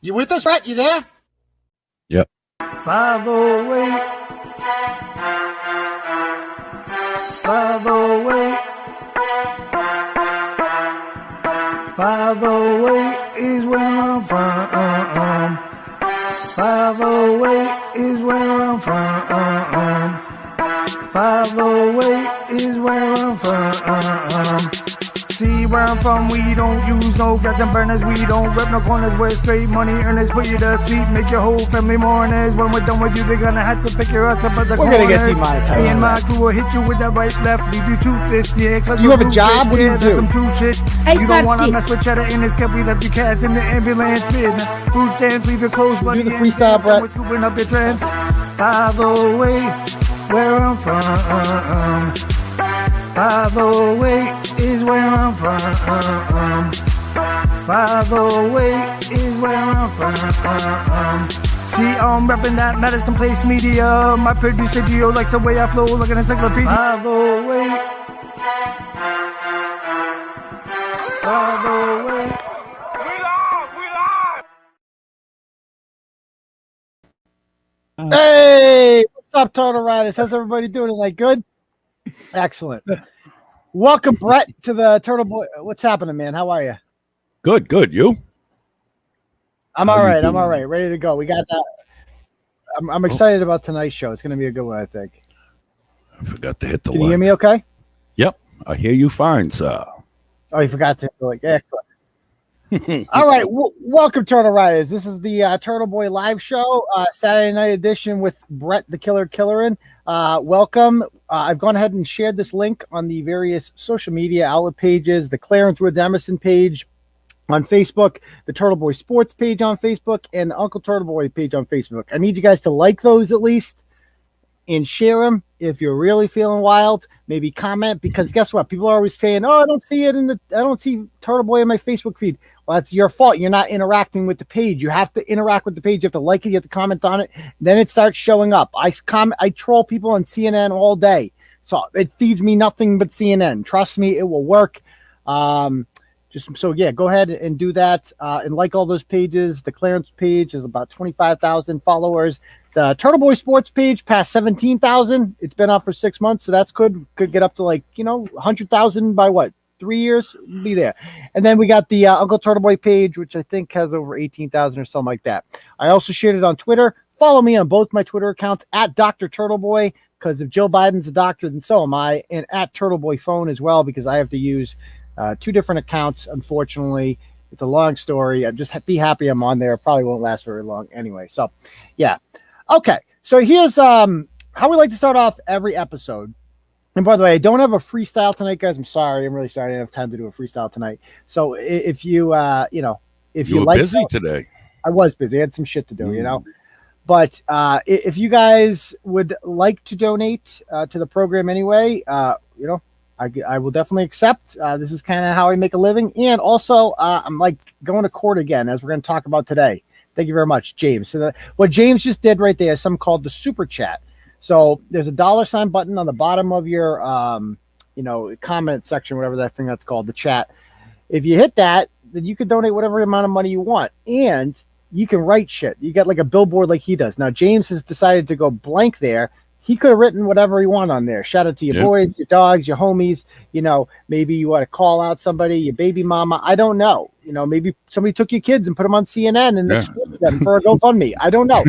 You with us, Bret? You there? Yep. 508. 508. 508 is where I'm from. 508 is where I'm from. 508 is where I'm from. See where I'm from, we don't use no gas and burners. We don't rep no corners. We're straight money earners. Put you to sleep, make your whole family mourners. When we're done with you, they're gonna have to pick your ass up at the corners. We're gonna get demonetized. Me and my crew will hit you with that right left, leave you toothless, yeah. Cause you have a job? What do you do? Some true shit. You don't wanna mess with cheddar in this cup. We left you cats in the ambulance. Food stands, leave your clothes, buddy. Do the freestyle, Bret. We're scooping up your trends. 508, where I'm from. 508 is where I'm from. 508 is where I'm from. See, I'm repping that Madison Place media. My producer Gio likes the way I flow like an encyclopedia. 508. 508. We live. Hey, what's up, Turtle Riders? How's everybody doing tonight? Good? Excellent. Welcome, Bret, to the Turtleboy. What's happening, man? How are you? Good. You? I'm all right. I'm all right. Ready to go. We got that. I'm excited about tonight's show. It's going to be a good one, I think. I forgot to hit the Can you hear me okay? Yep. I hear you fine, sir. Oh, you forgot to hit the like. Excellent. All right. Welcome, Turtle Riders. This is the Turtleboy live show, Saturday night edition with Bret the Killer Killoran. Welcome. I've gone ahead and shared this link on the various social media outlet pages, the Clarence Woods Emerson page on Facebook, the Turtleboy Sports page on Facebook, and the Uncle Turtleboy page on Facebook. I need you guys to like those at least and share them if you're really feeling wild. Maybe comment, because guess what? People are always saying, "Oh, I don't see it I don't see Turtleboy in my Facebook feed." Well, that's your fault. You're not interacting with the page. You have to interact with the page. You have to like it. You have to comment on it. Then it starts showing up. I troll people on CNN all day, so it feeds me nothing but CNN. Trust me, it will work. Go ahead and do that and like all those pages. The Clarence page is about 25,000 followers. The Turtleboy Sports page passed 17,000. It's been up for 6 months, so that's good. Could get up to 100,000 by what? 3 years, be there. And then we got the Uncle Turtleboy page, which I think has over 18,000 or something like that. I also shared it on Twitter. Follow me on both my Twitter accounts at Dr. Turtleboy, because if Joe Biden's a doctor, then so am I, and at Turtleboy Phone as well, because I have to use 2 different accounts. Unfortunately, it's a long story. I'm just be happy I'm on there. It probably won't last very long anyway. So, yeah. Okay. So here's how we like to start off every episode. And by the way, I don't have a freestyle tonight, guys. I'm sorry. I'm really sorry. I didn't have time to do a freestyle tonight. So if you were busy today. I was busy. I had some shit to do, But if you guys would like to donate to the program anyway, I will definitely accept. This is kind of how I make a living. And also, I'm going to court again, as we're going to talk about today. Thank you very much, James. So what James just did right there is something called the super chat. So there's a $sign button on the bottom of your, comment section, whatever that thing that's called, the chat. If you hit that, then you can donate whatever amount of money you want. And you can write shit. You got like a billboard like he does. Now, James has decided to go blank there. He could have written whatever he wanted on there. Shout out to your boys, your dogs, your homies. Maybe you want to call out somebody, your baby mama. I don't know. Maybe somebody took your kids and put them on CNN and exposed them for a GoFundMe. I don't know.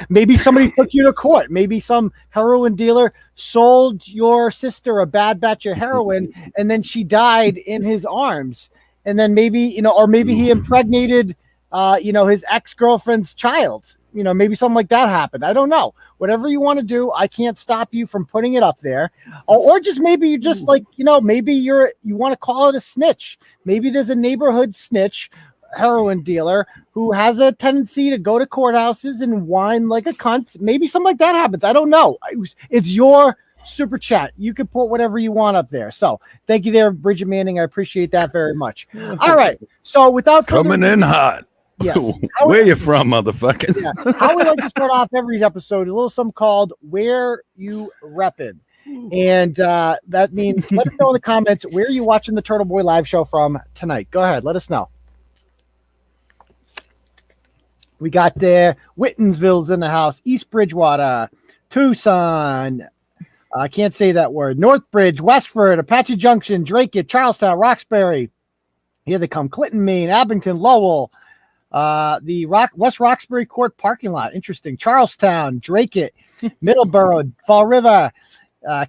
Maybe somebody took you to court. Maybe some heroin dealer sold your sister a bad batch of heroin and then she died in his arms. And then maybe he impregnated, his ex-girlfriend's child. Maybe something like that happened. I don't know. Whatever you want to do, I can't stop you from putting it up there. Or just maybe you just maybe you want to call it a snitch. Maybe there's a neighborhood snitch heroin dealer who has a tendency to go to courthouses and whine like a cunt. Maybe something like that happens. I don't know. It's your super chat. You can put whatever you want up there. So thank you there, Bridget Manning. I appreciate that very much. All right. So without coming in hot. Yes. Where you from, motherfuckers? Yeah. How we like to start off every episode, a little something called Where You Reppin'. And that means let us know in the comments where are you watching the Turtleboy live show from tonight. Go ahead. Let us know. We got there. Whitensville's in the house. East Bridgewater, Tucson. I can't say that word. Northbridge, Westford, Apache Junction, Drake, Charlestown, Roxbury. Here they come. Clinton, Maine, Abington, Lowell. The West Roxbury Court parking lot. Interesting. Charlestown, Drake, Middleborough, Fall River,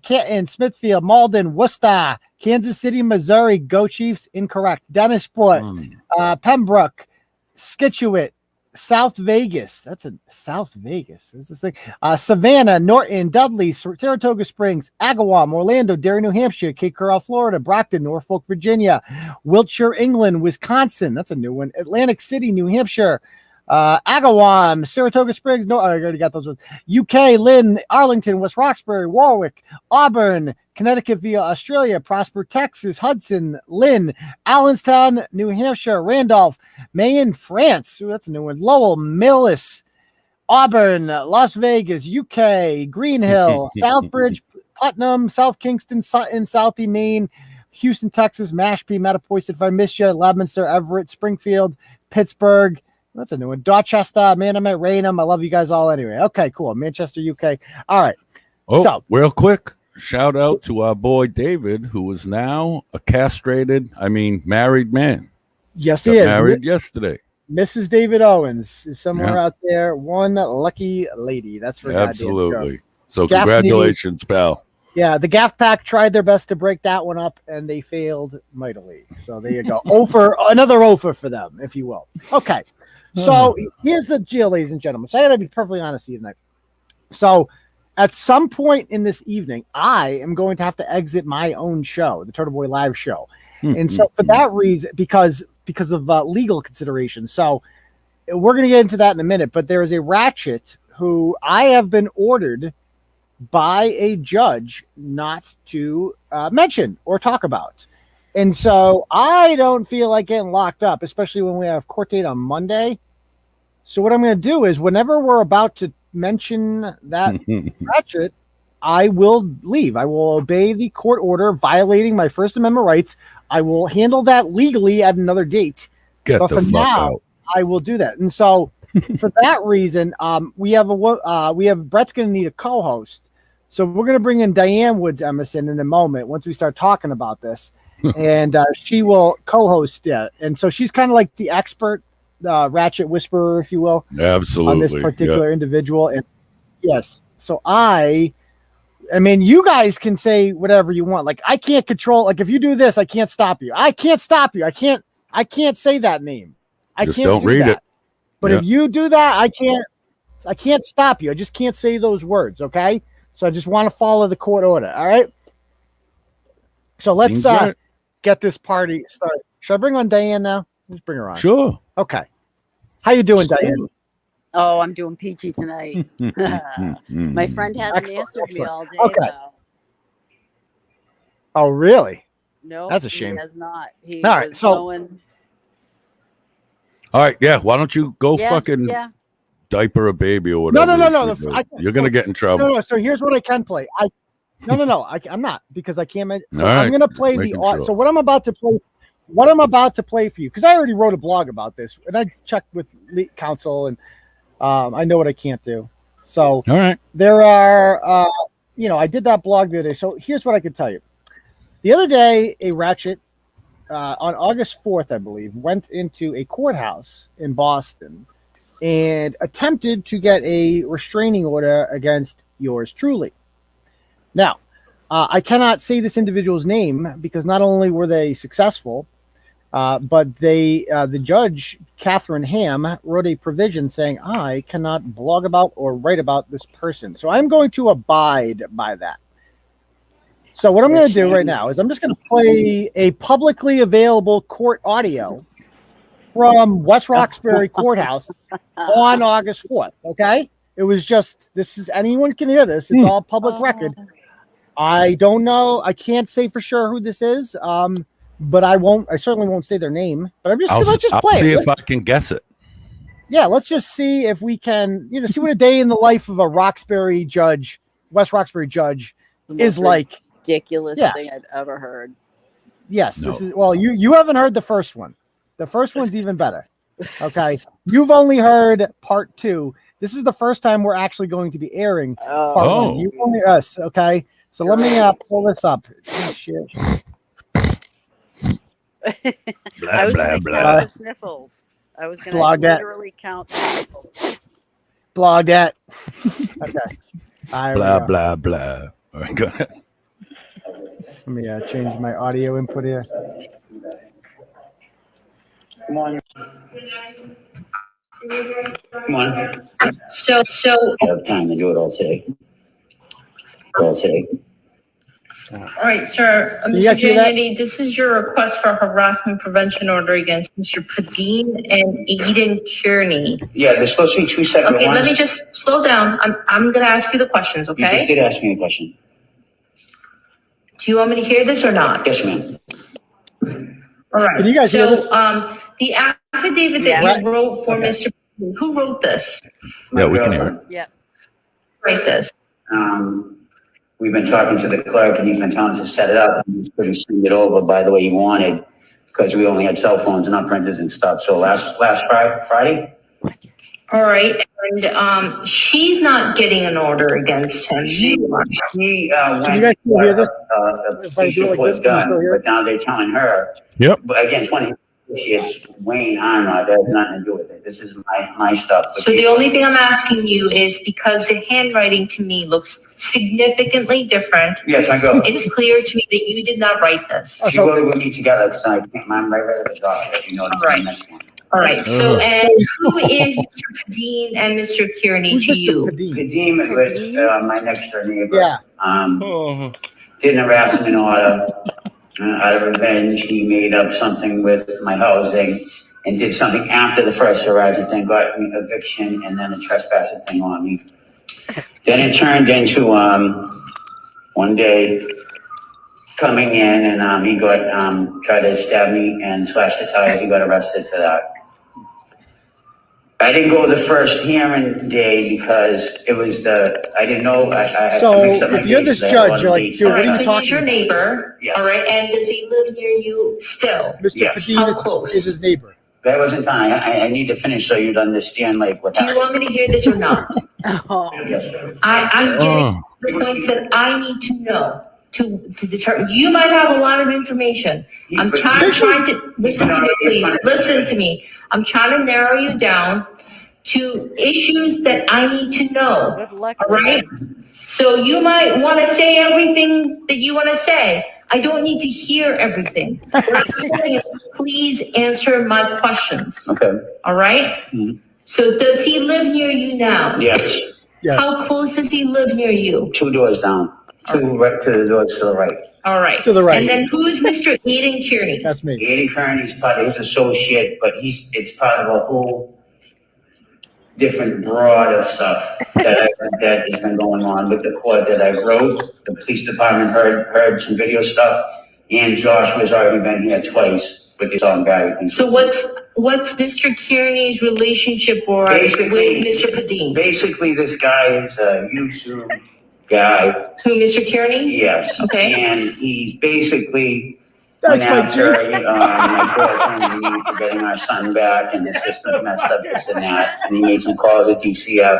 Canton, Smithfield, Malden, Worcester, Kansas City, Missouri. Go Chiefs. Incorrect. Dennisport, Pembroke, Scituate, South Vegas. That's a South Vegas. That's the thing. Savannah, Norton, Dudley, Saratoga Springs, Agawam, Orlando, Derry, New Hampshire, Cape Coral, Florida, Brockton, Norfolk, Virginia, Wiltshire, England, Wisconsin. That's a new one. Atlantic City, New Hampshire, Agawam, Saratoga Springs. No, I already got those ones. UK, Lynn, Arlington, West Roxbury, Warwick, Auburn, Connecticut via Australia, Prosper, Texas, Hudson, Lynn, Allenstown, New Hampshire, Randolph, Maine, France. Ooh, that's a new one. Lowell, Millis, Auburn, Las Vegas, UK, Green Hill, Southbridge, Putnam, South Kingston, Sutton, Southie, Maine, Houston, Texas, Mashpee, Mattapoisett, if I missed you, Leominster, Everett, Springfield, Pittsburgh. That's a new one. Dorchester, Manamet, Raynham. I love you guys all anyway. Okay, cool. Manchester, UK. All right. Oh, so real quick. Shout out to our boy David, who is now a married man. Yes, he is. Married yesterday. Mrs. David Owens is somewhere out there. One lucky lady. That's for absolutely. So congratulations, pal. Yeah, the Gaff Pack tried their best to break that one up, and they failed mightily. So there you go. Another offer for them, if you will. Okay. So here's the deal, ladies and gentlemen. So I got to be perfectly honest with you tonight. So at some point in this evening, I am going to have to exit my own show, the Turtleboy Live show. And so for that reason, because of legal considerations. So we're going to get into that in a minute, but there is a Ratchet who I have been ordered by a judge not to mention or talk about. And so I don't feel like getting locked up, especially when we have court date on Monday. So what I'm going to do is whenever we're about to mention that Ratchet, I will leave. I will obey the court order violating my First Amendment rights. I will handle that legally at another date. But for now, I will do that. And so for that reason, we have Bret's going to need a co-host. So we're going to bring in Diane Woods Emerson in a moment once we start talking about this. And she will co-host it. And so she's kind of like the expert Ratchet whisperer, if you will. Absolutely. On this particular individual. And yes. So I mean, you guys can say whatever you want. Like I can't control, like if you do this, I can't stop you. I can't stop you. I can't say that name. Just don't read it. But if you do that, I can't stop you. I just can't say those words. Okay. So I just want to follow the court order. All right. So let's get this party started. Should I bring on Diane now? Let's bring her on. Sure. Okay. How you doing, Diane? Oh, I'm doing peachy tonight. My friend hasn't answered me all day. Okay. Though. Oh, really? No, that's a shame. He has not. He all right. So, going... all right. Yeah. Why don't you go diaper a baby or whatever? No. You're gonna get in trouble. No. So here's what I can play. I'm not because I can't. So I'm gonna play So what I'm about to play for you, because I already wrote a blog about this and I checked with counsel and I know what I can't do. So all right, there are I did that blog the other day. So here's what I can tell you. The other day, a Ratchet on August 4th, I believe, went into a courthouse in Boston and attempted to get a restraining order against yours truly. Now, I cannot say this individual's name because not only were they successful, but the judge, Catherine Ham, wrote a provision saying I cannot blog about or write about this person. So I'm going to abide by that. So what I'm going to do right now is I'm just going to play a publicly available court audio from West Roxbury Courthouse on August 4th. Okay. It was just, anyone can hear this. It's all public record. I don't know. I can't say for sure who this is. But I certainly won't say their name, but let's just play. I'll see if I can guess it. Yeah. Let's just see if we can, see what a day in the life of a Roxbury judge, West Roxbury judge is like. Ridiculous thing I've ever heard. Yes. No. This is, you haven't heard the first one. The first one's even better. Okay. You've only heard part 2. This is the first time we're actually going to be airing part 1. You only us. Okay. So let me pull this up. Oh, shit. I was going to count the sniffles. I was going to literally count the sniffles. Blog it. Okay. Blah, blah, blah. All right, go ahead. Let me change my audio input here. Come on. Come on. So I have time to do it all today. All right, sir. Mr. Giannini, this is your request for harassment prevention order against Mr. Padine and Aidan Kearney. Yeah, there's supposed to be 2 separate ones. Okay, let me just slow down. I'm going to ask you the questions, okay? You just did ask me a question. Do you want me to hear this or not? Yes, ma'am. All right. Can you guys hear this? The affidavit that you wrote for Mr. Padine, who wrote this? Yeah, we can hear it. Yeah. Write this. We've been talking to the clerk, and he's been telling us to set it up. And he's going to send it over by the way he wanted, because we only had cell phones and not printers and stuff. So last Friday. All right, and she's not getting an order against him. She went. Can you guys still hear this? If I do like this, done, but now they're telling her. Yep. But again, 20. It's Wayne Arnold. That has nothing to do with it. This is my stuff. So the only thing I'm asking you is because the handwriting to me looks significantly different. Yes, I go. It's clear to me that you did not write this. She wrote it with me together because I can't. I'm right at the document. You know. All right. All right. So, and who is Mr. Padine and Mr. Kearney to you? Padine was my next door neighbor. Yeah. Did an harassment order. Out of revenge, he made up something with my housing and did something after the first harassment thing, got me eviction and then a trespassing thing on me. Then it turned into one day coming in and he got tried to stab me and slash the tires. He got arrested for that. I didn't go the first hearing day because it was I didn't know. I had so to mix up my if you're this judge, you're like, dude, what are you talking about? He's your neighbor, yes. All right, and does he live near you still? Mr. Yes. Padine is his neighbor. That wasn't fine. I need to finish so you'd understand like what happened. Do you want me to hear this or not? Yes, I'm getting the points that I need to know to determine. You might have a lot of information. I'm trying to listen to me, please. Listen to me. I'm trying to narrow you down to issues that I need to know. All right? So you might want to say everything that you want to say. I don't need to hear everything. What I'm saying is, please answer my questions. Okay. All right? Mm-hmm. So does he live near you now? Yes. How close does he live near you? 2 doors down. Right to the doors to the right. All right. To the right. And then who is Mr. Aidan Kearney? That's me. Aidan Kearney's part of his associate, but it's part of a whole different broad of stuff that has been going on with the court that I wrote. The police department heard some video stuff, and Josh has already been here twice with this on Barry. So what's Mr. Kearney's relationship with Mr. Padine? Basically, this guy is a YouTube guy. Who, Mr. Kearney? Yes. Okay. And he basically went after my girlfriend and me for getting our son back, and the system messed up this and that. And he made some calls at DCF.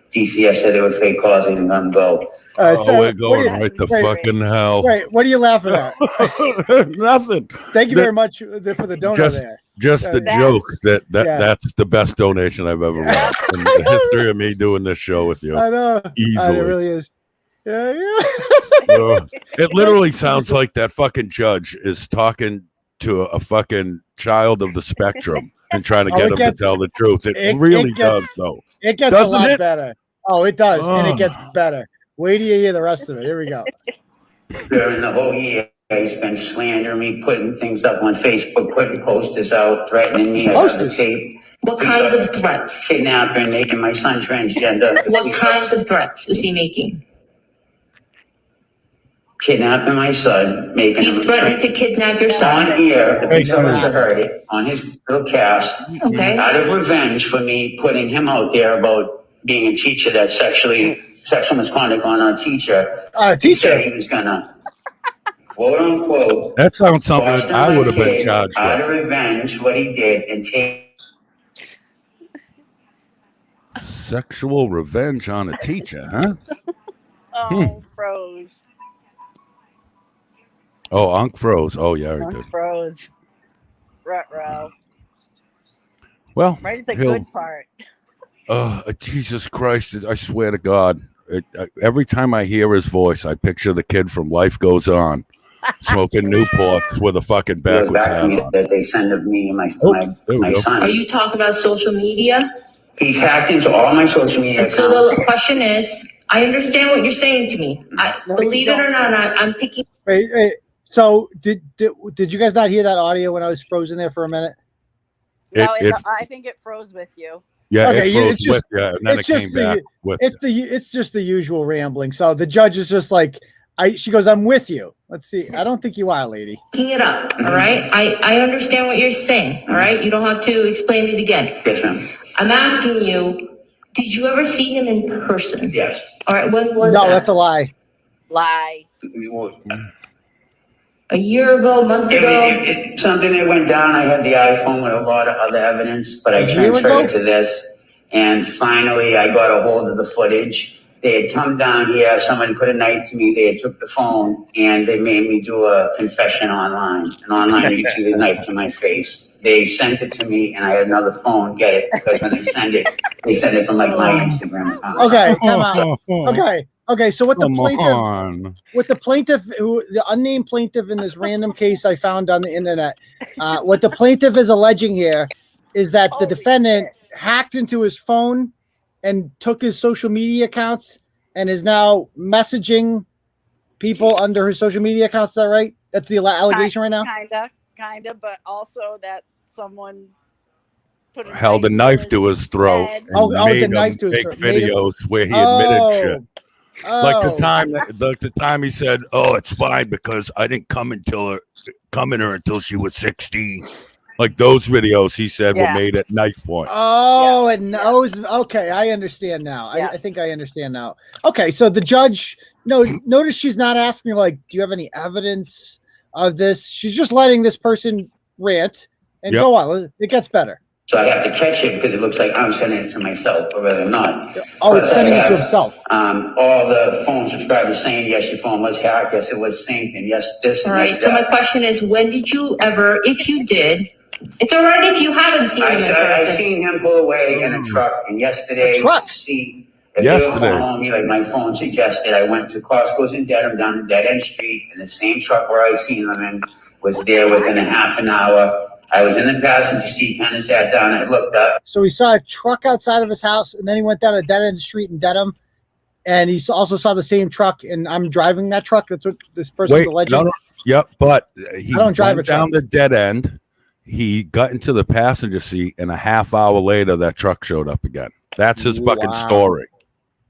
DCF said they were fake calls and didn't let him go. So we're going right to fucking hell. Wait, what are you laughing at? Nothing. Thank you very much for the donor there. Just the joke that's the best donation I've ever read in the history of me doing this show with you. I know. Easily. It really is. Yeah. It literally sounds like that fucking judge is talking to a fucking child of the spectrum and trying to get him to tell the truth. It really does, though. It gets a lot better. Oh, it does, and it gets better. Wait till you hear the rest of it. Here we go. During the whole year, he's been slandering me, putting things up on Facebook, putting posters out, threatening me. Posters? Tape. What kinds of threats? Kidnapping, making my son transgender. What kinds of threats is he making? Kidnapping my son, making He's threatening to kidnap your son. On air, the police officer heard it on his little cast. Okay. Out of revenge for me putting him out there about being a teacher that sexual misconduct on a teacher. He said he was gonna, quote unquote. That sounds something I would have been charged with. Out of revenge, what he did, and take Sexual revenge on a teacher, huh? Oh, froze. Oh, Unc froze. Oh, yeah, he Unc did. froze. Ruh-roh. Well, Right at the good part. Jesus Christ, I swear to God. Every time I hear his voice, I picture the kid from Life Goes On smoking Newports with a fucking backwards hat on. That they send of me and my son. Are you talking about social media? He's hacked into all my social media accounts. So the question is, I understand what you're saying to me. Believe it or not, I'm picking. Wait. So did you guys not hear that audio when I was frozen there for a minute? No, I think it froze with you. Yeah, okay, it froze with you, and then it came back with you. It's just the usual rambling. So the judge is just like, she goes, I'm with you. Let's see. I don't think you are, lady. Picking it up, all right? I understand what you're saying, all right? You don't have to explain it again. Yes, ma'am. I'm asking you, did you ever see him in person? Yes. All right, when was that? No, that's a lie. Lie. A year ago, a month ago? Something that went down. I had the iPhone with a lot of other evidence, but I transferred it to this. And finally, I got a hold of the footage. They had come down here. Somebody put a knife to me. They had took the phone, and they made me do a confession online. And online, you can see the knife to my face. They sent it to me, and I had another phone get it, because when they send it from like my Instagram account. Okay, come on. Okay. So what the plaintiff, the unnamed plaintiff in this random case I found on the internet, what the plaintiff is alleging here is that the defendant hacked into his phone and took his social media accounts and is now messaging people under his social media accounts. Is that right? That's the allegation right now? Kinda, but also that someone held a knife to his throat and made him make videos where he admitted shit. Like the time he said, "Oh, it's fine because I didn't come in her until she was 16." Like those videos, he said, were made at knife point. Oh, and knows. Okay, I understand now. I think I understand now. Okay, so the judge, notice she's not asking, like, do you have any evidence of this? She's just letting this person rant and go on. It gets better. So I have to catch it because it looks like I'm sending it to myself, or rather not. Oh, it's sending it to himself. All the phone subscribers saying, yes, your phone was hacked, yes, it was synced, and yes, this and all right, so my question is, when did you ever, if you did, it's all right if you haven't seen him in person. I seen him pull away in a truck, and yesterday, if they were following me like my phone suggested, I went to Costco's in Dedham down the Dead End Street, and the same truck where I seen them in was there within a half an hour. I was in the passenger seat, kind of sat down, I looked up. So he saw a truck outside of his house, and then he went down a Dead End Street in Dedham, and he also saw the same truck, and I'm driving that truck. That's what this person's alleging. No. Yep, but he I don't drive went down the dead end. He got into the passenger seat, and a half hour later, that truck showed up again. That's his fucking story.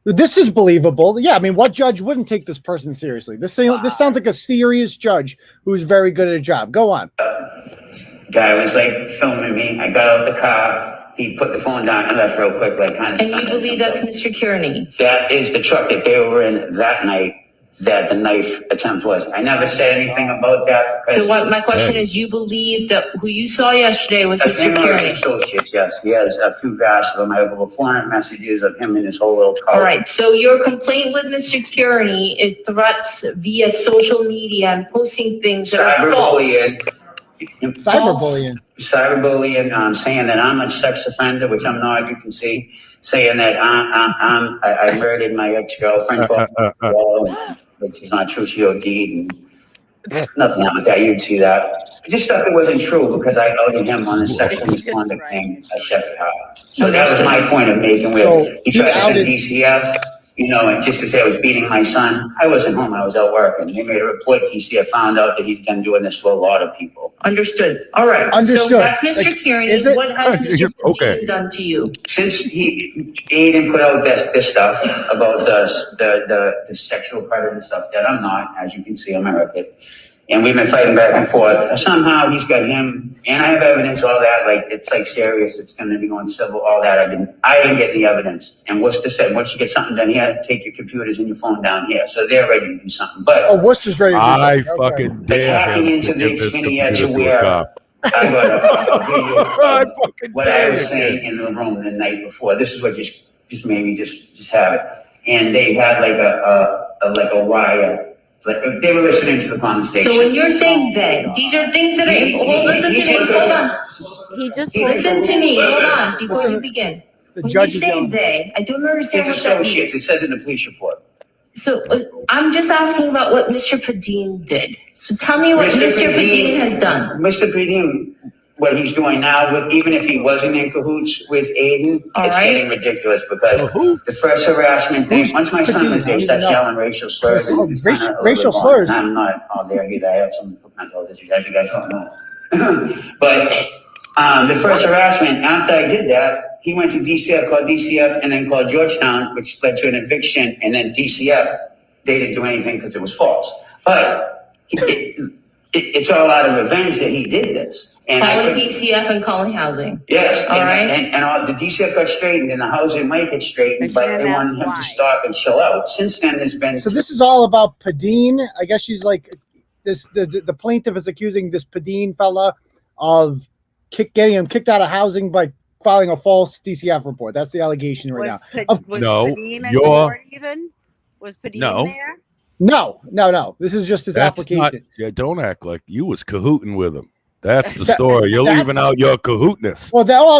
This is believable. Yeah, I mean, what judge wouldn't take this person seriously? This sounds like a serious judge who's very good at a job. Go on. Guy was like filming me. I got out the car. He put the phone down and left real quick, like kind of. And you believe that's Mr. Kearney? That is the truck that they were in that night. That the knife attempt was. I never said anything about that. So my question is, you believe that who you saw yesterday was Mr. Kearney? Associates, yes. He has a few drafts of them. I have over 400 messages of him and his whole little car. All right. So your complaint with Mr. Kearney is threats via social media and posting things that are false. Cyberbullying, saying that I'm a sex offender, which I'm not. You can see, saying that I murdered my ex-girlfriend, which is not true. She OD'd, and nothing happened with that. You'd see that. Just stuff that wasn't true because I outed him on the sexual misconduct thing at Shepherd House. So that was my point of making. Where he tried to send DCF. And just to say I was beating my son, I wasn't home. I was out working. They made a report. TCF found out that he'd been doing this to a lot of people. Understood. All right. Understood. So that's Mr. Kearney. What has Mr. Kearney done to you? Since Aidan put out this stuff about the sexual predator stuff that I'm not, as you can see, I'm American. And we've been fighting back and forth. Somehow he's got him, and I have evidence, all that. Like it's like serious. It's going to be going civil, all that. I didn't get the evidence. And Worcester said, once you get something done here, take your computers and your phone down here. So they're ready to do something. But Worcester's ready to do something. I fucking dare him into the skinny to where I got what I was saying in the room the night before. This is what just just have it. And they had like a wire. Like they were listening to the conversation. So when you're saying they, these are things that are. Listen to me. Hold on. He just listen to me. Hold on before you begin. When you say they, I don't understand what that means. It says in the police report. So I'm just asking about what Mr. Padine did. So tell me what Mr. Padine has done. Mr. Padine, what he's doing now, even if he wasn't in cahoots with Aidan, getting ridiculous because the first harassment thing, once my son was there, he starts yelling racial slurs. Racial slurs? I'm not all there either. I have some mental issues. You guys don't know. But the first harassment, after I did that, he went to DCF, called DCF, and then called Georgetown, which led to an eviction, and then DCF, they didn't do anything because it was false. But it's all out of revenge that he did this. And calling DCF and calling housing. Yes. All right. And all the DCF got straightened and the housing might get straightened, but they wanted him to stop and chill out. Since then, there's been. So this is all about Padine. I guess she's like this. The plaintiff is accusing this Padine fella of getting him kicked out of housing by filing a false DCF report. That's the allegation right now. Was Padine in court even? Was Padine there? No. This is just his application. Don't act like you was cahooting with him. That's the story. You're leaving out your cahootness.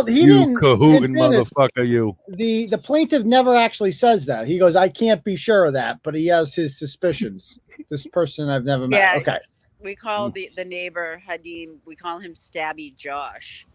He didn't. Cahooting motherfucker, you. The plaintiff never actually says that. He goes, I can't be sure of that, but he has his suspicions. This person I've never met. Yeah, okay. We call the neighbor Hadim. We call him Stabby Josh.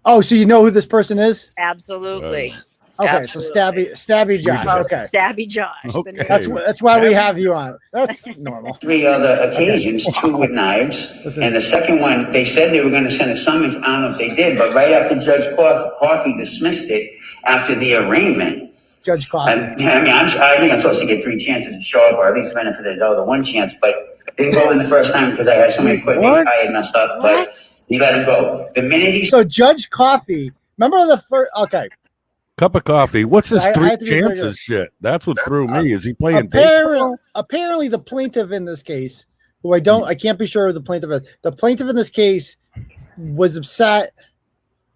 Oh, so you know who this person is? Absolutely. Okay, absolutely. So Stabby Josh. Okay, Stabby Josh. Okay. That's why we have you on. That's normal. 3 other occasions, 2 with knives, and the second one they said they were going to send a summons. I don't know if they did, but right after Judge Coffey dismissed it after the arraignment. Judge Coffey. I think I'm supposed to get 3 chances to show up, or at least benefit of the doubt, 1 chance, but didn't go in the first time because I had so many equipment I had messed up. But he let him go. The minute he Judge Coffey. Remember the first? Okay. Cup of coffee. What's this 3 chances shit? That's what threw me. Is he playing baseball? Apparently, the plaintiff in this case, who I can't be sure who the plaintiff is. The plaintiff in this case was upset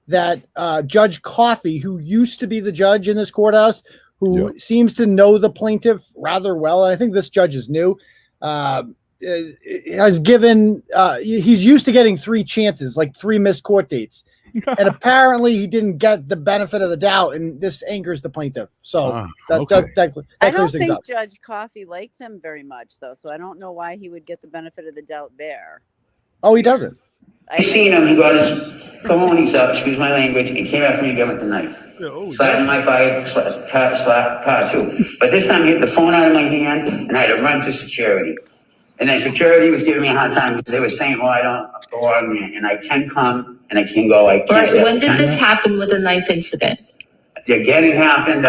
that Judge Coffey, who used to be the judge in this courthouse, who seems to know the plaintiff rather well, and I think this judge is new, has given. He's used to getting 3 chances, like 3 missed court dates. And apparently he didn't get the benefit of the doubt, and this angers the plaintiff. So that I don't clears things think up. Judge Coffey likes him very much, though. So I don't know why he would get the benefit of the doubt there. Oh, he doesn't. I seen him. He got his cojones up. Excuse my language. He came after me again with the knife. Slapped my car too. But this time he hit the phone out of my hand, and I had to run to security. And then security was giving me a hard time because they were saying, I don't belong there. And I can come and I can go. I can't. Right. When did this happen with the knife incident? Again, it happened.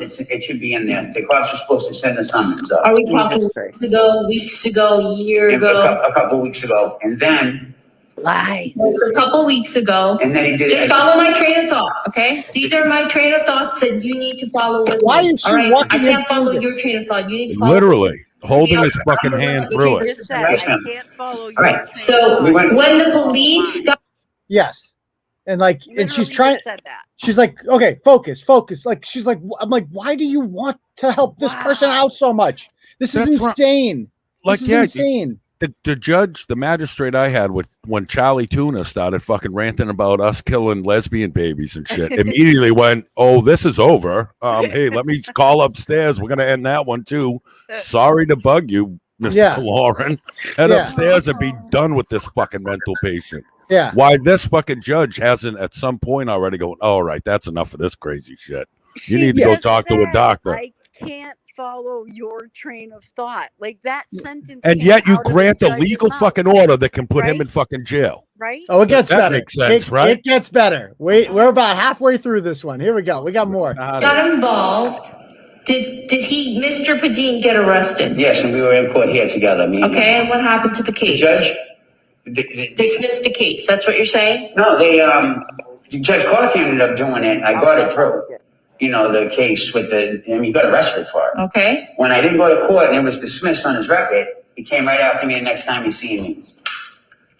It should be in there. The cops were supposed to send a summons up. Are we talking weeks ago, year ago? A couple weeks ago. And then. Lies. So a couple weeks ago. And then he did. Just follow my train of thought, okay? These are my train of thoughts that you need to follow with Why me. is she walking I can't follow your train of thought. You need to follow. Literally. Holding his fucking hand through it. I can't follow you. All right. So when the police got. Yes. And and she's trying. Said that. She's like, okay, focus. Like, she's like, I'm like, why do you want to help this person out so much? This is insane. This is insane. The judge, the magistrate I had when Charlie Tuna started fucking ranting about us killing lesbian babies and shit, immediately went, this is over. Hey, let me call upstairs. We're going to end that one too. Sorry to bug you, Mr. Killoran. Head upstairs and be done with this fucking mental patient. Yeah. Why this fucking judge hasn't at some point already going, all right, that's enough of this crazy shit. You need to go talk to a doctor. I can't follow your train of thought. Like that sentence. And yet you grant a legal fucking order that can put him in fucking jail. Right? Oh, it gets better. Makes sense, right? It gets better. We're about halfway through this one. Here we go. We got more. Got involved. Did Mr. Padine get arrested? Yes, and we were in court here together. Okay, and what happened to the case? The judge dismissed the case. That's what you're saying? No, Judge Courthouse ended up doing it. I got it through. The case with he got arrested for it. Okay. When I didn't go to court and it was dismissed on his record, he came right after me the next time he seen me.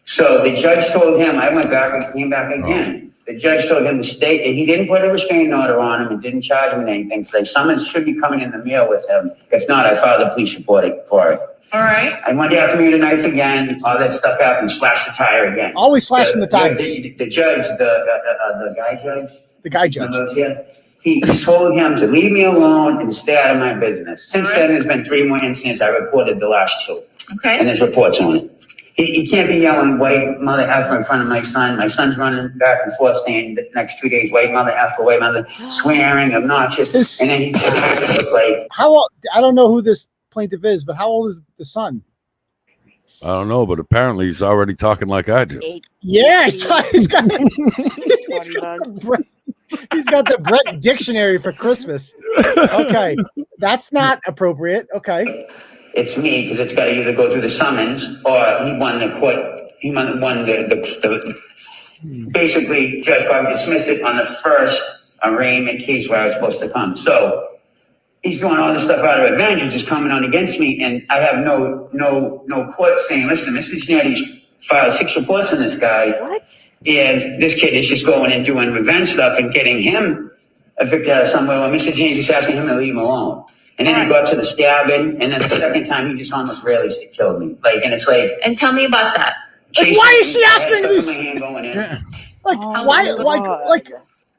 So the judge told him, I went back and came back again. The judge told him to stay. He didn't put a restraining order on him and didn't charge him with anything. Like summons should be coming in the mail with him. If not, I filed a police report for it. All right. I went after me with a knife again. All that stuff happened. Slashed the tire again. Always slashing the tires. The judge, the guy judge. The guy judge. He told him to leave me alone and stay out of my business. Since then, there's been 3 more incidents. I reported the last 2. Okay. And there's reports on it. He can't be yelling white mother effer in front of my son. My son's running back and forth saying the next 2 days, white mother effer, white mother, swearing, obnoxious. And then he just like, how old? I don't know who this plaintiff is, but how old is the son? I don't know, but apparently he's already talking like I do. Yeah, he's got the Bret dictionary for Christmas. Okay, that's not appropriate. Okay. It's me, because it's got to either go through the summons or he won the court. He won the basically, Judge Barber dismissed it on the first arraignment case where I was supposed to come. So he's doing all this stuff out of revenge, just coming on against me, and I have no court saying, listen, Mr. Cincinnati's filed 6 reports on this guy. What? And this kid is just going and doing revenge stuff and getting him evicted out of somewhere when Mr. James is asking him to leave him alone. And then he got to the stabbing, and then the second time he just almost really killed me. Like, and it's like. And tell me about that. Like, why is she asking these?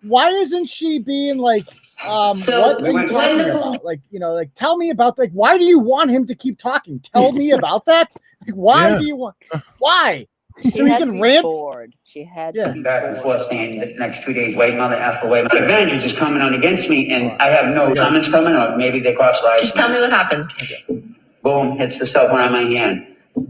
Why isn't she being like, what are you talking about? Like, like, tell me about, like, why do you want him to keep talking? Tell me about that. Like, why do you want? Why? So he can rant. Bored. She had to be back and forth saying the next 2 days, white mother effer, white mother. Revenge is just coming on against me, and I have no comments coming, or maybe they cost lives. Just tell me what happened. Boom, hits the cell phone on my hand.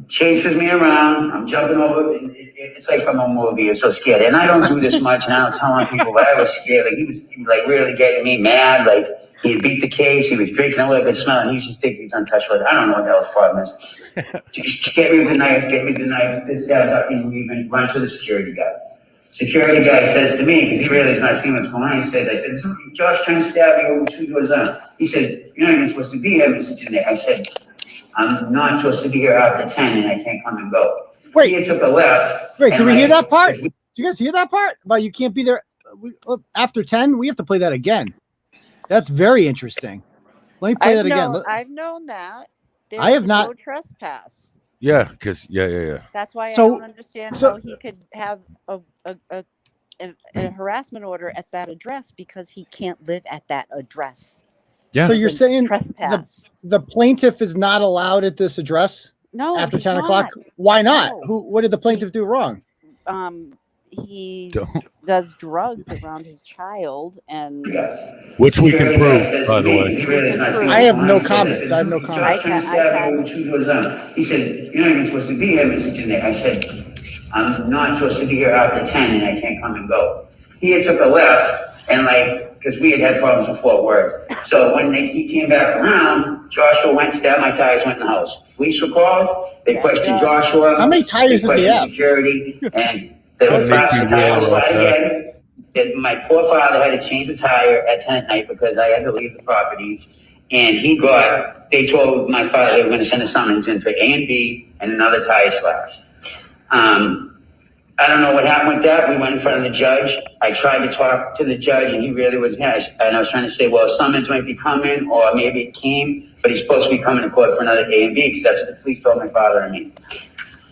Chases me around. I'm jumping over. It's like from a movie. It's so scared. And I don't do this much, and I don't tell people, but I was scared. Like, he was like really getting me mad. Like, he beat the case. He was drinking a little bit, smelling. He used to think he's untouchable. I don't know what the hell's problem is. Just get me with the knife. Get me the knife. This, that, even run to the security guy. Security guy says to me, because he really is not seeing what's going on, he says, I said, Josh trying to stab me over 2 doors down. He said, you're not even supposed to be here, Mr. Janae. I said, I'm not supposed to be here after 10, and I can't come and go. Wait. He took a left. Wait, did we hear that part? Did you guys hear that part? About you can't be there after 10? We have to play that again. That's very interesting. Let me play that again. I've known that. I have not. No trespass. Yeah, because yeah. That's why I don't understand how he could have a harassment order at that address, because he can't live at that address. Yeah. So you're saying the plaintiff is not allowed at this address? No, after 10 o'clock. Why not? No. What did the plaintiff do wrong? He does drugs around his child, and which we can prove, by the way. I have no comments. I can't. He said, you're not even supposed to be here, Mr. Janae. I said, I'm not supposed to be here after 10, and I can't come and go. He had took a left, and because we had problems before work. So when he came back around, Joshua went, stabbed my tires, went in the house. Police were called. They questioned Joshua. How many tires does he have? Security, and the tire was flat again. My poor father had to change the tire at 10 at night because I had to leave the property. And they told my father they were going to send a summons in for A and B and another tire slash. I don't know what happened with that. We went in front of the judge. I tried to talk to the judge, and he really was nice. And I was trying to say, well, summons might be coming, or maybe it came, but he's supposed to be coming to court for another A and B, because that's what the police told my father and me.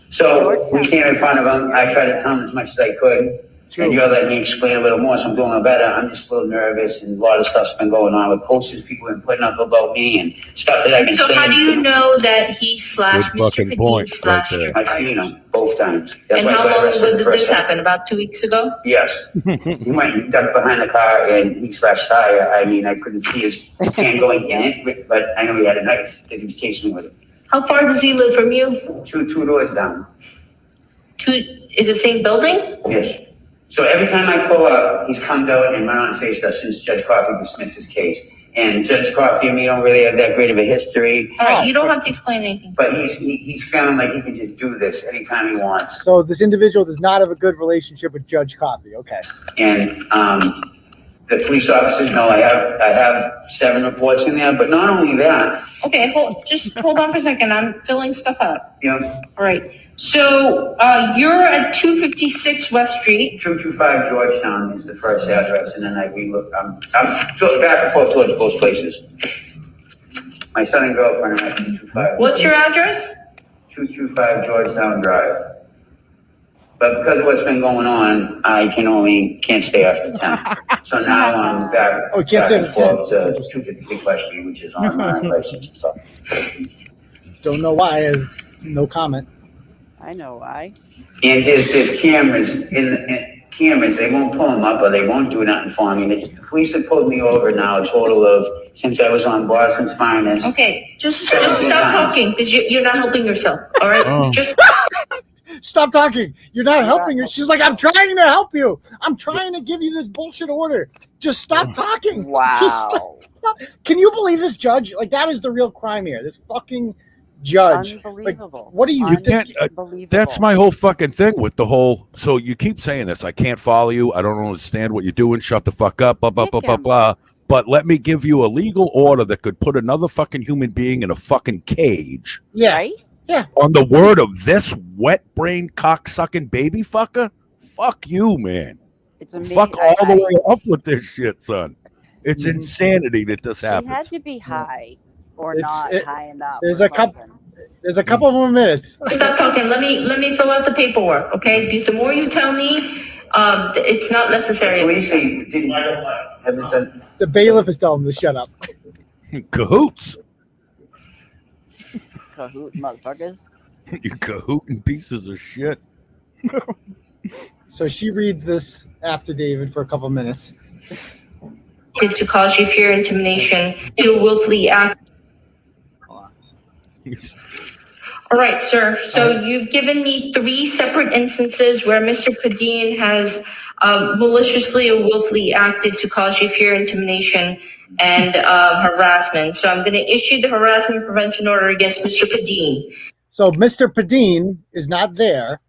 So we came in front of him. I tried to come as much as I could. And you're letting me explain a little more, so I'm doing a better. I'm just a little nervous, and a lot of stuff's been going on with posters people have been putting up about me and stuff that I've been saying. So how do you know that he slashed Mr. Kadeen slashed you? I've seen him both times. And how long did this happen? About 2 weeks ago? Yes. He went and ducked behind the car, and he slashed tire. I mean, I couldn't see his hand going in it, but I know he had a knife that he was chasing me with. How far does he live from you? Two doors down. Is it the same building? Yes. So every time I pull up, he's come out and run on and say stuff since Judge Coffey dismissed his case. And Judge Coffey and me don't really have that great of a history. All right, you don't have to explain anything. But he's feeling like he can just do this anytime he wants. So this individual does not have a good relationship with Judge Coffey. Okay. And the police officers know I have 7 reports in there, but not only that. Okay, hold on for a second. I'm filling stuff up. Yeah. All right. So you're at 256 West Street. 225 Georgetown is the first address, and then I relook. I'm back and forth towards both places. My son and girlfriend are at 225. What's your address? 225 Georgetown Drive. But because of what's been going on, I can't stay after 10. So now I'm back and forth to 256 West Street, which is on my license and stuff. Don't know why. No comment. I know why. And there's cameras cameras. They won't pull them up or they won't do nothing for me. The police have pulled me over now a total of, since I was on Boston's Finest. Okay, just stop talking because you're not helping yourself. All right, just stop talking. You're not helping her. She's like, I'm trying to help you. I'm trying to give you this bullshit order. Just stop talking. Wow. Can you believe this judge? Like, that is the real crime here. This fucking judge. Unbelievable. Like, what do you can't, that's my whole fucking thing with the whole. So you keep saying this. I can't follow you. I don't understand what you're doing. Shut the fuck up. Blah, blah, blah, blah, blah. But let me give you a legal order that could put another fucking human being in a fucking cage. Yeah. Right? Yeah. On the word of this wet brain cocksucking baby fucker. Fuck you, man. It's amazing. Fuck all the way up with this shit, son. It's insanity that this happens. She had to be high or not high enough. There's a couple more minutes. Stop talking. Let me fill out the paperwork, okay? Because the more you tell me, it's not necessary. The bailiff is telling him to shut up. Cahoots. Cahoot, motherfuckers. You cahooting pieces of shit. So she reads this after David for a couple minutes. To cause you fear, intimidation, you willfully act. All right, sir. So you've given me 3 separate instances where Mr. Padine has maliciously or willfully acted to cause you fear, intimidation, and harassment. So I'm going to issue the harassment prevention order against Mr. Padine. So Mr. Padine is not there,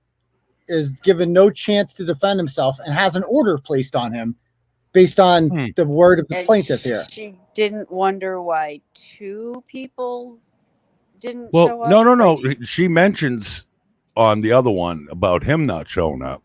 is given no chance to defend himself, and has an order placed on him based on the word of the plaintiff here. She didn't wonder why 2 people didn't show up. No. She mentions on the other one about him not showing up.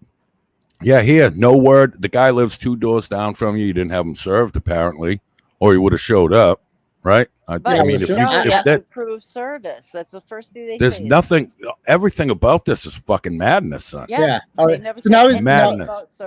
Yeah, here, no word. The guy lives 2 doors down from you. You didn't have him served, apparently, or he would have showed up, right? I mean, if that prove service, that's the first thing they there's say. Nothing. Everything about this is fucking madness, son. Yeah. Right. So now madness.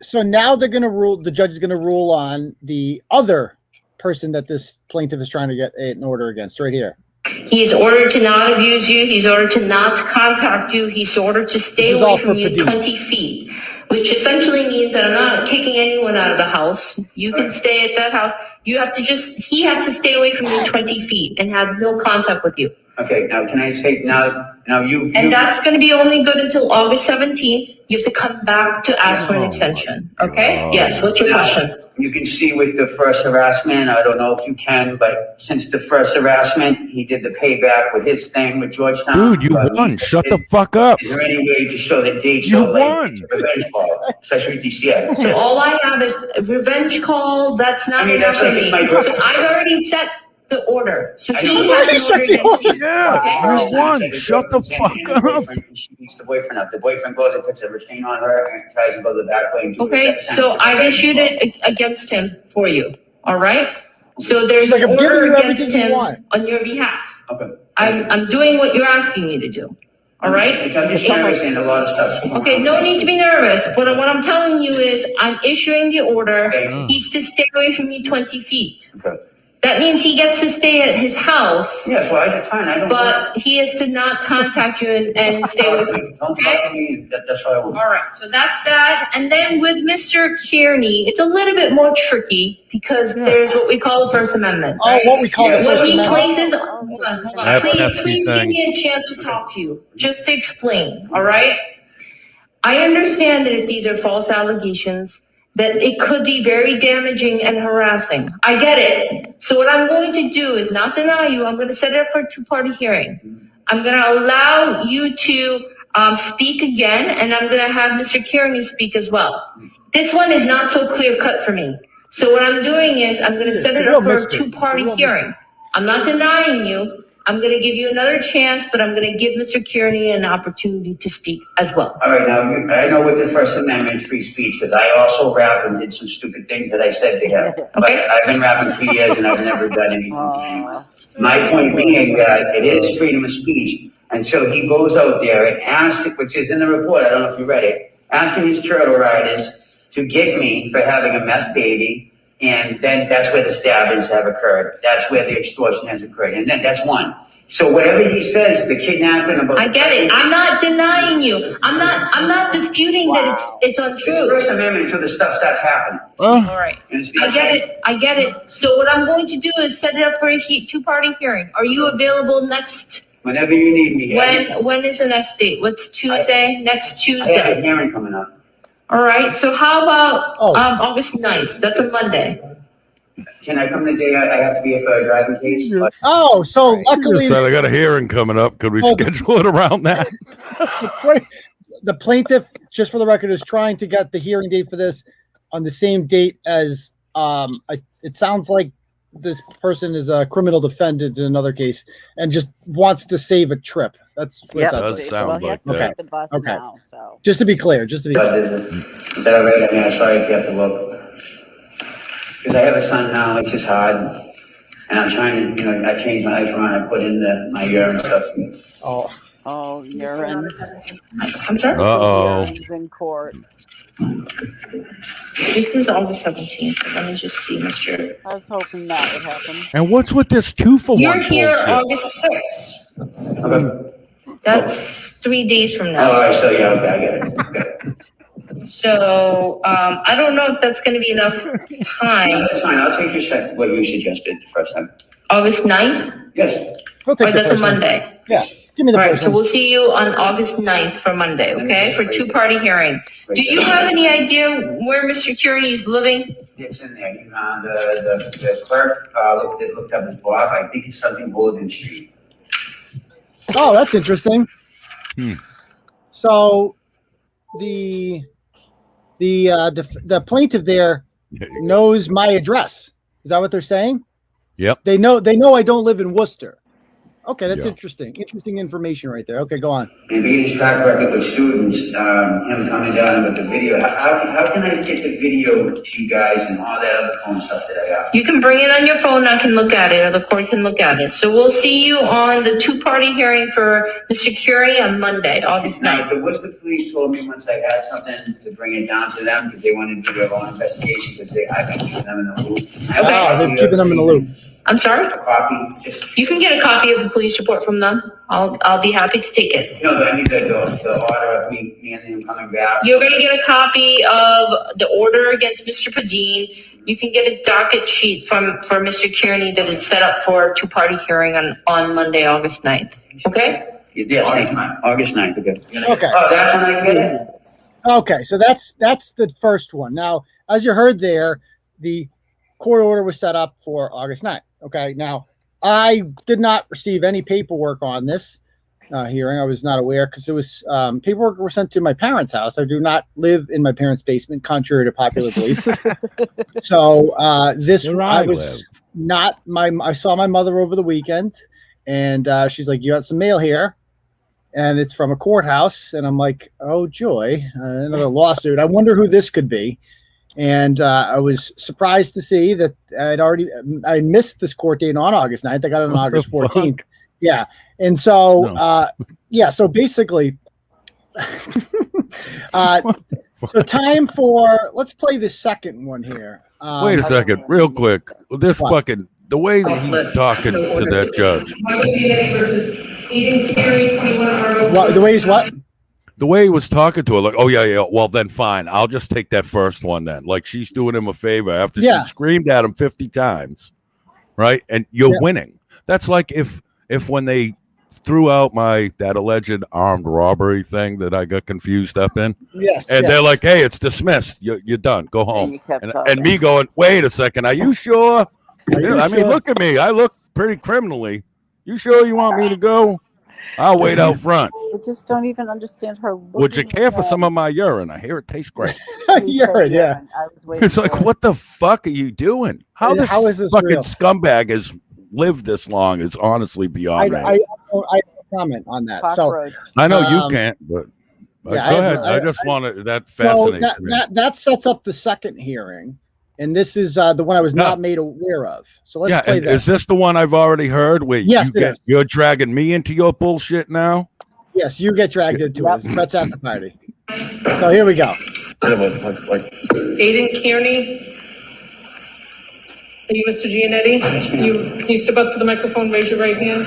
So now they're going to rule. The judge is going to rule on the other person that this plaintiff is trying to get an order against. Right here. He's ordered to not abuse you. He's ordered to not contact you. He's ordered to stay away from you 20 feet, which essentially means that I'm not kicking anyone out of the house. You can stay at that house. You have to he has to stay away from you 20 feet and have no contact with you. Okay, now can I say, now you. And that's going to be only good until August 17th. You have to come back to ask for an extension. Okay? Yes, what's your question? You can see with the first harassment, I don't know if you can, but since the first harassment, he did the payback with his thing with Georgetown. Dude, you won. Shut the fuck up. Is there any way to show the dates? You won. Revenge call, especially with DCF. So all I have is a revenge call. That's not enough for me. So I've already set the order. So he has an order against you. Yeah, you won. Shut the fuck up. She beats the boyfriend up. The boyfriend goes and puts a restraint on her and tries to go the back way. Okay, so I've issued it against him for you. All right? So there's an order against him on your behalf. Okay. I'm doing what you're asking me to do. All right? I'm just nervous and a lot of stuff. Okay, no need to be nervous. What I'm telling you is I'm issuing the order. He's to stay away from you 20 feet. Okay. That means he gets to stay at his house. Yes, well, that's fine. I don't. But he is to not contact you and stay with you. Don't talk to me. That's what I want. All right, so that's that. And then with Mr. Kearney, it's a little bit more tricky because there's what we call the First Amendment. Right? Oh, what we call the First Amendment. Hold on. Please give me a chance to talk to you, just to explain. All right. I understand that if these are false allegations, that it could be very damaging and harassing. I get it. So what I'm going to do is not deny you. I'm going to set it up for a 2-party hearing. I'm going to allow you to speak again, and I'm going to have Mr. Kearney speak as well. This one is not so clear cut for me. So what I'm doing is I'm going to set it up for a 2-party hearing. I'm not denying you. I'm going to give you another chance, but I'm going to give Mr. Kearney an opportunity to speak as well. All right, now, I know with the First Amendment, free speech, because I also rapped and did some stupid things that I said to him. Okay. But I've been rapping for years and I've never done anything to anyone. My point being that it is freedom of speech. And so he goes out there and asks, which is in the report, I don't know if you read it, asking his turtle riders to get me for having a meth baby. And then that's where the stabbings have occurred. That's where the extortion has occurred. And then that's one. So whatever he says, the kidnapping about. I get it. I'm not denying you. I'm not disputing that it's untrue. It's the First Amendment until the stuff starts happening. All right. I get it. So what I'm going to do is set it up for a two-party hearing. Are you available next? Whenever you need me. When is the next date? What's Tuesday? Next Tuesday. I have a hearing coming up. All right. So how about August 9th? That's a Monday. Can I come the day I have to be here for a driving case? Oh, so luckily I got a hearing coming up. Could we schedule it around that? The plaintiff, just for the record, is trying to get the hearing date for this on the same date as it sounds like this person is a criminal defendant in another case and just wants to save a trip. That's what it does sound like that. Take the bus now, so. Just to be clear. Is that all right? I mean, I'm sorry if you have to look. Because I have a son now, it's just hard. And I'm trying to, I changed my life around. I put in my urine stuff. Oh, urine. I'm sorry? Urine's in court. This is August 17th. Let me just see, Mr. I was hoping that would happen. And what's with this 2-for-1 You're here bullshit? August 6th. Okay. That's 3 days from now. Oh, all right, so yeah, okay, I get it. Okay. So I don't know if that's going to be enough time. No, that's fine. I'll take what you suggested the first time. August 9th? Yes. Or that's a Monday? Yeah. Give me the All right, first so one. we'll see you on August 9th for Monday, okay? For two-party hearing. Do you have any idea where Mr. Kearney is living? It's in there. The clerk looked up his block. I think it's something Golden Street. Oh, that's interesting. So the plaintiff there knows my address. Is that what they're saying? Yep. They know I don't live in Worcester. Okay, that's interesting. Interesting information right there. Okay, go on. And being his track record with students, him coming down with the video, how can I get the video to you guys and all that other phone stuff that I have? You can bring it on your phone. I can look at it, or the court can look at it. So we'll see you on the two-party hearing for Mr. Kearney on Monday, August 9th. But what the police told me once I had something to bring it down to them because they wanted to do their own investigation because I've been keeping them in the loop. They're keeping them in the loop. I'm sorry? A copy. You can get a copy of the police report from them. I'll be happy to take it. No, but I need the order of me and him coming back. You're going to get a copy of the order against Mr. Padine. You can get a docket sheet for Mr. Kearney that is set up for a two-party hearing on Monday, August 9th. Okay? Yes, August 9th. Okay. Okay. Oh, that's when I get it? Okay, so that's the first one. Now, as you heard there, the court order was set up for August 9th. Okay, now I did not receive any paperwork on this hearing. I was not aware because it was paperwork was sent to my parents' house. I do not live in my parents' basement, contrary to popular belief. So I saw my mother over the weekend, and she's like, "You got some mail here." And it's from a courthouse. And I'm like, oh, joy, another lawsuit. I wonder who this could be. And I was surprised to see that I missed this court date on August 9th. I got it on August 14th. Yeah. And so, so basically, so time for, let's play the second one here. Wait a second, real quick. This fucking, the way that he's talking to that judge. The way he's what? The way he was talking to her, like, oh, yeah, well, then fine. I'll just take that first one then. Like, she's doing him a favor after she screamed at him 50 times, right? And you're winning. That's like if when they threw out that alleged armed robbery thing that I got confused up in. Yes. And they're like, hey, it's dismissed. You're done. Go home. And me going, wait a second. Are you sure? I mean, look at me. I look pretty criminally. You sure you want me to go? I'll wait out front. I just don't even understand her. Would you care for some of my urine? I hear it tastes great. Urine, yeah. It's like, what the fuck are you doing? How is this fucking real? scumbag is live this long is honestly beyond me. I don't comment on that. Cockroach. So I know you can't, but yeah, go ahead. I just wanted that fascinates me. That sets up the second hearing, and this is the one I was not made aware of. So let's play this. Is this the one I've already heard? Wait, yes, you're dragging me into your bullshit now? Yes, you get dragged into it. Let's at the party. So here we go. Aidan Kearney. Are you Mr. Giannetti? Can you step up to the microphone, raise your right hand?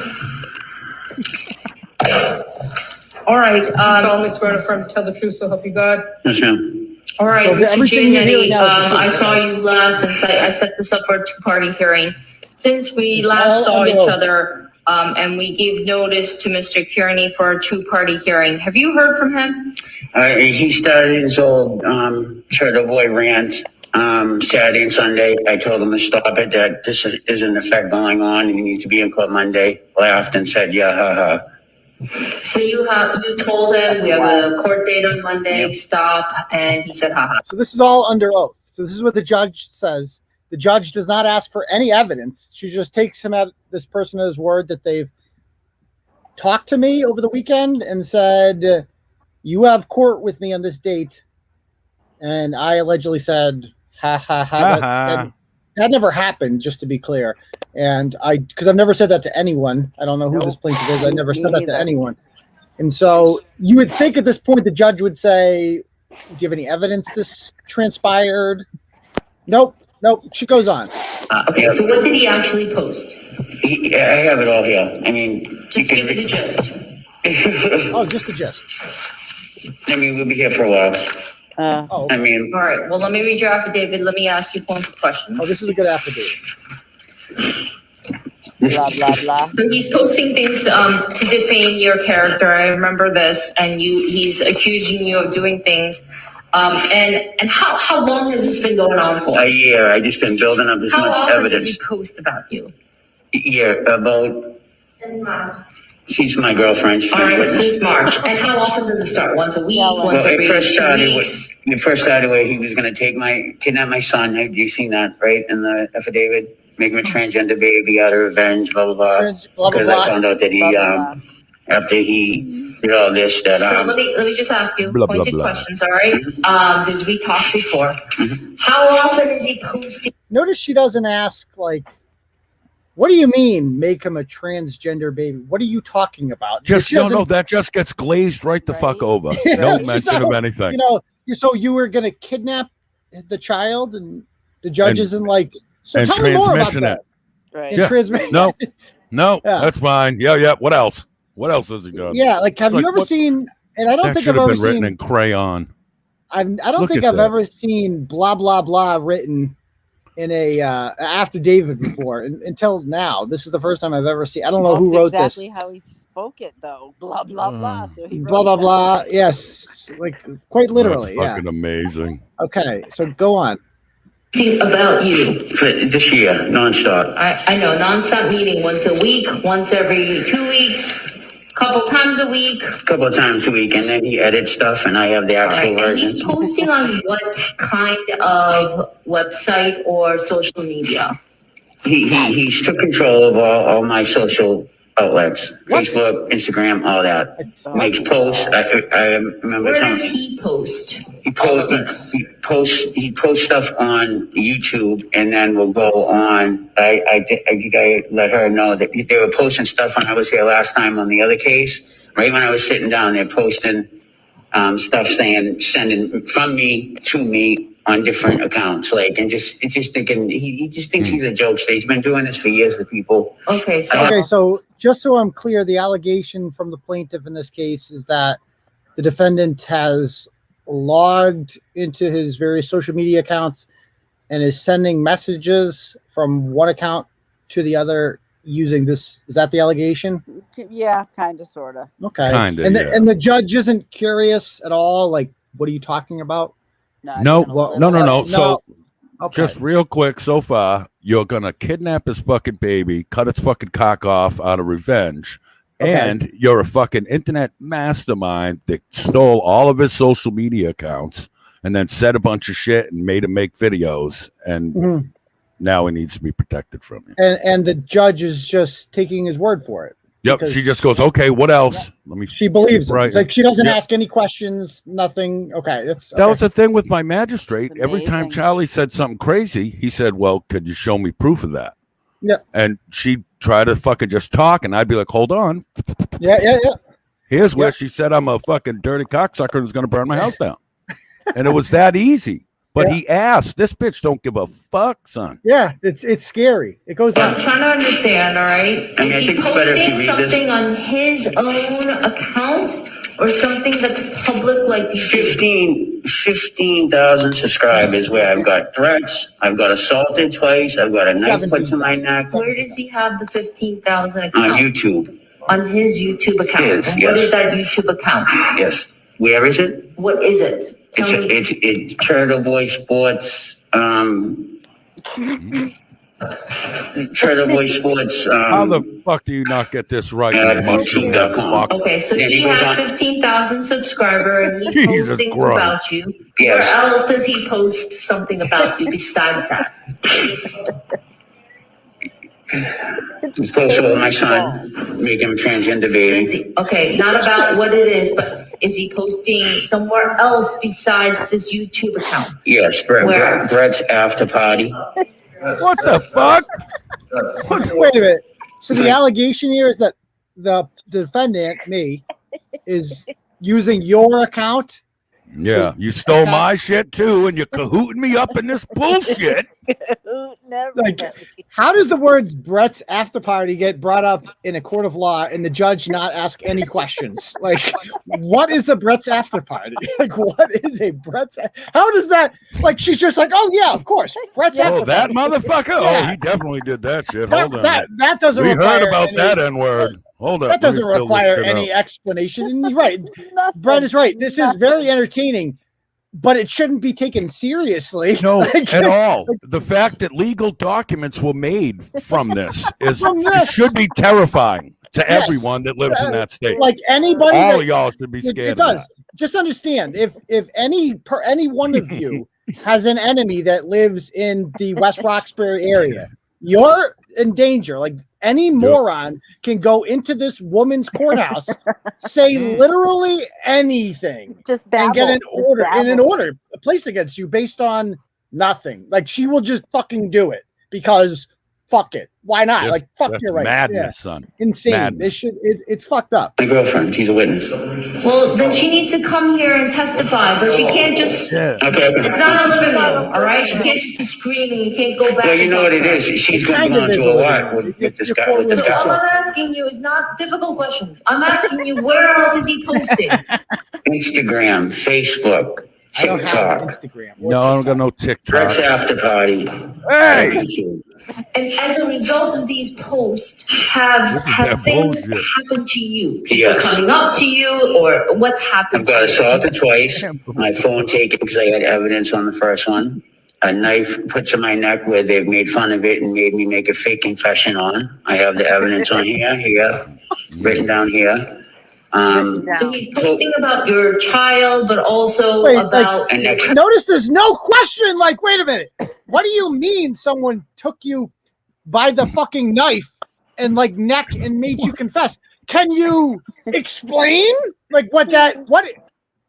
All right. Solemnly swear to affirm to tell the truth, so help you God. Yes, ma'am. All right, so Mr. Giannetti, I saw you last, and I set this up for a two-party hearing. Since we last saw each other, and we gave notice to Mr. Kearney for a two-party hearing, have you heard from him? He started his old Turtleboy rant Saturday and Sunday. I told him to stop it, that this is an effect going on, and you need to be in court Monday. Laughed and said, yeah, haha. So you told him we have a court date on Monday, stop, and he said, haha. So this is all under oath. So this is what the judge says. The judge does not ask for any evidence. She just takes him at this person at his word that they've talked to me over the weekend and said, you have court with me on this date. And I allegedly said, ha, ha, ha. That never happened, just to be clear. And because I've never said that to anyone. I don't know who this plaintiff is. I never said that to anyone. And so you would think at this point the judge would say, do you have any evidence this transpired? Nope. She goes on. Okay, so what did he actually post? I have it all here. I mean, just give me the gist. Oh, just the gist. I mean, we'll be here for a while. I mean, all right. Well, let me read your affidavit. Let me ask you points of questions. Oh, this is a good affidavit. Blah blah blah. So he's posting things to defame your character. I remember this, and he's accusing you of doing things. And how long has this been going on for? A year. I just been building up as much evidence. How often does he post about you? Yeah, about. Since March. She's my girlfriend. All right, since March. And how often does it start? Once a week? Once every 2 weeks? It first started where he was going to kidnap my son. Have you seen that, right, in the affidavit? Make him a transgender baby out of revenge, blah, blah, blah. Because I found out that he, after he did all this, that... So let me just ask you pointed questions, all right? Because we talked before. How often is he posting? Notice she doesn't ask, like, what do you mean, make him a transgender baby? What are you talking about? That just gets glazed right the fuck over. No mention of anything. So you were going to kidnap the child, and the judge isn't like, so tell me more about that. Right. Yeah. No, that's fine. Yeah. What else? What else has he done? Yeah, like, have you ever seen, and I don't think I've ever seen. Written in crayon. I don't think I've ever seen blah, blah, blah written in a affidavit before until now. This is the first time I've ever seen. I don't know who wrote this. Exactly how he spoke it, though. Blah blah blah. So he blah blah blah. Yes, like quite literally. That's fucking amazing. Okay, so go on. About you for this year, nonstop. I know, nonstop meeting once a week, once every 2 weeks. Couple times a week, and then he edits stuff, and I have the actual version. And he's posting on what kind of website or social media? He's took control of all my social outlets: Facebook, Instagram, all that. Makes posts. I remember. Where does he post? He posts stuff on YouTube, and then we'll go on. I let her know that they were posting stuff when I was here last time on the other case. Right when I was sitting down, they're posting stuff sending from me to me on different accounts, he just thinks he's a jokester. He's been doing this for years with people. Okay, so just so I'm clear, the allegation from the plaintiff in this case is that the defendant has logged into his various social media accounts and is sending messages from one account to the other using this. Is that the allegation? Yeah, kind of, sort of. Okay. Kind of. And the judge isn't curious at all. Like, what are you talking about? No. So, just real quick, so far, you're gonna kidnap his fucking baby, cut its fucking cock off out of revenge, and you're a fucking internet mastermind that stole all of his social media accounts and then said a bunch of shit and made him make videos. And now he needs to be protected from you. And the judge is just taking his word for it. Yep. She just goes, okay, what else? She believes it. It's like she doesn't ask any questions, nothing. Okay. That was the thing with my magistrate. Every time Charlie said something crazy, he said, well, could you show me proof of that? Yeah. And she'd try to fucking just talk, and I'd be like, hold on. Yeah. Here's where she said I'm a fucking dirty cocksucker who's going to burn my house down. And it was that easy. But he asked. This bitch don't give a fuck, son. Yeah, it's scary. It goes on. I'm trying to understand, all right? I mean, Is he posting something on his own account or something that's public like you do? 15,000 subscribers where I've got threats, I've got assaulted twice, I've got a knife put to my neck. Where does he have the 15,000 account? On YouTube. On his YouTube account. Yes, and what is that YouTube account? Yes. Where is it? What is it? It's Turtleboy Sports. Turtleboy Sports. How the fuck do you not get this right? YouTube.com. Okay, so he has 15,000 subscribers and he posts things gross. about you. Yes. Where else does he post something about you besides that? He's posted with my son, make him transgender baby. Okay, not about what it is, but is he posting somewhere else besides his YouTube account? Yes, Bret's after party. What the fuck? Wait a minute. So the allegation here is that the defendant, me, is using your account. Yeah, you stole my shit too, and you're cahooting me up in this bullshit. Like, how does the words Bret's after party get brought up in a court of law and the judge not ask any questions? Like, what is a Bret's after party? Like, what is a Bret's? How does that? Like, she's just like, oh yeah, of course, Bret's after party. That motherfucker! Yeah. Oh, he definitely did that shit. Hold on. That doesn't. We require heard about any, that N-word. Hold on. That doesn't require any explanation. And you're right. Brett is right. This is very entertaining, but it shouldn't be taken seriously. No, at all. The fact that legal documents were made from this it should be terrifying to everyone that lives in that state. Like anybody, all of y'all should be scared. It does. Just understand, if any one of you has an enemy that lives in the West Roxbury area, you're in danger. Like, any moron can go into this woman's courthouse, say literally anything, and get an order placed against you based on nothing. Like, she will just fucking do it because fuck it. Why not? Like, fuck your rights. Madness, son. Insane. Madness. It's fucked up. My girlfriend, she's a witness. Well, then she needs to come here and testify, but she can't just. Okay. It's not a living room, all right? You can't just be screaming. You can't go back. Well, you know what it is. She's going to go into a lot with this guy. All I'm asking you is not difficult questions. I'm asking you, where else is he posting? Instagram, Facebook, TikTok. No, I don't got no TikTok. Bret's after party. Hey! And as a result of these posts, have things happened to you? People coming up to you, or what's happened? I've got assaulted twice. My phone taken because I had evidence on the first one. A knife put to my neck where they've made fun of it and made me make a fake confession on. I have the evidence on here, written down here. So he's posting about your child, but also about. Notice there's no question. Like, wait a minute. What do you mean someone took you by the fucking knife and like neck and made you confess? Can you explain like what?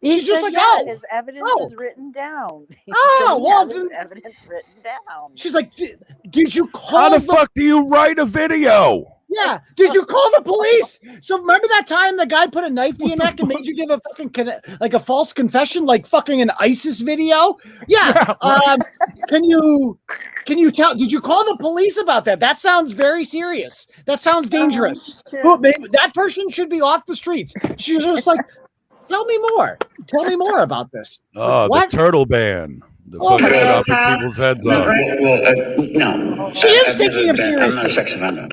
He's just like, oh, his evidence is written down. His evidence written down. She's like, did you call? How the fuck do you write a video? Yeah. Did you call the police? So remember that time the guy put a knife to your neck and made you give a fucking like a false confession, like fucking an ISIS video? Yeah. Can you tell? Did you call the police about that? That sounds very serious. That sounds dangerous. That person should be off the streets. She's just like, tell me more. Tell me more about this. Oh, what? The turtle ban. The fucking chopping people's heads off. No. She is thinking of serious. I'm not a sex offender.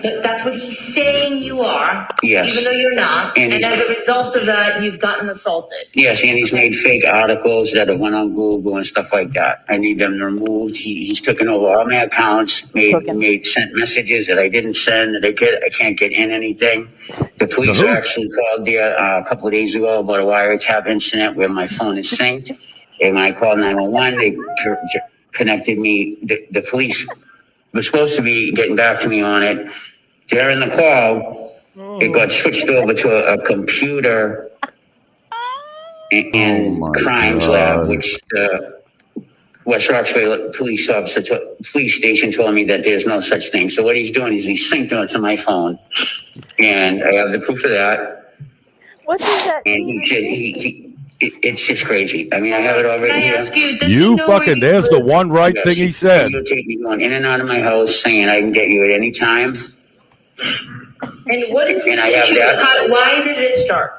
That's what he's saying you are. Yes. Even though you're not. And as a result of that, you've gotten assaulted. Yes, and he's made fake articles that have went on Google and stuff like that. I need them removed. He's taken over all my accounts, sent messages that I didn't send, that I can't get in anything. The police actually called there a couple of days ago about a wiretap incident where my phone is synced. And when I called 911, they connected me. The police were supposed to be getting back to me on it. During the call, it got switched over to a computer and crimes lab, which West Roxbury police station told me that there's no such thing. So what he's doing is he's synced it to my phone, and I have the proof of that. What does that and mean? It's just crazy. I mean, I have it already here. Ask you, You fucking, there's the one right thing he said. You'll take me going in and out of my house saying I can get you at any time. And what is And I have that. Why did it start?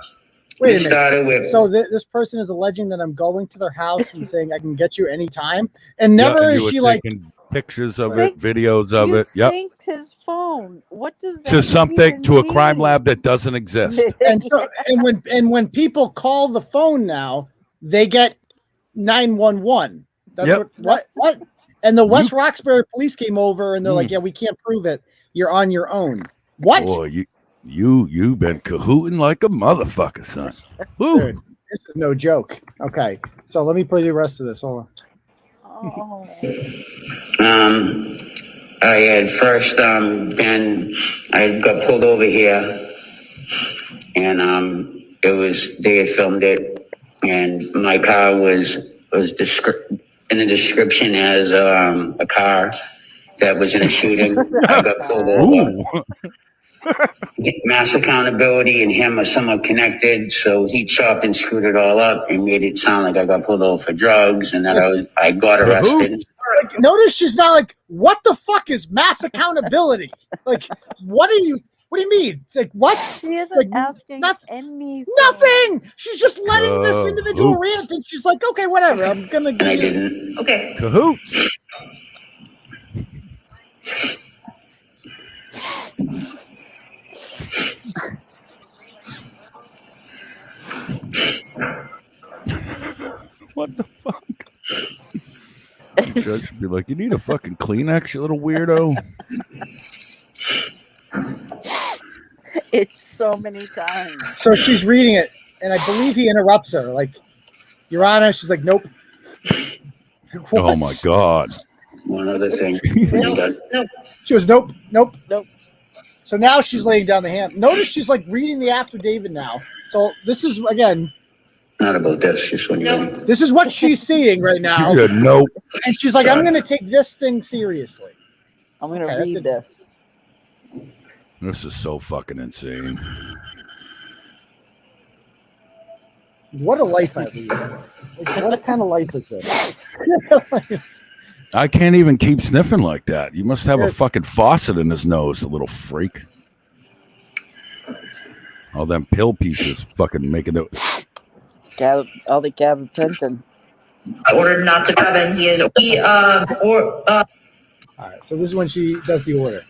Wait a minute. Started with, so this person is alleging that I'm going to their house and saying I can get you anytime, and never and is she like pictures of it, videos of it. Yep. Synced his phone. What does that To something, to a crime mean? lab that doesn't exist. and when people call the phone now, they get 911. That's what? And the West Roxbury police came over and they're like, yeah, we can't prove it. You're on your own. What? Boy, you've been cahooting like a motherfucker, son. Dude, this is no joke. Okay, so let me play the rest of this. Hold on. I had first I got pulled over here, and they had filmed it, and my car was in the description as a car that was in a shooting. I got pulled over. Mass accountability and him are somewhat connected, so he chopped and screwed it all up and made it sound like I got pulled over for drugs and that I got arrested. Notice she's not like, what the fuck is mass accountability? Like, what do you mean? It's like, what? She isn't like, asking anything. Nothing. She's just letting this individual rant, and she's like, okay, whatever. I'm gonna give I you. didn't. Okay. Cahoots. What the fuck? The judge should be like, you need a fucking Kleenex, you little weirdo. It's so many times. So she's reading it, and I believe he interrupts her. Like, Your Honor, she's like, nope. Oh my God. One other thing. Nope. She goes, nope. So now she's laying down the hand. Notice she's like reading the affidavit now. So this is, again, not about this. Just when this is what she's seeing right now. Yeah, nope. And she's like, I'm going to take this thing seriously. I'm going to read this. This is so fucking insane. What a life I lead. Like, what kind of life is this? I can't even keep sniffing like that. You must have a fucking faucet in his nose, the little freak. All them pill pieces fucking making it. All the gabapentin. I ordered not to come in. All right, so this is when she does the order.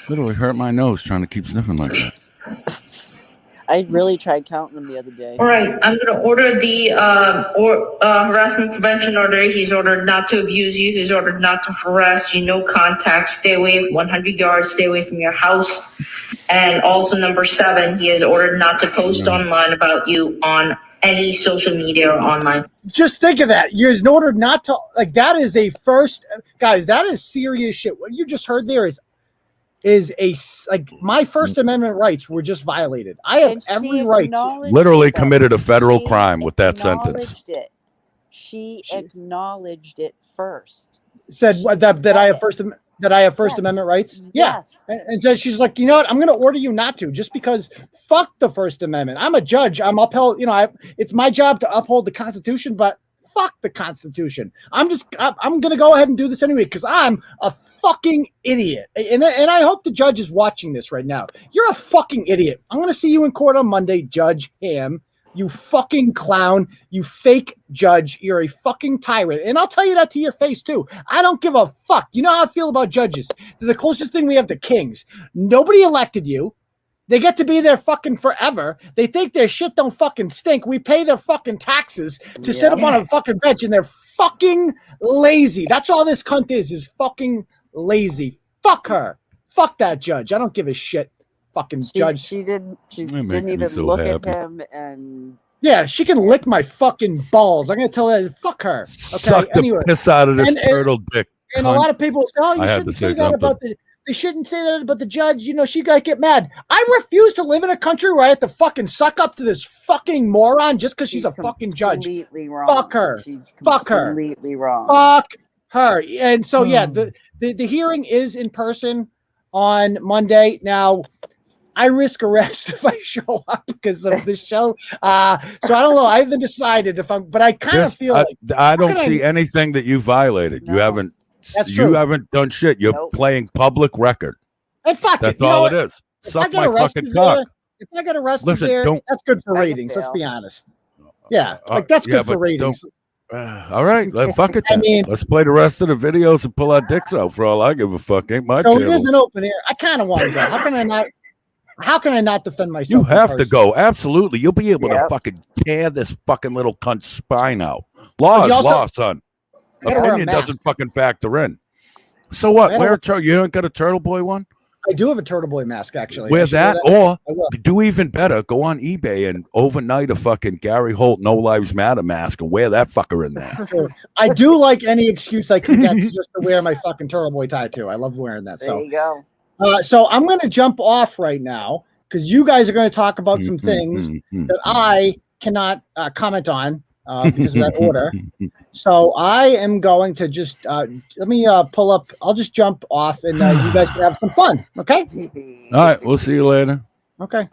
Literally hurt my nose trying to keep sniffing like that. I really tried counting them the other day. All right, I'm going to order the harassment prevention order. He's ordered not to abuse you. He's ordered not to harass you. No contact. Stay away 100 yards. Stay away from your house. And also number 7, he has ordered not to post online about you on any social media or online. Just think of that. You're ordered not to, like, that is a first, guys, that is serious shit. What you just heard there is my First Amendment rights were just violated. I have every right. Literally committed a federal crime with that sentence. She acknowledged it first. Said that I have First Amendment rights. Yeah, and so she's like, you know what? I'm going to order you not to, just because. Fuck the First Amendment. I'm a judge. I'm upheld. You know, it's my job to uphold the Constitution, but fuck the Constitution. I'm going to go ahead and do this anyway because I'm a fucking idiot. And I hope the judge is watching this right now. You're a fucking idiot. I'm going to see you in court on Monday, Judge Ham. You fucking clown. You fake judge. You're a fucking tyrant. And I'll tell you that to your face, too. I don't give a fuck. You know how I feel about judges. They're the closest thing we have to kings. Nobody elected you. They get to be there fucking forever. They think their shit don't fucking stink. We pay their fucking taxes to sit up on a fucking bench, and they're fucking lazy. That's all this cunt is fucking lazy. Fuck her. Fuck that judge. I don't give a shit. Fucking judge. She didn't even look at him and Yeah, she can lick my fucking balls. I'm gonna tell her, fuck her. Okay. Suck the piss out of this turtle dick. And a lot of people say, "Oh, you shouldn't say that about the." They shouldn't say that about the judge. You know, she got to get mad. I refuse to live in a country where I have to fucking suck up to this fucking moron just because she's a fucking judge. Completely wrong. Fuck her. She's fuck her. Completely wrong. Fuck her. And so, yeah, the hearing is in person on Monday. Now, I risk arrest if I show up because of this show. So I don't know. I haven't decided if I'm, but I kind of feel like I don't see anything that you violated. No. You haven't. That's true. You haven't done shit. You're playing public record. And fuck That's all it is. Suck my fucking cock. If I get arrested there, that's good for ratings. Let's be honest. Yeah, like that's good for ratings. All right, fuck it. Then. I mean, let's play the rest of the videos and pull our dicks out for all I give a fuck. Ain't my channel. So it is an open air. I kind of want to go. How can I not defend myself? You have to go. Absolutely. You'll be able to fucking tear this fucking little cunt's spine out. Law is law, son. Opinion doesn't fucking factor in. So what? You don't got a Turtleboy one? I do have a Turtleboy mask, actually. Wear that, or do even better. Go on eBay and overnight a fucking Gary Holt No Lives Matter mask and wear that fucker in there. I do like any excuse I can get just to wear my fucking Turtleboy tattoo. I love wearing that. There you go. So I'm going to jump off right now because you guys are going to talk about some things that I cannot comment on. Because of that order. So I am going to just let me pull up. I'll just jump off and you guys can have some fun. Okay. All right. We'll see you later. Okay.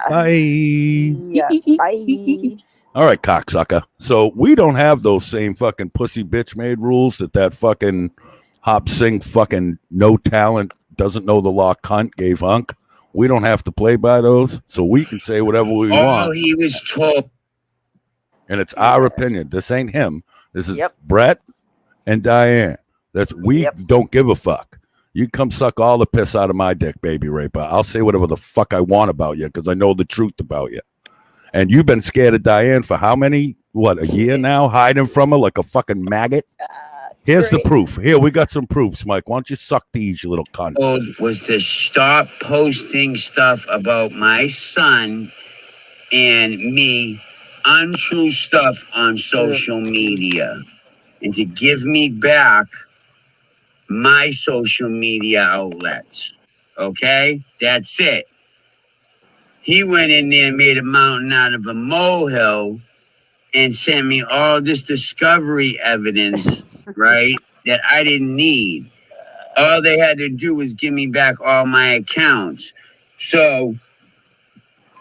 Bye. Yeah, bye. All right, cocksucker. So we don't have those same fucking pussy bitch made rules that fucking hop sing fucking no talent doesn't know the law cunt gave hunk. We don't have to play by those, so we can say whatever we want. All he was told. And it's our opinion. This ain't him. This is Bret and Diane. We don't give a fuck. You come suck all the piss out of my dick, baby raper. I'll say whatever the fuck I want about you because I know the truth about you. And you've been scared of Diane for how many? A year now? Hiding from her like a fucking maggot? Here's the proof. Here, we got some proofs, Mike. Why don't you suck these, you little cunt? Was to stop posting stuff about my son and me, untrue stuff on social media, and to give me back my social media outlets. Okay? That's it. He went in there and made a mountain out of a molehill and sent me all this discovery evidence, right, that I didn't need. All they had to do was give me back all my accounts. So,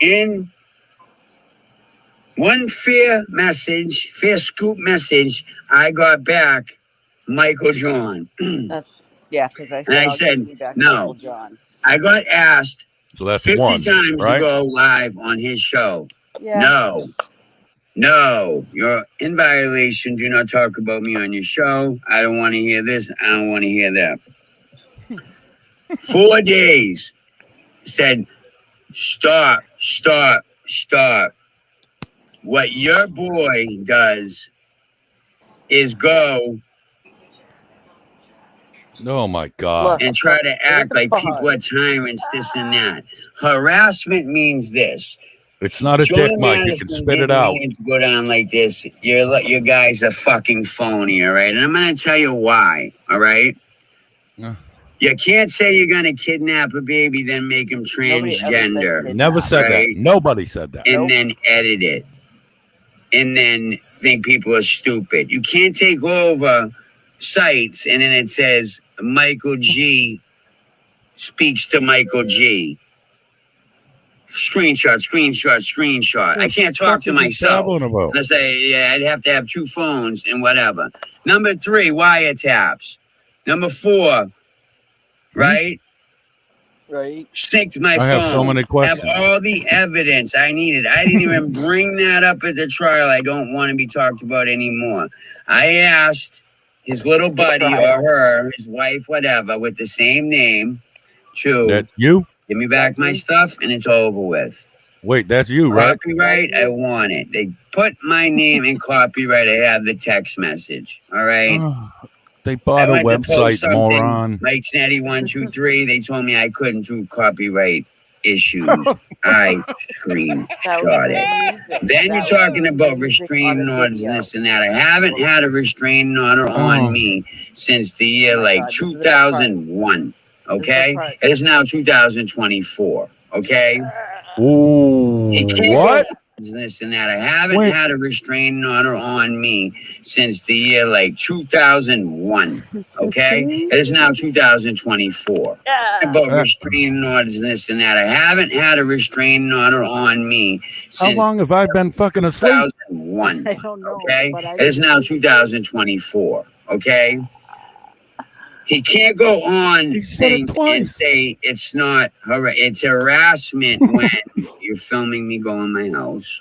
in one fair scoop message, I got back Michael John. Because I said no. I got asked 50 times to go live on his show. Yeah. No, you're in violation. Do not talk about me on your show. I don't want to hear this. I don't want to hear that. 4 days. Said, stop. What your boy does is go. Oh my God. And try to act like people are tyrants, this and that. Harassment means this. It's not a dick, Mike. You can spit it out. To go down like this. Your guys are fucking phony, all right? And I'm going to tell you why, all right? You can't say you're going to kidnap a baby, then make him transgender. Never said that. Nobody said that. And then edit it. And then think people are stupid. You can't take over sites and then it says Michael G speaks to Michael G. Screenshot. I can't talk to myself. I say, I'd have to have two phones and whatever. Number 3, wiretaps. Number 4, right? Right. Synced my phone. I have so many questions. Have all the evidence I needed. I didn't even bring that up at the trial. I don't want to be talked about anymore. I asked his little buddy or her, his wife, whatever, with the same name, to that's you? Give me back my stuff, and it's over with. Wait, that's you, right? Copyright, I want it. They put my name in copyright. I have the text message. All right. They bought a website, moron. Mike Snatty 123. They told me I couldn't do copyright issues. I screenshot it. Then you're talking about restraining orders and this and that. I haven't had a restraining order on me since the year like 2001. Okay? It is now 2024. Okay? Ooh, what? This and that. I haven't had a restraining order on me since the year like 2001. Okay? It is now 2024. About restraining orders and this and that. I haven't had a restraining order on me since how long have I been fucking asleep? 2001. I don't know. Okay? It is now 2024. Okay? He can't go on and say it's not it's harassment when you're filming me go in my house.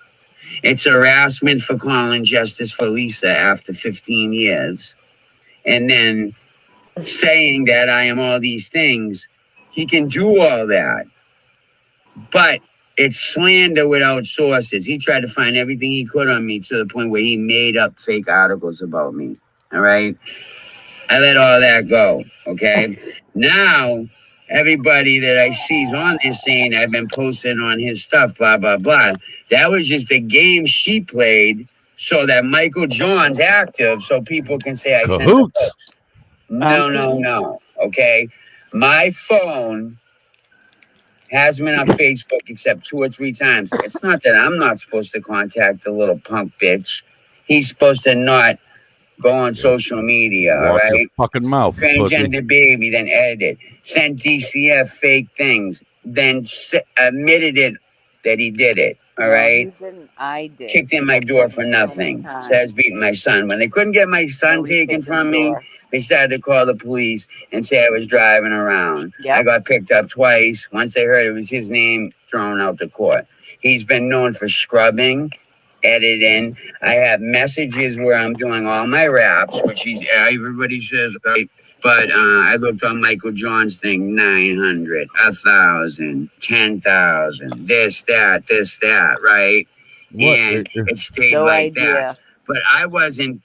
It's harassment for calling justice for Lisa after 15 years. And then saying that I am all these things. He can do all that. But it's slander without sources. He tried to find everything he could on me to the point where he made up fake articles about me. All right? I let all that go, okay? Now, everybody that I see is on this saying I've been posting on his stuff, blah, blah, blah. That was just a game she played so that Michael John's active so people can say I sent the books. No, okay? My phone hasn't been on Facebook except 2 or 3 times. It's not that I'm not supposed to contact the little punk bitch. He's supposed to not go on social media, all right? Your fucking mouth. Transgender baby, then edit it. Sent DCF fake things, then admitted it that he did it, all right? You didn't. I did. Kicked in my door for nothing. Said I was beating my son. When they couldn't get my son taken from me, they started to call the police and say I was driving around. Yep. I got picked up twice. Once they heard it was his name, thrown out to court. He's been known for scrubbing, editing. I have messages where I'm doing all my raps, which everybody says, right? But I looked on Michael John's thing, 900, 1,000, 10,000, this, that, right? And it stayed like that. But I wasn't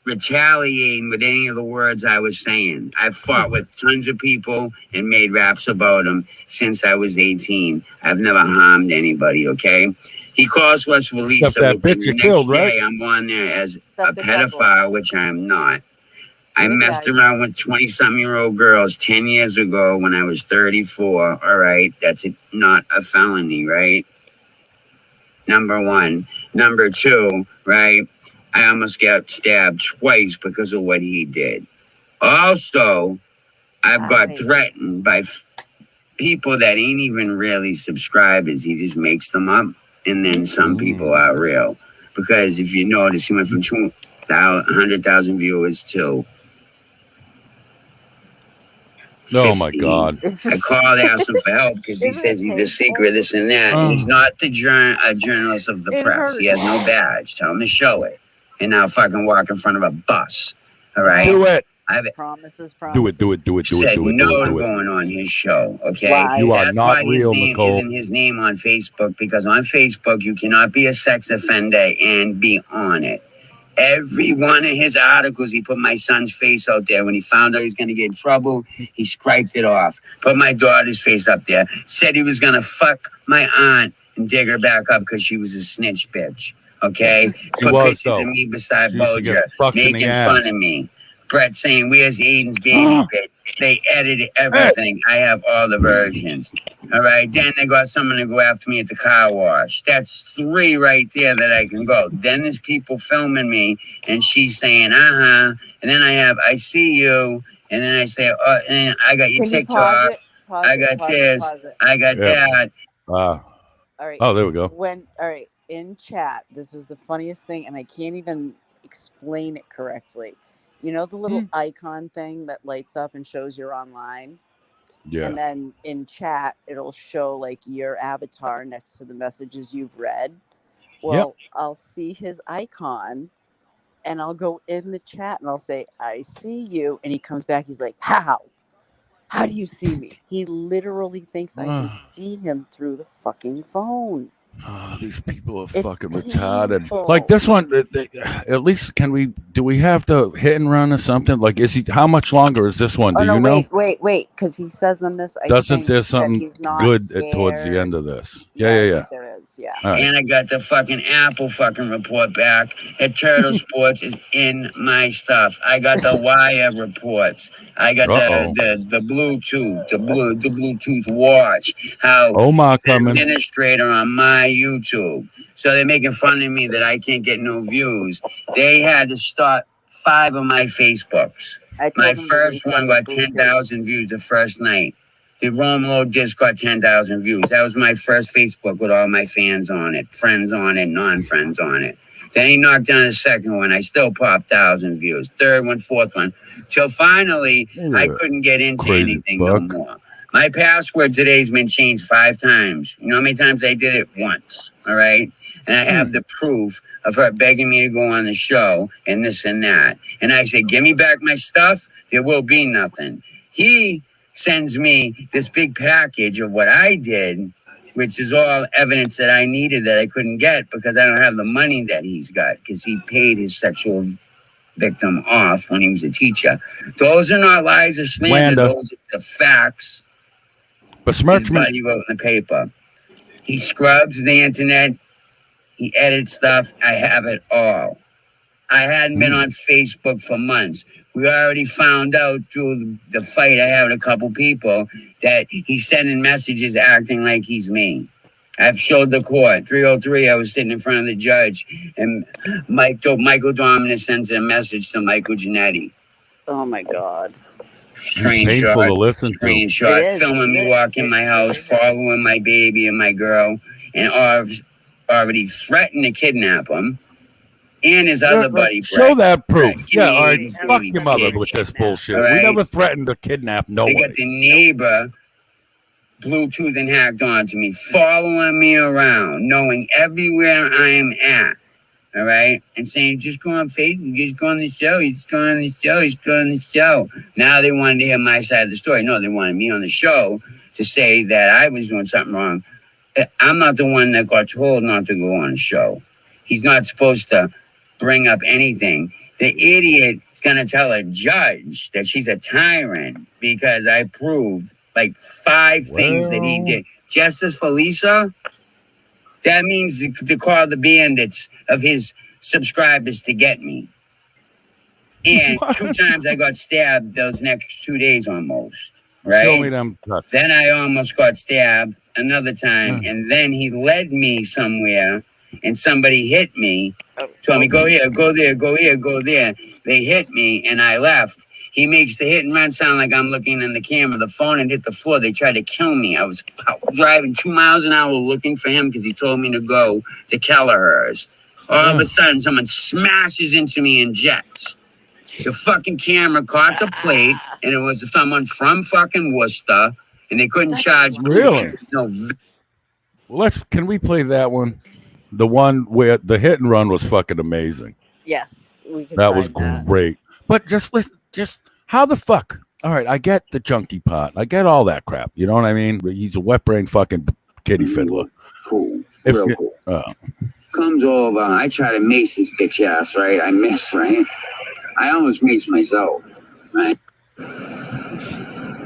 retaliating with any of the words I was saying. I've fought with tons of people and made raps about them since I was 18. I've never harmed anybody, okay? He calls West Lisa. That bitch you killed, right? Day, I'm on there as a pedophile, which I'm not. I messed around with 20-something-year-old girls 10 years ago when I was 34. All right, that's not a felony, right? Number 1. Number 2, right? I almost got stabbed twice because of what he did. Also, I've got threatened by people that ain't even really subscribers. He just makes them up. And then some people are real. Because if you notice, he went from 100,000 viewers to 50. Oh, my God. I called, asked him for help because he says he's a secret, this and that. He's not a journalist of the press. He has no badge. Tell him to show it. And now fucking walk in front of a bus. All right? Do it. Promises. Do it. Said no to going on his show, okay? Why? You are not real, Nicole. Nicole. Isn't his name on Facebook because on Facebook you cannot be a sex offender and be on it. Every one of his articles, he put my son's face out there. When he found out he was going to get in trouble, he scraped it off. Put my daughter's face up there. Said he was going to fuck my aunt and dig her back up because she was a snitch bitch, okay? Put pictures of me beside Boja, making fun of me. Bret saying, where's Aidan's baby bit? They edited everything. I have all the versions. All right. Then they got someone to go after me at the car wash. That's 3 right there that I can go. Then there's people filming me and she's saying, And then I see you. And then I say, and I got your TikTok. I got this. I got that. All right. Oh, there we go. All right. In chat, this is the funniest thing, and I can't even explain it correctly. You know the little icon thing that lights up and shows you're online? Yeah. And then in chat, it'll show like your avatar next to the messages you've read. Well, I'll see his icon and I'll go in the chat and I'll say, I see you. And he comes back. He's like, how? How do you see me? He literally thinks I can see him through the fucking phone. Oh, these people are fucking retarded. Like this one, at least do we have the hit and run or something? Like, how much longer is this one? Do you know? Wait, because he says on this, Doesn't there something good towards the end of this? Yeah. There is, yeah. Right. And I got the fucking Apple fucking report back that Turtle Sports is in my stuff. I got the Wire reports. I got the Bluetooth, the Bluetooth watch. How Omar coming administrator on my YouTube. So they're making fun of me that I can't get no views. They had to start 5 of my Facebooks. My first one got 10,000 views the first night. The Romeo disc got 10,000 views. That was my first Facebook with all my fans on it, friends on it, non-friends on it. Then he knocked down the second one. I still popped 1,000 views. Third one, fourth one. Till finally, I couldn't get into anything no more. My password today's been changed 5 times. You know how many times I did it? Once. All right? And I have the proof of her begging me to go on the show and this and that. And I said, give me back my stuff. There will be nothing. He sends me this big package of what I did, which is all evidence that I needed that I couldn't get because I don't have the money that he's got because he paid his sexual victim off when he was a teacher. Those are not lies or slander. Those are the facts. Besmirchment. He wrote in the paper. He scrubs the internet. He edits stuff. I have it all. I hadn't been on Facebook for months. We already found out through the fight I had with a couple people that he's sending messages acting like he's me. I've showed the court. 303, I was sitting in front of the judge, and Michael Dominus sends a message to Michael Giannetti. Oh, my God. Painful to listen to. Filming me walk in my house, following my baby and my girl, and already threatened to kidnap him. And his other buddy, Bret. Show that proof. Yeah, all right. Fuck your mother with this bullshit. Right. We never threatened to kidnap nobody. They got the neighbor Bluetooth and hacked onto me, following me around, knowing everywhere I am at. All right, and saying, just go on Facebook, just go on the show, he's going on the show, he's going on the show. Now they wanted to hear my side of the story. No, they wanted me on the show to say that I was doing something wrong. I'm not the one that got told not to go on a show. He's not supposed to bring up anything. The idiot is going to tell a judge that she's a tyrant because I proved like 5 things that he did. Justice for Lisa? That means to call the bandits of his subscribers to get me. And 2 times I got stabbed those next 2 days almost. Right? Show me them. Then I almost got stabbed another time. And then he led me somewhere and somebody hit me. Told me, go here, go there, go here, go there. They hit me and I left. He makes the hit and run sound like I'm looking in the camera. The phone had hit the floor. They tried to kill me. I was driving 2 miles an hour looking for him because he told me to go to Killoran's. All of a sudden, someone smashes into me in jets. The fucking camera caught the plate, and it was someone from fucking Worcester, and they couldn't charge me. Really? No. Well, can we play that one? The one where the hit and run was fucking amazing. Yes. That was great. But just listen. Just how the fuck? All right, I get the junkie pot. I get all that crap. You know what I mean? He's a wet brain fucking kitty fiddler. Cool. Real cool. Comes over. I try to mace his bitch ass, right? I miss, right? I almost mace myself, right?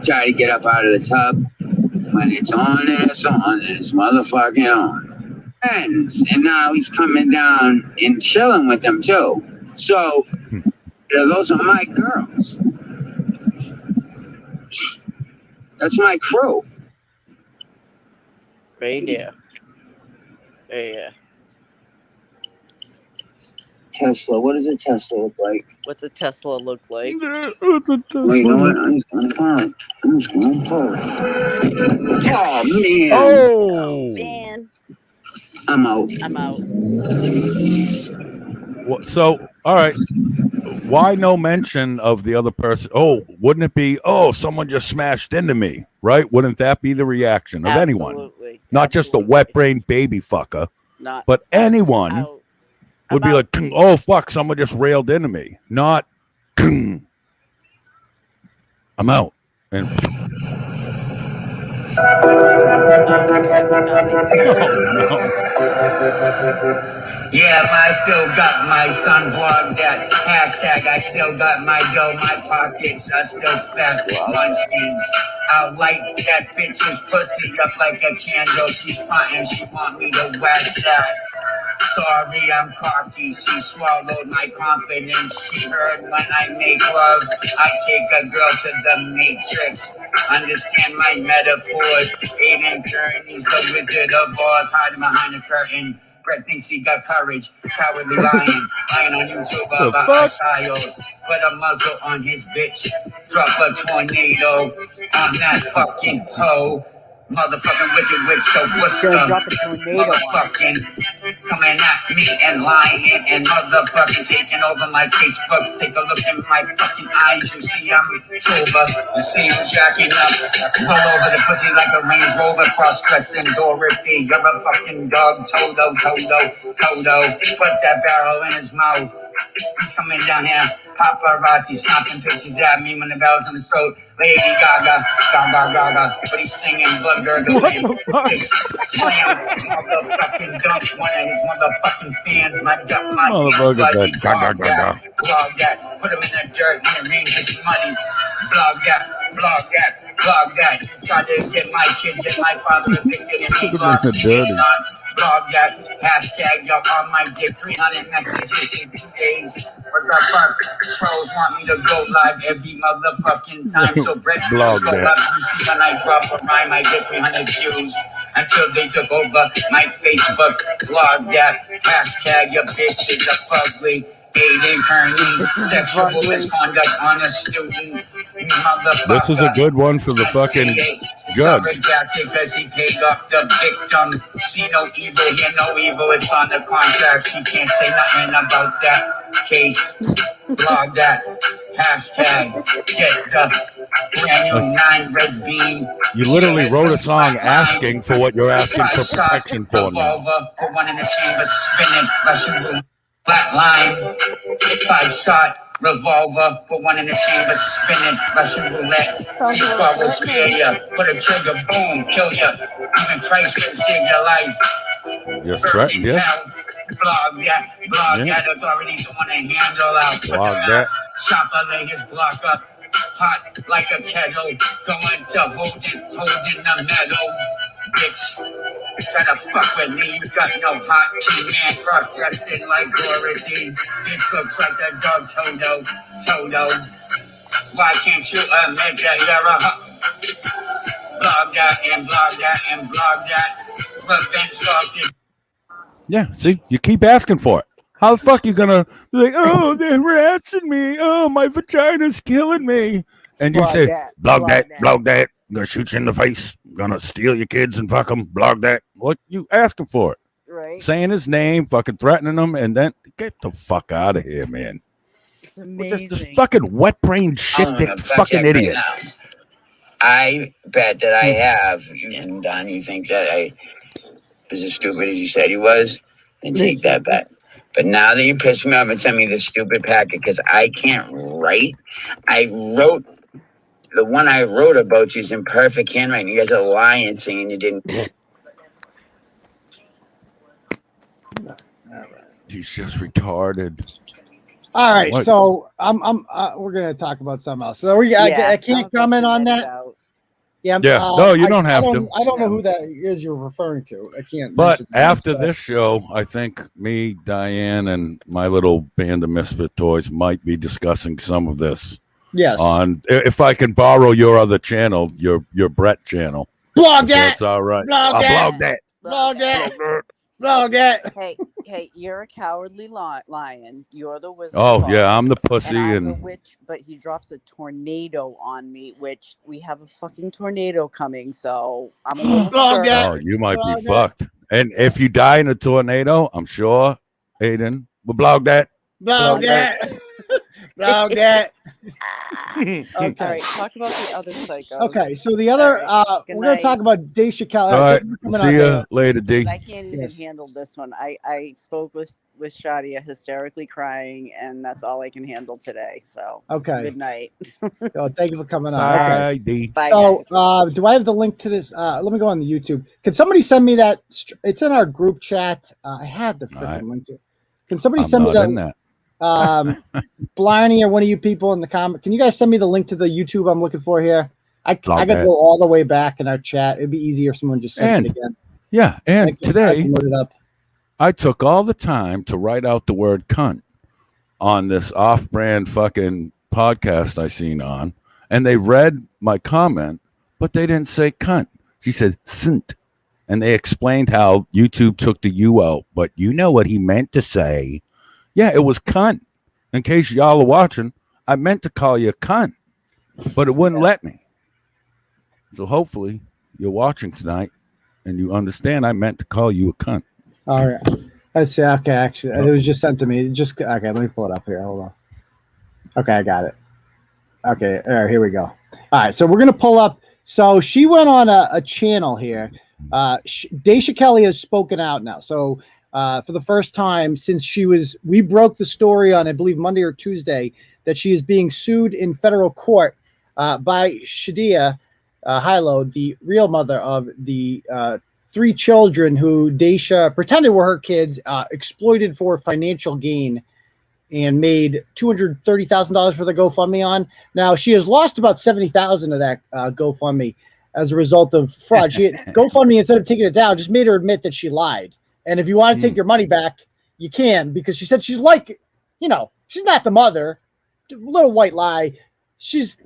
Try to get up out of the tub. When it's on, it's on. It's motherfucking on. And now he's coming down and chilling with them, too. So... those are my girls. That's my crew. Right here. Yeah. Tesla. What does a Tesla look like? What's a Tesla look like? What's a Tesla? Well, you know what? I'm just going to park. Oh, man. Oh, man. I'm out. Well, so, all right. Why no mention of the other person? Oh, wouldn't it be, someone just smashed into me, right? Wouldn't that be the reaction of anyone? Not just a wet brain baby fucker, but anyone would be like, oh, fuck, someone just railed into me. Not, I'm out. And Yeah, I still got my son blog that hashtag. I still got my dough, my pockets. I still fat munchkins. I light that bitch's pussy up like a candle. She's frontin', she want me to wax that. Sorry, I'm cocky. She swallowed my confidence. She heard when I make love, I take a girl to the Matrix. Understand my metaphors. Aidan, Kearney's the Wizard of Oz, hiding behind the curtain. Bret thinks he got courage. Cowardly lion. Lying on YouTube about a child. Put a muzzle on his bitch. Drop a tornado on that fucking hoe. Motherfucking wicked witch, so what's up? Motherfucking coming at me and lying and motherfucking taking over my Facebook. Take a look in my fucking eyes, you see I'm sober. You see I'm jacking up all over the pussy like a Range Rover, cross-dressing Dorothy. You're a fucking dog, Toto. Put that barrel in his mouth. He's coming down here, paparazzi, snapping pictures at me when the bell's on his throat. Lady Gaga, but he's singing blood gurgling. Slam, motherfucking dump one of his motherfucking fans. My blog that, put him in the dirt when it rains, it's muddy. Blog that. You tried to get my kid, get my father evicted, and he's lost. Blog that, hashtag y'all on my dick, 300 messages in 2 days. What the fuck? Trolls want me to go live every motherfucking time. So Bret go live. You see when I drop a rhyme, I get 300 views. Until they took over my Facebook. Blog that, hashtag your bitch is a fugly. Aidan, Kearney, sexual misconduct on a student. This is a good one for the fucking judge. Because he paid off the victim. See no evil, hear no evil. It's on the contract. She can't say nothing about that case. Blog that. Hashtag get the brand new 9 red bean. You literally wrote a song asking for what you're asking for protection for now. Put one in the chamber, spinning, Russian room. Black line, 5-shot revolver, put one in the chamber, spinning, Russian roulette. C4 will scare ya, put a trigger, boom, kill ya. Even Christ will save your life. Yes, right, yeah. Blog that, authorities want to handle out. Blog that. Chopper lay his block up, hot like a kettle, going to holding the metal. Bitch, try to fuck with me, you got no hot key, man, cross-dressing like Dorothy. Bitch looks like the dog Toto. Why can't you admit that you're a blog that. Revenge talking. Yeah, see, you keep asking for it. How the fuck you gonna be like, oh, they're harassing me, oh, my vagina's killing me, and you say, blog that. I'm gonna shoot you in the face. I'm gonna steal your kids and fuck them. Blog that. What you asking for it? Right. Saying his name, fucking threatening him, and then get the fuck out of here, man. It's amazing. This fucking wet brain shit, dick fucking idiot. Right, I bet that I have, and Don, you think that I was as stupid as you said he was, then take that back. But now that you pissed me off and sent me this stupid packet because I can't write, I wrote. The one I wrote about you is in perfect handwriting. You guys are lying, saying you didn't. He's just retarded. All right, what? So we're gonna talk about something else. So I can't comment on that. Yeah. No, you don't have to. I don't know who that is you're referring to. I can't. But after this show, I think me, Diane, and my little band of misfit toys might be discussing some of this. Yes. If I can borrow your other channel, your Bret channel. Blog that. That's all right. Blog that. Hey, you're a cowardly lion. You're the wizard. Oh yeah, I'm the pussy and I'm the witch. But he drops a tornado on me, which we have a fucking tornado coming. So I'm a little scared. Oh, you might be fucked. And if you die in a tornado, I'm sure Aidan will blog that. Blog that. Okay. Okay. All right. Talk about the other psychos. Okay. So the other, we're going to talk about Dasha Kelly. All right. See you later, D. I can't even handle this one. I spoke with Shadia hysterically crying, and that's all I can handle today. So okay. Good night. Thank you for coming on. Bye, okay. D. Bye, so do I have the link to this? Let me go on the YouTube. Can somebody send me that? It's in our group chat. I had the freaking link to it. Can somebody send me that? Blarney or one of you people in the comment. Can you guys send me the link to the YouTube I'm looking for here? I got to go all the way back in our chat. It'd be easier if someone just sent it again. Yeah, and today I took all the time to write out the word cunt on this off-brand fucking podcast I seen on, and they read my comment, but they didn't say cunt. She said sint, and they explained how YouTube took the U out, but you know what he meant to say. Yeah, it was cunt. In case y'all are watching, I meant to call you a cunt, but it wouldn't let me. So hopefully you're watching tonight and you understand I meant to call you a cunt. All right. Let's see. Okay, actually, it was just sent to me. Okay, let me pull it up here. Hold on. Okay, I got it. Okay, all right, here we go. All right, so we're going to pull up. So she went on a channel here. Dasha Kelly has spoken out now. So for the first time since we broke the story on, I believe, Monday or Tuesday, that she is being sued in federal court by Shadia, Hilo, the real mother of the 3 children who Dasha pretended were her kids, exploited for financial gain, and made $230,000 for the GoFundMe on. Now she has lost about $70,000 of that GoFundMe as a result of fraud. GoFundMe, instead of taking it down, just made her admit that she lied. And if you want to take your money back, you can, because she said she's like, she's not the mother. Little white lie. She's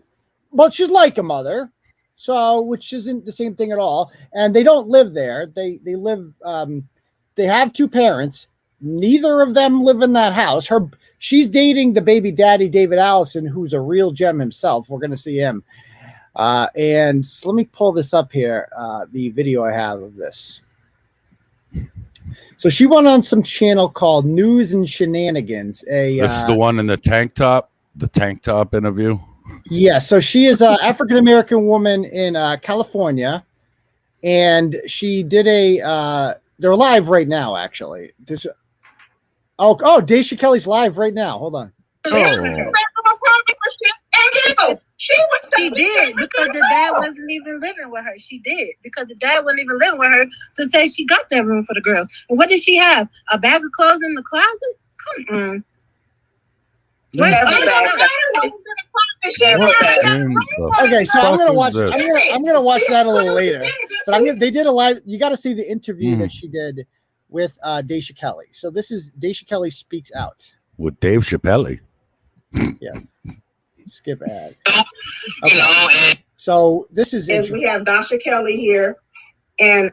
like a mother. So, which isn't the same thing at all. And they don't live there. They live, they have 2 parents. Neither of them live in that house. She's dating the baby daddy, David Allison, who's a real gem himself. We're going to see him. And so let me pull this up here. The video I have of this. So she went on some channel called News and Shenanigans. This is the one in the tank top interview. Yeah, so she is an African-American woman in California, and she did they're live right now, actually. Dasha Kelly's live right now. Hold on. She did, because the dad wasn't even living with her. She did, because the dad wasn't even living with her to say she got that room for the girls. And what did she have? A bag of clothes in the closet? Come on. Okay, so I'm gonna watch that a little later. But they did a live. You got to see the interview that she did with Dasha Kelly. So this is Dasha Kelly Speaks Out with Dave Chappelle. Yeah. Skip ad. Okay. So this is we have Dasha Kelly here, and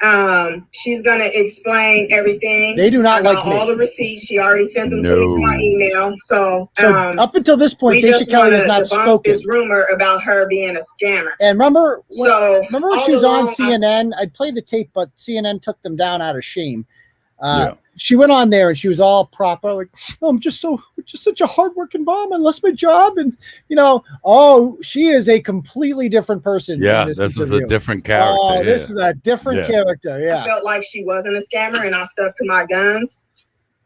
she's gonna explain everything. They do not like all the receipts. She already sent them to my email. So up until this point, Dasha Kelly has not spoken. This rumor about her being a scammer. And remember when she was on CNN? I'd play the tape, but CNN took them down out of shame. She went on there and she was all proper, like, I'm just such a hardworking mom. I lost my job, and she is a completely different person. Yeah, this is a different character. Oh, this is a different character. Yeah, I felt like she wasn't a scammer, and I stuck to my guns.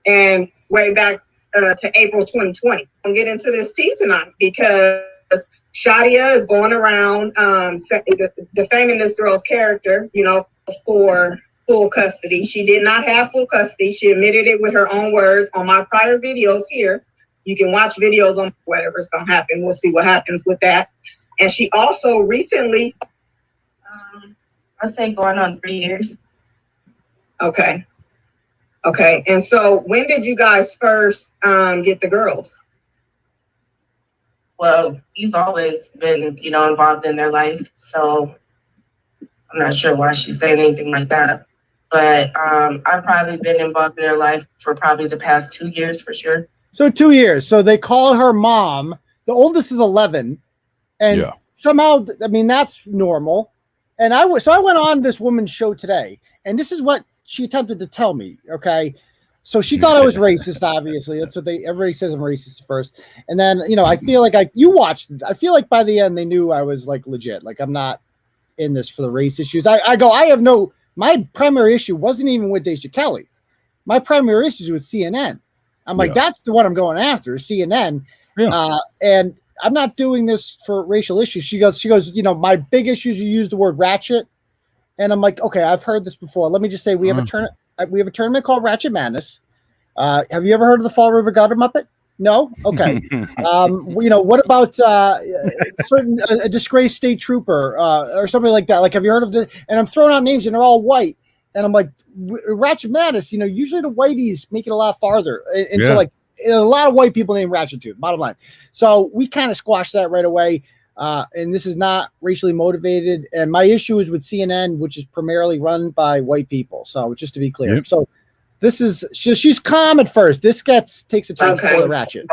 And way back to April 2020, I'll get into this tea tonight because Shadia is going around defaming this girl's character, for full custody. She did not have full custody. She admitted it with her own words on my prior videos here. You can watch videos on whatever's going to happen. We'll see what happens with that. And she also recently, I say going on 3 years. Okay. And so when did you guys first get the girls? Well, he's always been, involved in their life. So I'm not sure why she's saying anything like that. But I've probably been involved in their life for probably the past 2 years for sure. So 2 years. So they call her mom. The oldest is 11. And somehow, that's normal. And I went on this woman's show today. And this is what she attempted to tell me. Okay. So she thought I was racist. Obviously, that's what everybody says I'm racist first, and then I feel like you watched. I feel like by the end they knew I was like legit. Like I'm not in this for the race issues. I have no. My primary issue wasn't even with Dasha Kelly. My primary issue is with CNN. I'm like, that's the one I'm going after, CNN. Yeah. And I'm not doing this for racial issues. She goes, my big issues, you use the word ratchet. And I'm like, okay, I've heard this before. Let me just say we have a tournament called Ratchet Madness. Have you ever heard of the Fall River Gutter Muppet? No? Okay. What about a disgraced state trooper or somebody like that? Like, have you heard of this? And I'm throwing out names and they're all white. And I'm like, Ratchet Madness, usually the whiteys make it a lot farther. And so like a lot of white people named Ratchet too, bottom line. So we kind of squashed that right away. And this is not racially motivated. And my issue is with CNN, which is primarily run by white people. So just to be clear. Yep. So this is, she's calm at first. This takes a turn for the Ratchet.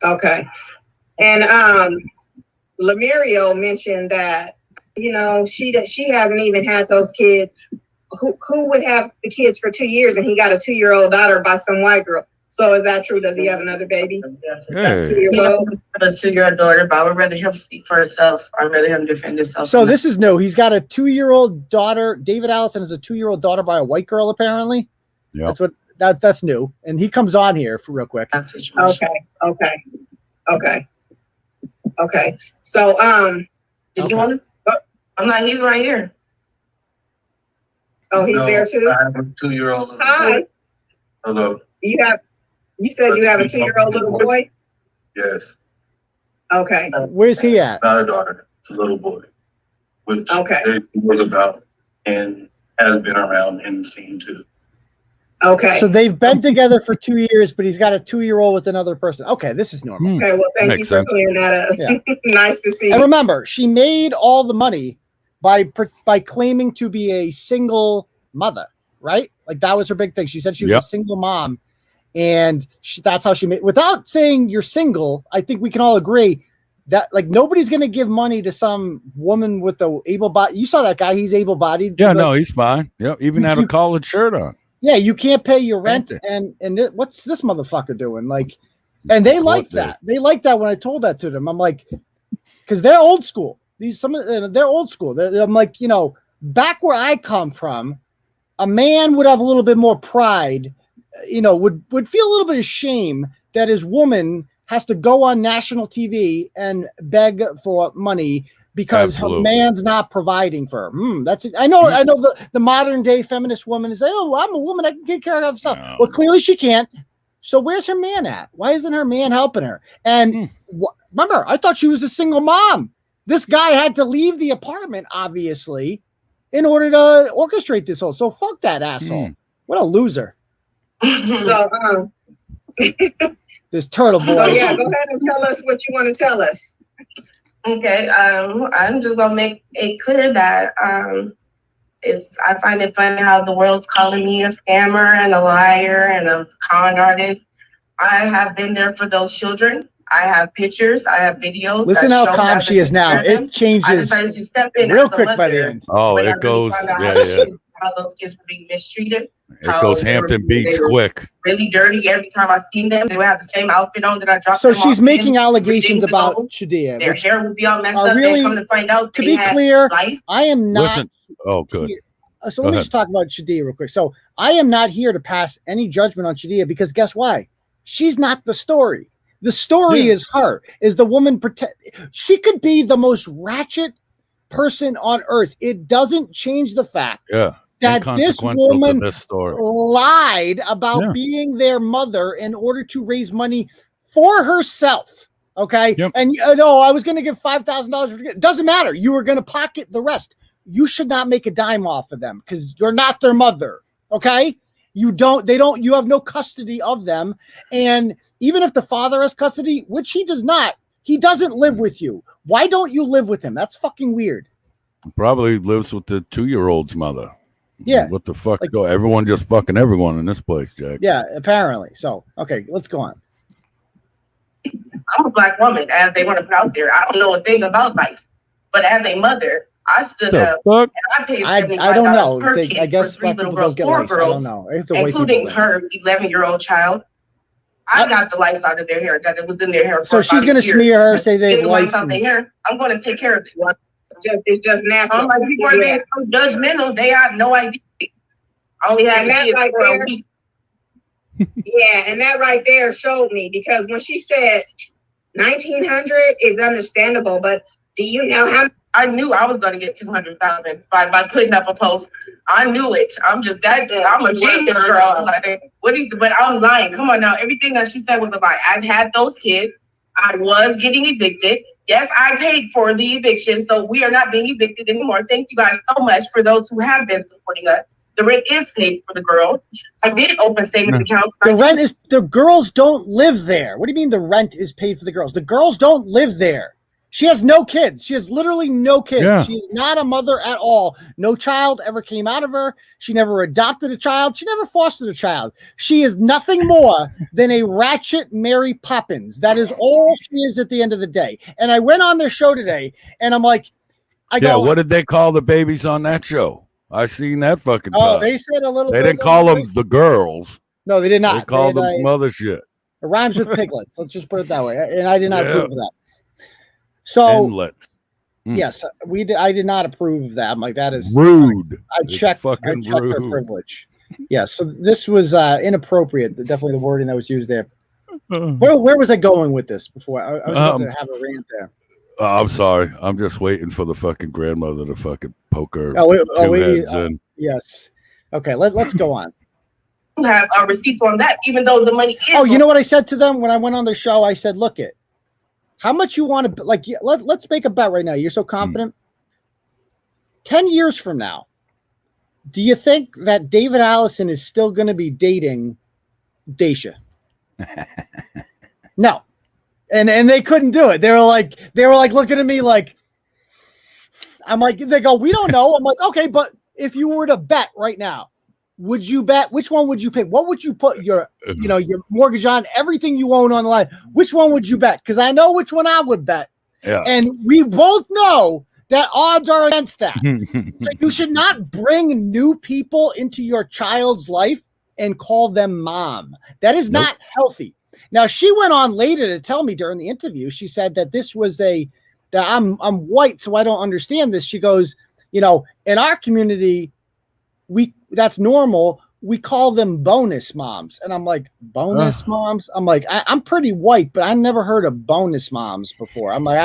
Okay. And Lemurio mentioned that, she hasn't even had those kids. Who would have the kids for 2 years and he got a 2-year-old daughter by some white girl? So is that true? Does he have another baby? That's 2-year-old. A 2-year-old daughter, but I would rather him speak for herself. I'd rather him defend himself. So this is new. He's got a 2-year-old daughter. David Allison has a 2-year-old daughter by a white girl, apparently. Yeah. That's new. And he comes on here for real quick. Okay. So did you want to? I'm not. He's right here. Oh, he's there too. I have a 2-year-old. Hi. Hello. You said you have a 2-year-old little boy? Yes. Okay. Where's he at? Not a daughter. It's a little boy. Which they was about and has been around in the scene too. Okay. So they've been together for 2 years, but he's got a 2-year-old with another person. Okay, this is normal. Okay, well, thank you for clearing that up. Yeah. Nice to see you. And remember, she made all the money by claiming to be a single mother, right? Like that was her big thing. She said she was a single mom, and that's how she made. Without saying you're single, I think we can all agree that like nobody's going to give money to some woman with the able body. You saw that guy; he's able bodied. Yeah, no, he's fine. Yeah, even had a collared shirt on. Yeah, you can't pay your rent, and what's this motherfucker doing? Like, and they like that. They like that when I told that to them. I'm like, because they're old school. They're old school. I'm like, back where I come from, a man would have a little bit more pride. Would feel a little bit of shame that his woman has to go on national TV and beg for money because her man's not providing for her. That's it. I know the modern day feminist woman is like, oh, I'm a woman, I can take care of myself. No. Well, clearly she can't. So where's her man at? Why isn't her man helping her? And remember, I thought she was a single mom. This guy had to leave the apartment, obviously, in order to orchestrate this whole. So fuck that asshole. What a loser. So, this Turtleboy. Oh yeah, go ahead and tell us what you want to tell us. Okay, I'm just gonna make it clear that if I find it funny how the world's calling me a scammer and a liar and a con artist. I have been there for those children. I have pictures. I have videos. Listen how calm she is now. It changes I decided to step in real quick by the end. Oh, it goes. How those kids were being mistreated. It goes Hampton Beach quick. Really dirty. Every time I seen them, they would have the same outfit on that I dropped. So she's making allegations about Shadia. Their hair would be all messed up. Really, come to find out, to be clear, I am not. Listen. Oh, good. So let me just talk about Shadia real quick. So I am not here to pass any judgment on Shadia because guess why? She's not the story. The story is her. Is the woman she could be the most ratchet person on earth. It doesn't change the fact that this woman lied about being their mother in order to raise money for herself. Okay. Yep. And I was going to give $5,000. It doesn't matter. You were going to pocket the rest. You should not make a dime off of them because you're not their mother. Okay. You have no custody of them. And even if the father has custody, which he does not, he doesn't live with you. Why don't you live with him? That's fucking weird. Probably lives with the 2-year-old's mother. Yeah. What the fuck? Everyone just fucking everyone in this place, Jack. Yeah, apparently. So, okay, let's go on. I'm a black woman, as they want to put out there. I don't know a thing about life. But as a mother, I stood up and I paid $75 I don't know. per kid I guess for 3 little girls, 4 lice. girls, I don't know. It's a including her 11-year-old child. I got the lice out of their hair that it was in their hair. So she's going to smear her, say they have lice. Out their hair. I'm going to take care of it. It's just natural. I'm like, people are being so judgmental. They have no idea. I only had that right for a week. Yeah, and that right there showed me, because when she said 1,900 is understandable, but do you know how? I knew I was going to get 200,000 by putting up a post. I knew it. I'm just that. I'm a genius, girl. Like, but I'm lying. Come on now. Everything that she said was a lie. I had those kids. I was getting evicted. Yes, I paid for the eviction, so we are not being evicted anymore. Thank you guys so much for those who have been supporting us. The rent is paid for the girls. I did open savings accounts. The girls don't live there. What do you mean the rent is paid for the girls? The girls don't live there. She has no kids. She has literally no kids. Yeah. She is not a mother at all. No child ever came out of her. She never adopted a child. She never fostered a child. She is nothing more than a ratchet Mary Poppins. That is all she is at the end of the day. And I went on their show today, and I'm like, what did they call the babies on that show? I seen that fucking. They said a little. They didn't call them the girls. No, they did not. They called them some other shit. It rhymes with piglets. Let's just put it that way. And I did not approve of that. So yes, I did not approve of that. I'm like, that is rude. I checked her privilege. Yes, so this was inappropriate. Definitely the wording that was used there. Where was I going with this before? I was about to have a rant there. I'm sorry. I'm just waiting for the fucking grandmother to fucking poke her heads in. Yes. Okay, let's go on. You have receipts on that, even though the money is. Oh, you know what I said to them when I went on their show? I said, look it. How much you want to, like, let's make a bet right now. You're so confident. 10 years from now, do you think that David Allison is still going to be dating Dasha? No. And they couldn't do it. They were like looking at me like, I'm like, they go, we don't know. I'm like, okay, but if you were to bet right now, would you bet? Which one would you pick? What would you put your mortgage on? Everything you own on the line. Which one would you bet? Because I know which one I would bet. Yeah. And we both know that odds are against that. So you should not bring new people into your child's life and call them mom. That is not healthy. Now, she went on later to tell me during the interview, she said that this was that I'm white, so I don't understand this. She goes, in our community, that's normal. We call them bonus moms. And I'm like, bonus moms? I'm like, I'm pretty white, but I never heard of bonus moms before. I'm like,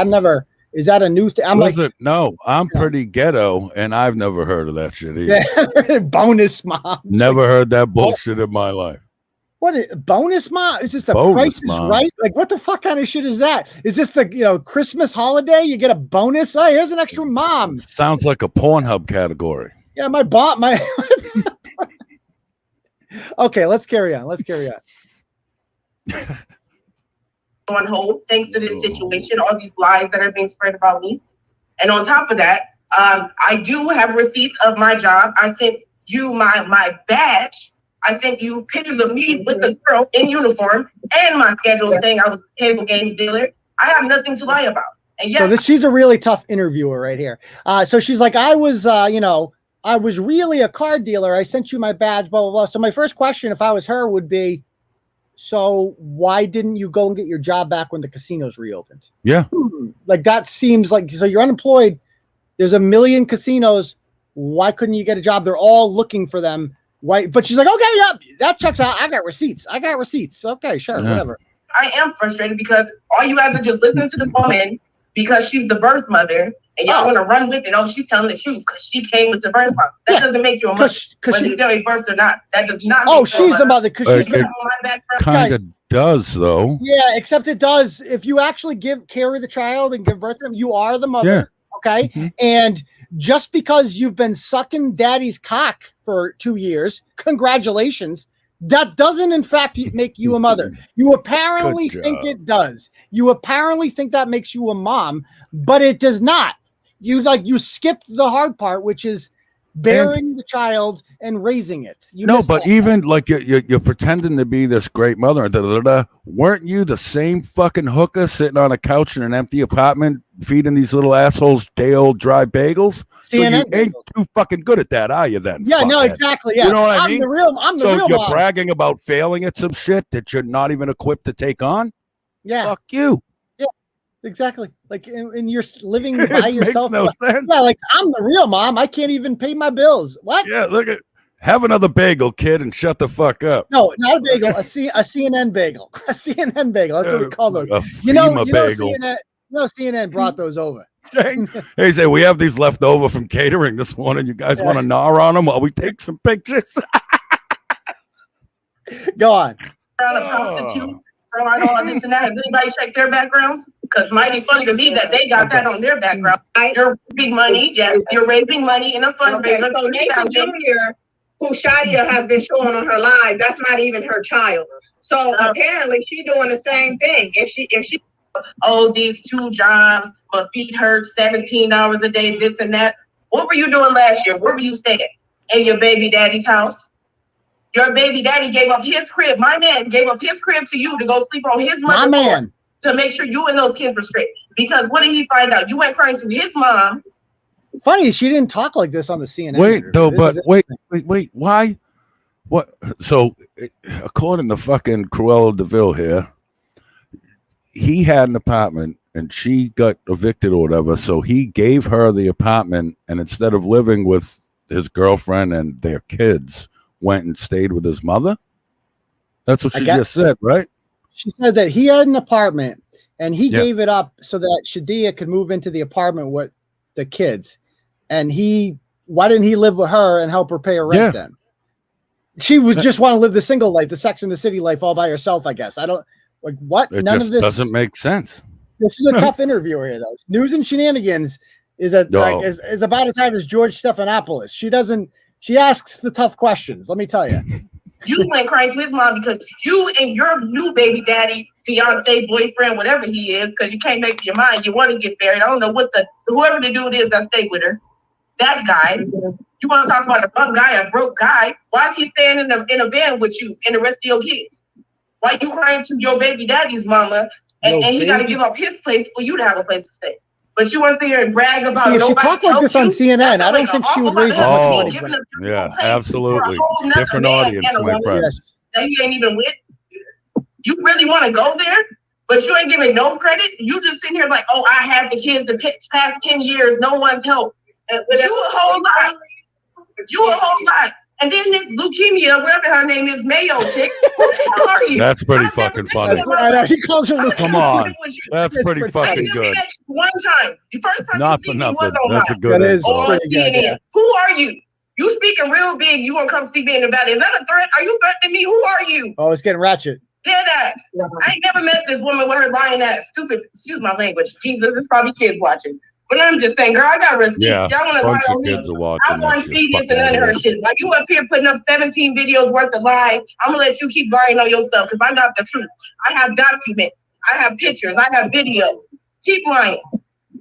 is that a new thing? I'm no, I'm pretty ghetto, and I've never heard of that shit either. Yeah, bonus mom. Never heard that bullshit in my life. What is bonus mom? Is this the Price is Right? Like, what the fuck kind of shit is that? Is this the Christmas holiday? You get a bonus? Oh, here's an extra mom. Sounds like a Pornhub category. Yeah, Okay, let's carry on. On hold, thanks to this situation, all these lies that are being spread about me. And on top of that, I do have receipts of my job. I sent you my badge. I sent you pictures of me with the girl in uniform and my schedule saying I was a table games dealer. I have nothing to lie about. And yes, she's a really tough interviewer right here. So she's like, I was really a card dealer. I sent you my badge, blah, blah, blah. So my first question, if I was her, would be, so why didn't you go and get your job back when the casinos reopened? Yeah. Like, that seems like, so you're unemployed. There's 1 million casinos. Why couldn't you get a job? They're all looking for them. Why? But she's like, okay, yep, that checks out. I got receipts. Okay, sure, whatever. I am frustrated because all you guys are just listening to this woman because she's the birth mother, and y'all want to run with it. Oh, she's telling the truth because she came with the birth mother. That doesn't make you a mother, whether you gave birth or not. That does not. Oh, she's the mother because she's been on my back. Kind of does though. Yeah, except it does. If you actually carry the child and give birth to him, you are the mother. Yeah. Okay, and just because you've been sucking daddy's cock for 2 years, congratulations. That doesn't, in fact, make you a mother. You apparently think it does. You apparently think that makes you a mom, but it does not. You skipped the hard part, which is bearing the child and raising it. But even like you're pretending to be this great mother and weren't you the same fucking hooker sitting on a couch in an empty apartment feeding these little assholes day-old dry bagels? So you ain't too fucking good at that, are you then? Yeah, no, exactly. Yeah. You know what I mean? I'm the real you're mom. bragging about failing at some shit that you're not even equipped to take on? Yeah. Fuck you. Yeah, exactly. Like, and you're living by yourself. Makes no sense. Yeah, like I'm the real mom. I can't even pay my bills. What? Yeah, look at have another bagel, kid, and shut the fuck up. No, not a bagel. A CNN bagel. A CNN bagel. That's what we call those. Bagel. CNN brought those over. Hey, say we have these left over from catering this morning. You guys want to gnaw on them while we take some pictures? Go on. Throw out all this and that. Has anybody checked their backgrounds? Because mighty funny to me that they got that on their background. You're raising money. Yes, you're raising money in a fundraiser. So Nathan Jr., who Shadia has been showing on her live, that's not even her child. So apparently she's doing the same thing. If she these 2 jobs, but feed her 17 hours a day, this and that. What were you doing last year? Where were you staying? In your baby daddy's house? Your baby daddy gave up his crib. My man gave up his crib to you to go sleep on his mother to make sure you and those kids were straight. Because what did he find out? You went crying to his mom. Funny, she didn't talk like this on the CNN. Wait, why? What? So, according to fucking Cruella DeVille here, he had an apartment and she got evicted or whatever. So he gave her the apartment, and instead of living with his girlfriend and their kids, went and stayed with his mother. That's what she just said, right? She said that he had an apartment and he gave it up so that Shadia could move into the apartment with the kids. And why didn't he live with her and help her pay her rent then? She would just want to live the single life, the Sex and the City life all by herself, I guess. I don't like what. It None just of this doesn't make sense. This is a tough interview here, though. News and Shenanigans is about as hard as George Stephanopoulos. She asks the tough questions. Let me tell you. You went crying to his mom because you and your new baby daddy, fiance, boyfriend, whatever he is, because you can't make up your mind. You want to get married. I don't know what whoever the dude is that stayed with her. That guy. You want to talk about a bum guy, a broke guy? Why is he staying in a van with you and the rest of your kids? Why you crying to your baby daddy's mama and he got to give up his place for you to have a place to stay? But you want to sit here and brag about. See, if she talked like this on CNN, I don't think she would raise that much money. Yeah, absolutely. Different audience, my friend. That he ain't even with. You really want to go there, but you ain't giving no credit. You just sitting here like, oh, I have the kids the past 10 years, no one's helped. You a whole lot. You a whole lot. And then this leukemia, whatever her name is, Mayo chick. Who the hell are you? That's pretty fucking funny. He calls her leukemia. Come on. That's pretty fucking good. One time. The first time not for nothing. That's a good answer. Who are you? You speaking real big. You want to come see me in the valley. Is that a threat? Are you threatening me? Who are you? Oh, it's getting ratchet. Dead ass. I ain't never met this woman with her lying ass. Stupid. Excuse my language. Jesus, there's probably kids watching. But I'm just saying, girl, I got receipts. Yeah, y'all want to lie on me? I want to see this and none of her shit. Like, you up here putting up 17 videos worth of lies. I'm going to let you keep lying on your stuff because I got the truth. I have documents. I have pictures. I have videos. Keep lying.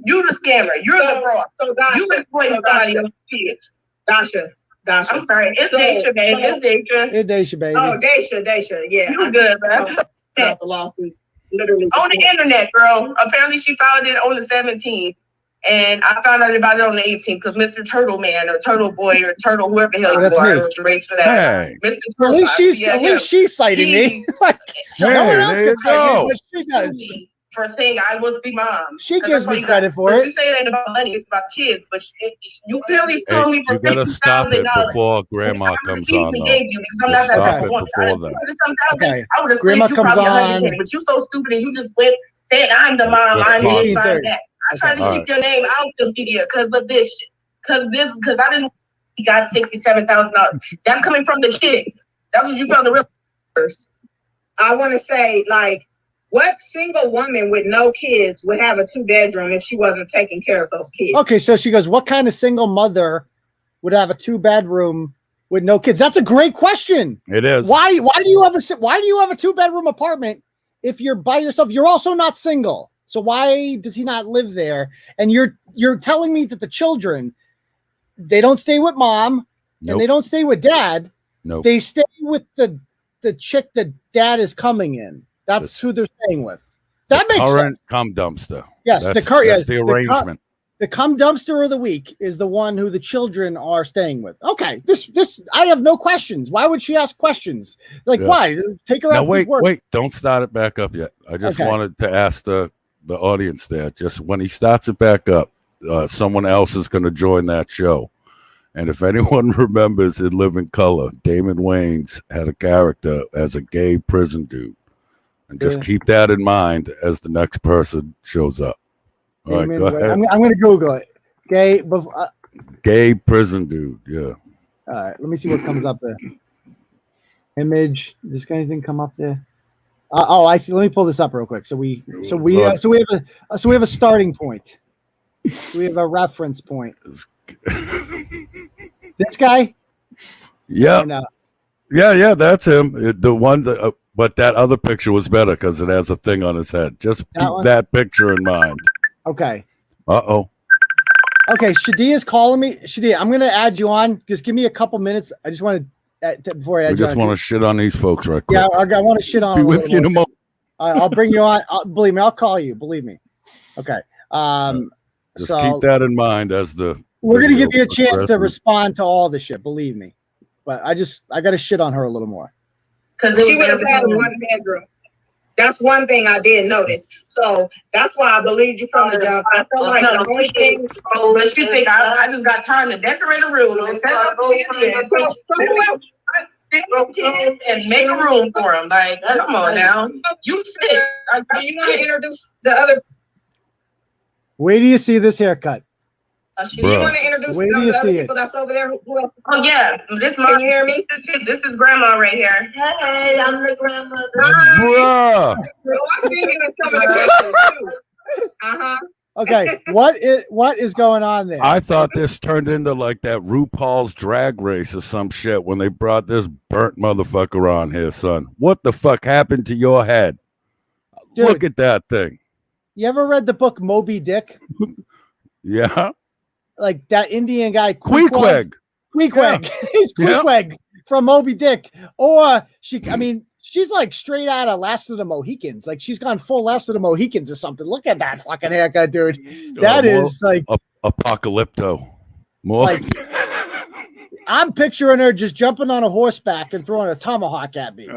You the scammer. You're the fraud. You exploiting somebody else's kids. Dasha. I'm sorry. It's Dasha, baby. It's Dasha, baby. Oh, Dasha. Yeah. You good, man. About the lawsuit. Literally. On the internet, girl. Apparently, she filed it on the 17th. And I found out about it on the 18th because Mr. Turtle Man or Turtle Boy or Turtle whoever the hell you are, I was raised for that. Hey. Mr. At least she's citing me. No one else can cite me, but she does. For saying I was the mom. She gives me credit for it. You say it ain't about money, it's about kids. But you clearly told me for $50,000. You gotta stop it before Grandma comes on. Stop it before that. Okay. I would have Grandma you comes on. But you so stupid and you just went saying I'm the mom. I'm this, I'm that. I tried to keep your name out the media because of this shit. Because I didn't got $67,000. That's coming from the kids. That's what you found the real first. I want to say, like, what single woman with no kids would have a 2-bedroom if she wasn't taking care of those kids? Okay, so she goes, what kind of single mother would have a 2-bedroom with no kids? That's a great question. It is. Why do you have a 2-bedroom apartment if you're by yourself? You're also not single. So why does he not live there? And you're telling me that the children they don't stay with mom, Nope. and they don't stay with dad. Nope. They stay with the chick that dad is coming in. That's who they're staying with. That makes current sense. Cum dumpster. Yes, that's the arrangement. The cum dumpster of the week is the one who the children are staying with. Okay, this I have no questions. Why would she ask questions? Like, why? Take her out. Wait, don't start it back up yet. I just wanted to ask the audience there. Just when he starts it back up, someone else is going to join that show. And if anyone remembers in Living Color, Damon Wayans had a character as a gay prison dude. And just keep that in mind as the next person shows up. All right, go ahead. I'm going to Google it. Gay prison dude, yeah. All right, let me see what comes up there. Image. Does anything come up there? I see. Let me pull this up real quick. So we have a starting point. We have a reference point. This guy? Yeah. Yeah, that's him. The one that, but that other picture was better because it has a thing on his head. Just keep that picture in mind. Okay. Uh-oh. Okay, Shadia's calling me. Shadia, I'm going to add you on. Just give me a couple minutes. I just want to, before I add you on. We just want to shit on these folks right quick. Yeah, I want to shit on them. Be with you in a moment. I'll bring you on. Believe me, I'll call you. Believe me. Okay. Just keep that in mind as we're going to give you a chance to respond to all the shit. Believe me. But I got to shit on her a little more. Because she would have had one bedroom. That's one thing I did notice. So that's why I believed you from the jump. I felt like the only thing. Oh, but she think I just got time to decorate a room and set up and make a room for him. Like, come on now. You sick. Do you want to introduce the other? Wait till you see this haircut. Do you want to introduce the other people that's over there? Oh, yeah. Can you hear me? This is Grandma right here. Hey, I'm the grandmother. Bruh. I see you in some of the pictures, too. Okay, what is going on there? I thought this turned into like that RuPaul's Drag Race or some shit when they brought this burnt motherfucker on here, son. What the fuck happened to your head? Dude, look at that thing. You ever read the book Moby Dick? Yeah. Like that Indian guy, Queequeg. Queequeg. Yeah. He's Queequeg from Moby Dick. Or she's like straight out of Last of the Mohicans. Like she's gone full Last of the Mohicans or something. Look at that fucking haircut, dude. That is like apocalypto. More like I'm picturing her just jumping on a horseback and throwing a tomahawk at me.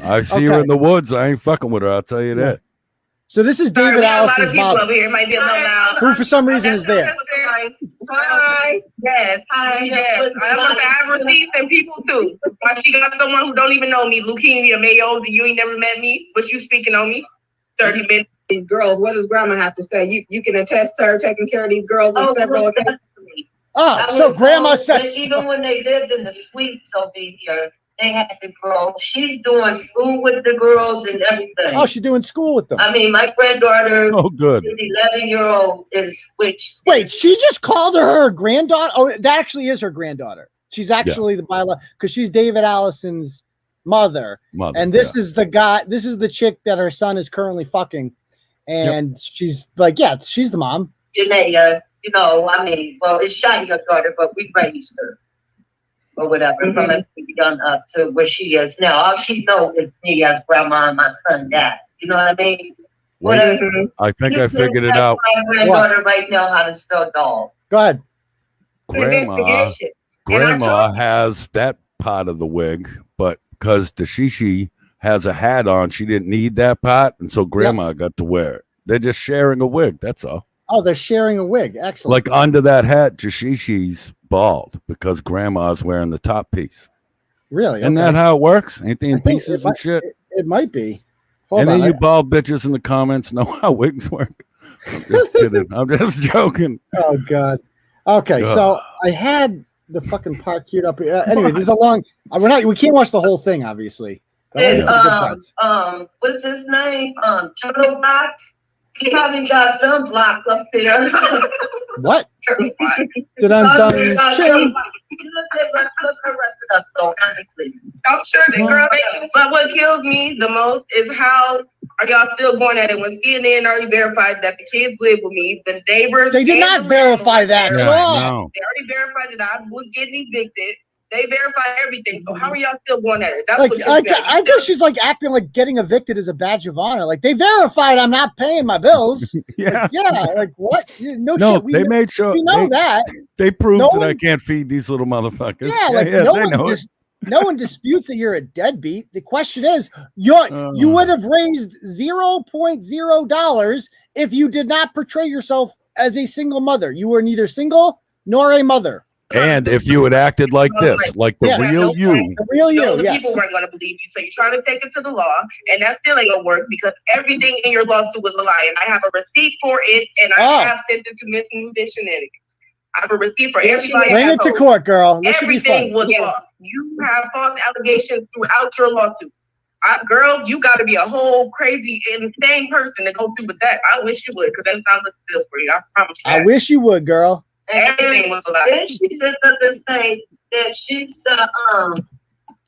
I see her in the woods. I ain't fucking with her. I'll tell you that. So this is David Allison's mom, who for some reason is there. Hi. Yes. Hi. Yes. I want to have receipts and people too. Why she got someone who don't even know me, leukemia, Mayo, you ain't never met me, but you speaking on me. 30 minutes. These girls, what does Grandma have to say? You can attest to her taking care of these girls on several occasions. So Grandma says even when they lived in the suites over here, they had the girls. She's doing school with the girls and everything. Oh, she's doing school with them. I mean, my granddaughter, good. Is 11-year-old, is switched. Wait, she just called her granddaughter? Oh, that actually is her granddaughter. She's actually the because she's David Allison's mother. And this is the guy. This is the chick that her son is currently fucking. And she's like, she's the mom. Janaea, I mean, well, it's Shadia's daughter, but we raised her. Or whatever, from a young up to where she is now. All she knows is me as grandma and my son dad. You know what I mean? I think I figured it out. My granddaughter right now how to spell dog. Go ahead. Grandma has that part of the wig, but because Dashishi has a hat on, she didn't need that part, and so Grandma got to wear it. They're just sharing a wig. That's all. Oh, they're sharing a wig. Excellent. Like under that hat, Dashishi's bald because Grandma's wearing the top piece. Really? Isn't that how it works? Ain't they in pieces and shit? It might be. And then you bald bitches in the comments know how wigs work. I'm just kidding. I'm just joking. Oh God. Okay, so I had the fucking part queued up. Anyway, there's a long. We can't watch the whole thing, obviously. And, what's his name? Turtleboy. He probably got some blocked up there. What? Did I'm done? I'm sure the girl. But what kills me the most is how Are y'all still going at it when CNN already verified that the kids live with me? The neighbors. They did not verify that at all. No. They already verified that I was getting evicted. They verified everything. So how are y'all still going at it? That's like, what I guess she's like acting like getting evicted is a badge of honor. Like they verified I'm not paying my bills. Yeah. Like what? No shit. They made sure we know that. They proved that I can't feed these little motherfuckers. Yeah, no one disputes that you're a deadbeat. The question is, you would have raised $0.0 if you did not portray yourself as a single mother. You were neither single nor a mother. And if you had acted like this, like the real you. The real you, the people weren't going to believe you. So you're trying to take it to the law, and that still ain't going to work because everything in your lawsuit was a lie. And I have a receipt for it, and I have sent it to Miss Musician Shenanigans. I have a receipt for everybody. Bring it to court, girl. This should be fun. Everything was false. You have false allegations throughout your lawsuit. Girl, you got to be a whole crazy, insane person to go through with that. I wish you would, because that's not looking good for you. I promise you. I wish you would, girl. Everything was a lie. Then she just doesn't say that she's the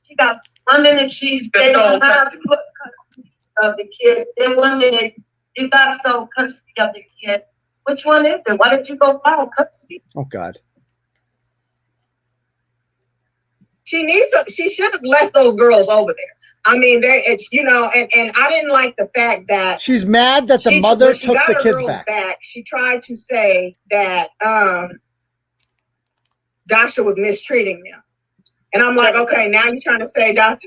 she got 1 minute she's they don't have custody of the kid. Then 1 minute you got some custody of the kid. Which one is it? Why did you go file custody? Oh God. She should have left those girls over there. I mean, it's and I didn't like the fact that she's mad that the mother took the kids back. She tried to say that Dasha was mistreating them, and I'm like, okay, now you're trying to say Dasha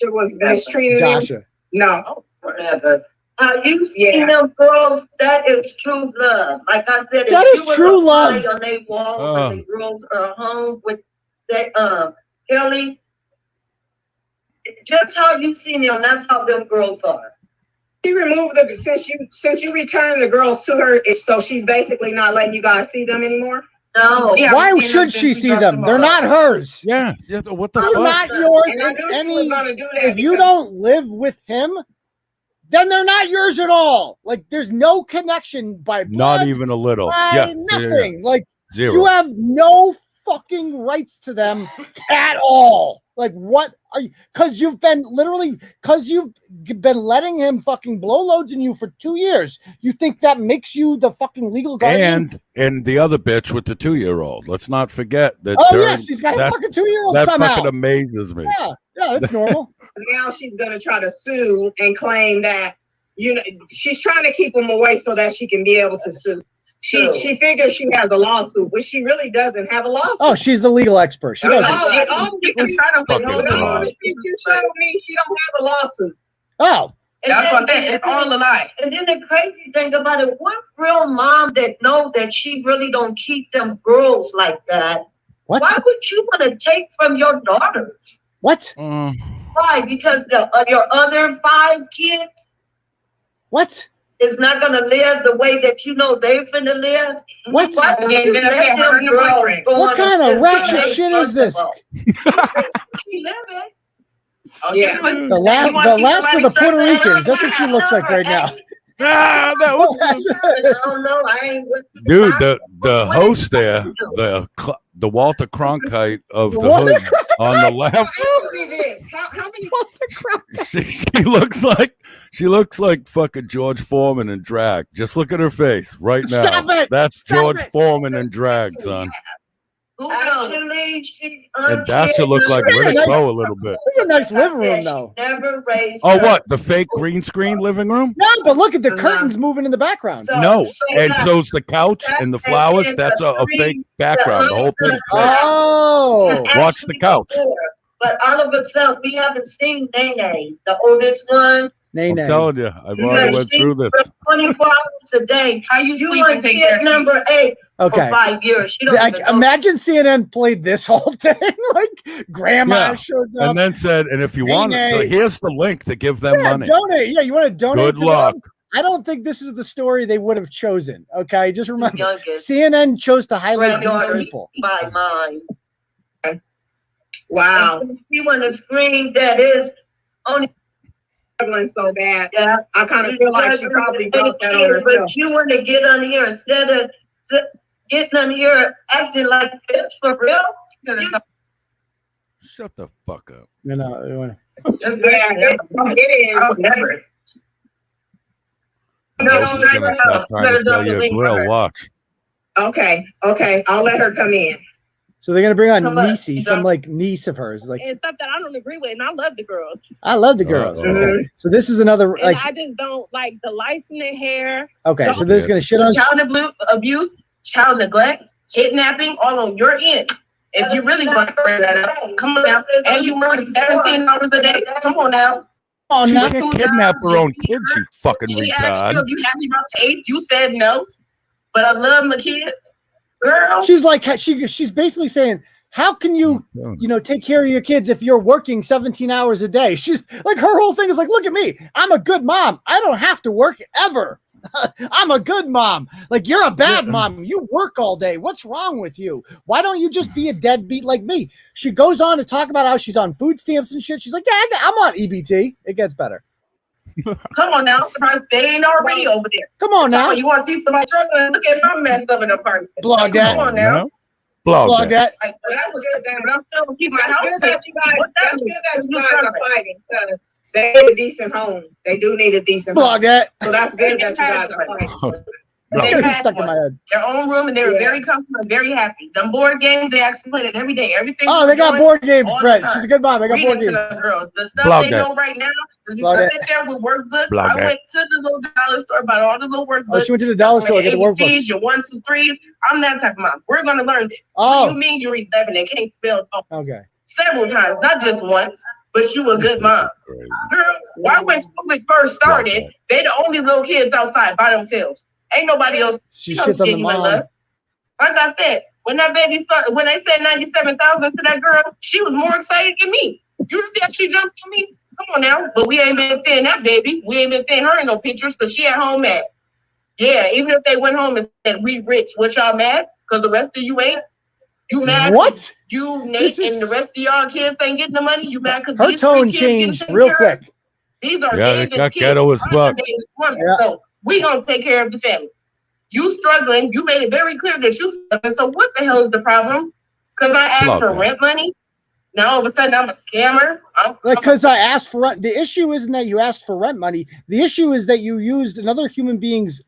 was mistreating them? No, whatever. You seen them girls? That is true love. Like I said, that is true love. On their wall when the girls are home with that Kelly. Just how you seen them, that's how them girls are. She removed since you returned the girls to her, so she's basically not letting you guys see them anymore. No. Yeah, why should she see them? They're not hers. Yeah. What the fuck? They're not yours. If you don't live with him, then they're not yours at all. Like there's no connection by blood. Not even a little. Nothing. Like zero. You have no fucking rights to them at all. Like what are you? Because you've been letting him fucking blow loads in you for 2 years. You think that makes you the fucking legal guardian? And the other bitch with the 2-year-old. Let's not forget that. She's got a fucking 2-year-old somehow. That fucking amazes me. Yeah, that's normal. Now she's gonna try to sue and claim that she's trying to keep him away so that she can be able to sue. She figures she has a lawsuit, but she really doesn't have a lawsuit. Oh, she's the legal expert. She doesn't. You told me she don't have a lawsuit. Oh. That's what it's all a lie. And then the crazy thing about it, what real mom that know that she really don't keep them girls like that? What? Why would you want to take from your daughters? What? Why? Because your other 5 kids? What? Is not going to live the way that they're finna live. What? What kind of ratchet shit is this? The last of the Puerto Ricans. That's what she looks like right now. That was dude. The host there, the Walter Cronkite of the hood on the left. How many she looks like fucking George Foreman in drag. Just look at her face right now. Stop it. That's George Foreman in drag, son. And Dasha looked like Riddick Bowe a little bit. This is a nice living room, though. Oh, what? The fake green screen living room? No, but look at the curtains moving in the background. No, and so's the couch and the flowers. That's a fake background. The whole thing. Oh, watch the couch. But all of a sudden, we haven't seen Nene, the oldest one. I'm telling you, I've already went through this. 24 hours a day. How you sleep? Kid number 8 for 5 years. She don't imagine CNN played this whole thing like grandma shows up and then said, "And if you want, here's the link to give them money. Donate. Yeah, you want to donate? Good luck." Them? I don't think this is the story they would have chosen. Okay, just remember, CNN chose to highlight these people. My mind. Wow. She want a screen that is only struggling so bad. Yeah, I kind of feel like she probably broke that on herself. But you want to get on here instead of getting on here acting like this for real. Shut the fuck up. No. It is. I would never. This is gonna start trying to sell you a grill. Watch. Okay. I'll let her come in. So they're gonna bring on Niecy, some like niece of hers, like and stuff that I don't agree with, and I love the girls. I love the girls. Okay. So this is another like I just don't like the lights in their hair. Okay, so this is gonna shit on child abuse, child neglect, kidnapping, all on your end. If you really want to bring that up, come on now. And you work 17 hours a day. Come on now. Oh, she can't kidnap her own kids, you fucking She asked you retard. if you happy about the 8th. You said no. But I love my kids. Girl. She's like she's basically saying, how can you take care of your kids if you're working 17 hours a day? She's like, her whole thing is like, look at me, I'm a good mom, I don't have to work ever. I'm a good mom. Like, you're a bad mom, you work all day, what's wrong with you? Why don't you just be a deadbeat like me? She goes on to talk about how she's on food stamps and shit. She's like, yeah, I'm on EBT. It gets better. Come on now, surprise, they ain't already over there. Come on now. You want to see somebody struggling? Look at my mess of an apartment. Blog that. Come on now. Blog that. Like, that was good, but I'm still gonna keep my house. That's good that you guys are fighting, because they need a decent home. They do need a decent Blog home. that. So that's good that you guys are fighting. They had stuck in my head. Their own room, and they were very comfortable and very happy. Them board games, they actually played it every day. Everything. Oh, they got board games, Bret. She's a good mom. They got board games. Girls. The stuff they know right now is because sit there with workbooks. I went to the little dollar store, bought all the little workbooks. Oh, she went to the dollar store, get the workbooks. Your 1, 2, 3s. I'm that type of mom. We're gonna learn this. Oh. What do you mean you're 11 and can't spell? Okay. Several times, not just once. But you a good mom. Girl, why when COVID first started, they the only little kids outside by themselves. Ain't nobody else. She shits on the mom. Like I said, when that baby started, when they said 97,000 to that girl, she was more excited than me. You see how she jumped on me? Come on now. But we ain't been seeing that baby. We ain't been seeing her in no pictures because she at home mad. Yeah, even if they went home and said, we rich, what y'all mad? Because the rest of you ain't? You mad? What? You, Nate, and the rest of y'all kids ain't getting the money? You mad because her tone changed real quick. These are they got ghetto as fuck. So we gonna take care of the family. You struggling, you made it very clear that you struggling. So what the hell is the problem? Because I asked for rent money. Now all of a sudden I'm a scammer. Because I asked for rent. The issue isn't that you asked for rent money. The issue is that you used another human being's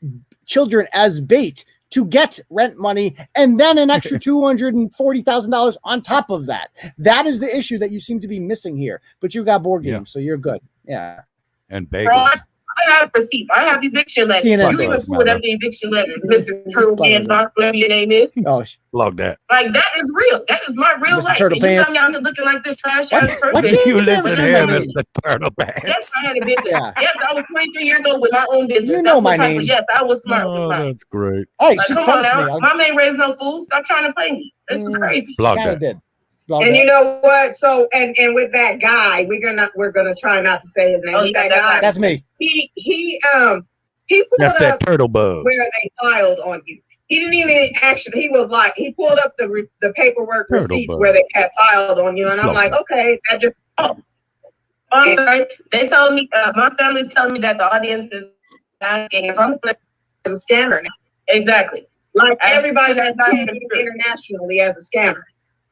children as bait to get rent money and then an extra $240,000 on top of that. That is the issue that you seem to be missing here. But you got board games, so you're good. Yeah. And bagels. I have a receipt. I have eviction letter. You even pulled up the eviction letter, Mr. Turtleboy, whatever your name is. Oh, blog that. Like, that is real. That is my real life. And you come down here looking like this trash ass person. What did you listen here, Mr. Turtleboy? Yes, I had a business. Yes, I was 23 years old with my own business. You know my name. Yes, I was smart with mine. That's great. Hey, like, come on now. Mom ain't raised no fool. Stop trying to play me. This is crazy. Blog that. And you know what? So and with that guy, we're gonna try not to say his name. With that guy, that's me. He pulled up Turtleboy where they filed on you. He didn't even actually. He was like, he pulled up the paperwork receipts where they had filed on you, and I'm like, okay, that just. I'm sorry. They told me, my family's telling me that the audience is asking if I'm a scammer now. Exactly. Like everybody that's internationally as a scammer.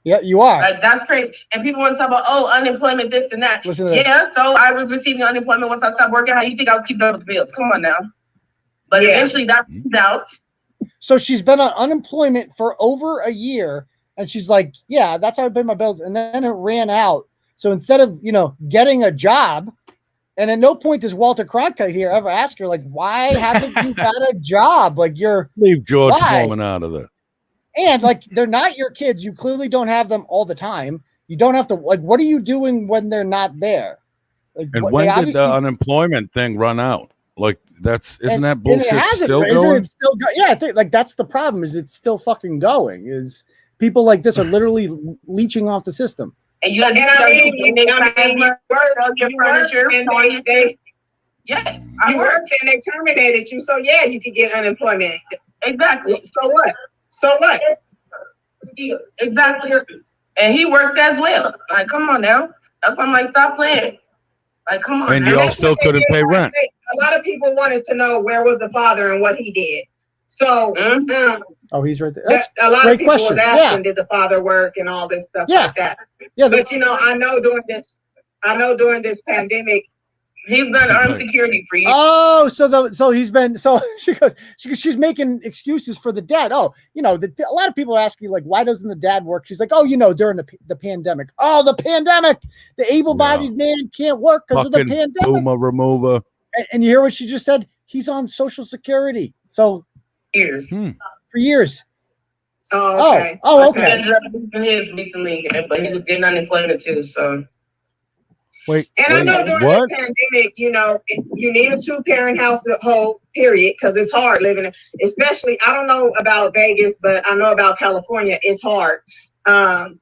Yeah, you are. Like, that's crazy. And people want to talk about, unemployment, this and that. Listen to this. Yeah, so I was receiving unemployment once I stopped working. How you think I was keeping up with the bills? Come on now. But eventually that comes out. So she's been on unemployment for over a year, and she's like, yeah, that's how I pay my bills. And then it ran out. So instead of, getting a job, and at no point does Walter Cronkite here ever ask her, like, why haven't you got a job? Like, leave George Foreman out of this. And like, they're not your kids. You clearly don't have them all the time. You don't have to, like, what are you doing when they're not there? Like, and when did the unemployment thing run out? Like, isn't that bullshit still going? Isn't it still yeah, I think, like, that's the problem, is it's still fucking going. Is people like this are literally leeching off the system. And you got to yes, I worked and they terminated you. So yeah, you could get unemployment. Exactly. So what? So what? Exactly. And he worked as well. Like, come on now. That's why I'm like, stop playing. Like, come on. And y'all still couldn't pay rent. A lot of people wanted to know where was the father and what he did. So, oh, he's right there. That's a lot of people was asking, did the father work and all this stuff like that. Yeah, but I know during this I know during this pandemic, he's been armed security for years. Oh, she's making excuses for the dad. Oh, a lot of people are asking, like, why doesn't the dad work? She's like, oh, during the pandemic. Oh, the pandemic. The able-bodied man can't work because of the pandemic. Boomer remover. And you hear what she just said? He's on Social Security. So years. For years. Oh, okay. Okay. He ended up losing his recently, but he was getting unemployment too. So. I know during the pandemic, you need a 2-parent household, period, because it's hard living, especially, I don't know about Vegas, but I know about California, it's hard. Living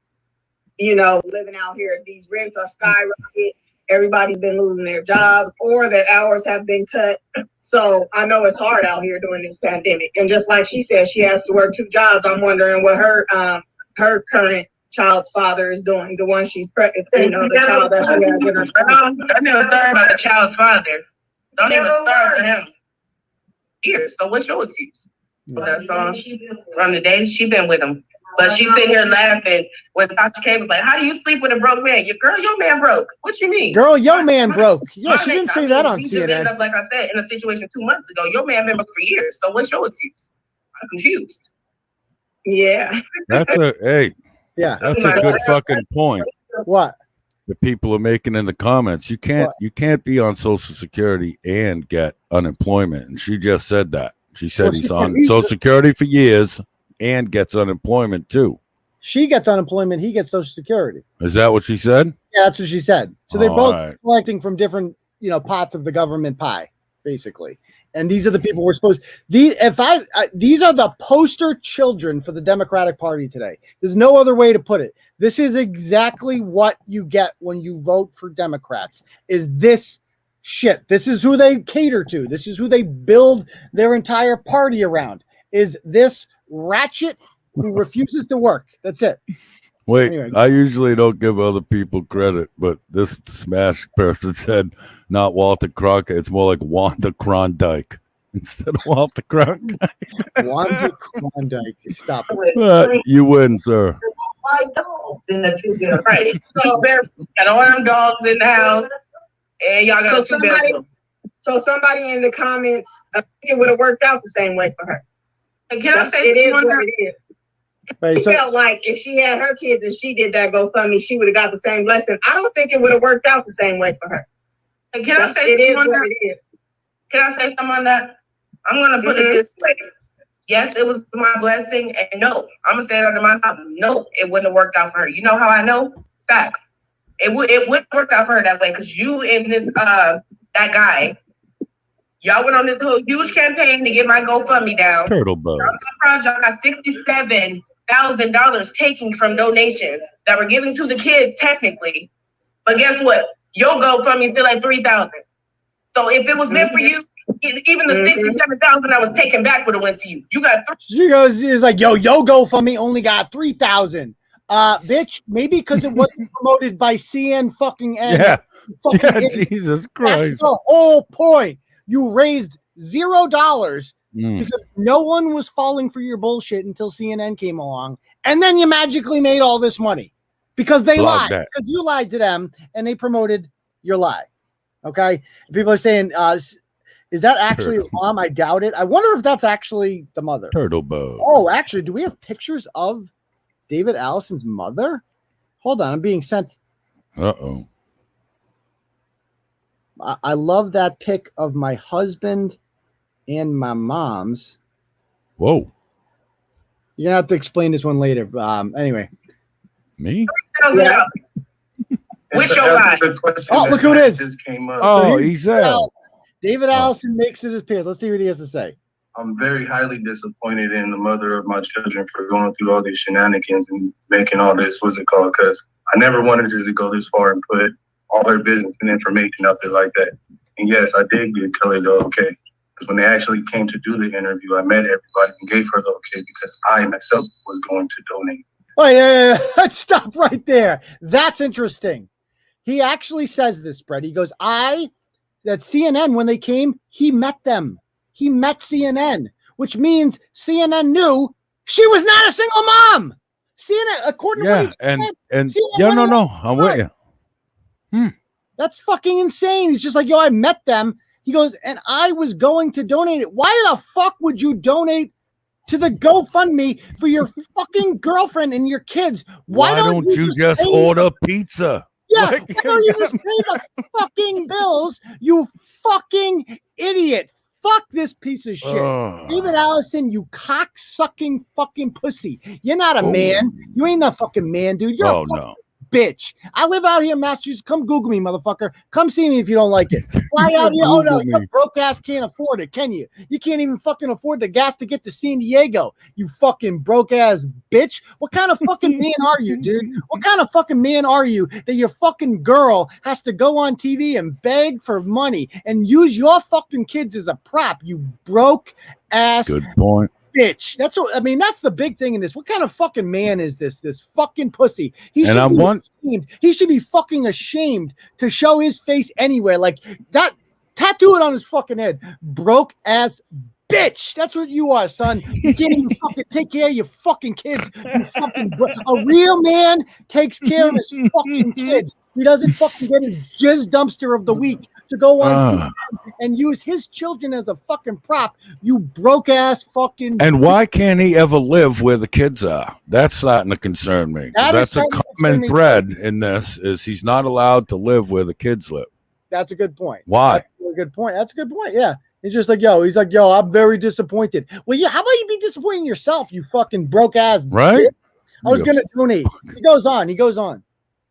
out here, these rents are skyrocketing. Everybody's been losing their jobs or their hours have been cut. So I know it's hard out here during this pandemic. And just like she said, she has to work 2 jobs. I'm wondering what her current child's father is doing. The one she's pregnant, the child that she has in her Don't even start about the child's father. Don't even start with him. Here, so what's your excuse? That's all. From the day she been with him. But she's sitting here laughing when Dasha Kelly was like, how do you sleep with a broke man? Your man broke. What you mean? Girl, your man broke. Yeah, she didn't say that on CNN. Ended up, like I said, in a situation 2 months ago. Your man been broke for years. So what's your excuse? I'm confused. Yeah. That's a good fucking point. What? The people are making in the comments. You can't be on Social Security and get unemployment. And she just said that. She said he's on Social Security for years and gets unemployment too. She gets unemployment, he gets Social Security. Is that what she said? Yeah, that's what she said. So they both collecting from different, pots of the government pie, basically. And these are the people we're supposed. These are the poster children for the Democratic Party today. There's no other way to put it. This is exactly what you get when you vote for Democrats. Is this shit? This is who they cater to. This is who they build their entire party around. Is this Ratchet who refuses to work? That's it. Wait, anyway. I usually don't give other people credit, but this smash person said not Walter Cronkite. It's more like Wanda Klondike instead of Walter Cronkite. Wanda Klondike. Stop. You win, sir. My dogs in the 2 right. So got all them dogs in the house, and y'all got 2 bedrooms. So somebody in the comments, I think it would have worked out the same way for her. Can I say it is what it is? Right, she felt like if she had her kids and she did that GoFundMe, she would have got the same blessing. I don't think it would have worked out the same way for her. Can I say something on that? Can I say something on that? I'm gonna put it this way. Yes, it was my blessing, and no, I'm gonna say it under my mouth. No, it wouldn't have worked out for her. You know how I know? Facts. It wouldn't work out for her that way because you and this that guy. Y'all went on this whole huge campaign to get my GoFundMe down. Turtleboy. Y'all got $67,000 taken from donations that were given to the kids technically. But guess what? Your GoFundMe is still like $3,000. So if it was meant for you, even the $67,000 that was taken back would have went to you. You got She goes, it's like, yo GoFundMe only got $3,000. Bitch, maybe because it wasn't promoted by CN fucking N. Yeah. Jesus Christ. That's the whole point. You raised $0 because no one was falling for your bullshit until CNN came along. And then you magically made all this money because they lied. Because you lied to them and they promoted your lie. Okay? People are saying, is that actually his mom? I doubt it. I wonder if that's actually the mother. Turtleboy. Oh, actually, do we have pictures of David Allison's mother? Hold on. I'm being sent. Uh-oh. I love that pic of my husband and my mom's. Whoa. You're going to have to explain this one later. Anyway. Me? Yeah. Which your lie? Oh, look who it is. Oh, he's there. David Allison makes his appearance. Let's see what he has to say. I'm very highly disappointed in the mother of my children for going through all these shenanigans and making all this, because I never wanted her to go this far and put all her business and information out there like that. And yes, I did give Kelly the okay. Because when they actually came to do the interview, I met everybody and gave her the okay because I myself was going to donate. Oh, yeah. Let's stop right there. That's interesting. He actually says this, Bret. He goes, that CNN, when they came, he met them. He met CNN, which means CNN knew she was not a single mom. CNN, according to what he said, and CNN no, I'm with you. That's fucking insane. He's just like, yo, I met them. He goes, and I was going to donate it. Why the fuck would you donate to the GoFundMe for your fucking girlfriend and your kids? Why don't you just order pizza? Yeah, why don't you just pay the fucking bills, you fucking idiot? Fuck this piece of shit. David Allison, you cock-sucking fucking pussy. You're not a man. You ain't a fucking man, dude. You're a fucking bitch. I live out here in Massachusetts. Come Google me, motherfucker. Come see me if you don't like it. Fly out here. Oh, no, your broke ass can't afford it, can you? You can't even fucking afford the gas to get to San Diego, you fucking broke ass bitch. What kind of fucking man are you, dude? What kind of fucking man are you that your fucking girl has to go on TV and beg for money and use your fucking kids as a prop, you broke ass Good point. bitch. That's what I mean. That's the big thing in this. What kind of fucking man is this? This fucking pussy. He should be fucking ashamed to show his face anywhere. Like that. Tattoo it on his fucking head. Broke ass bitch. That's what you are, son. You can't even fucking take care of your fucking kids. You fucking a real man takes care of his fucking kids. He doesn't fucking get his jizz dumpster of the week to go on and use his children as a fucking prop. You broke ass fucking. And why can't he ever live where the kids are? That's starting to concern me. That's a common thread in this. Is he's not allowed to live where the kids live. That's a good point. Why? That's a good point. That's a good point. Yeah. He's just like, he's like, I'm very disappointed. Well, yeah, how about you be disappointed in yourself, you fucking broke ass right? Bitch? I was gonna donate. He goes on.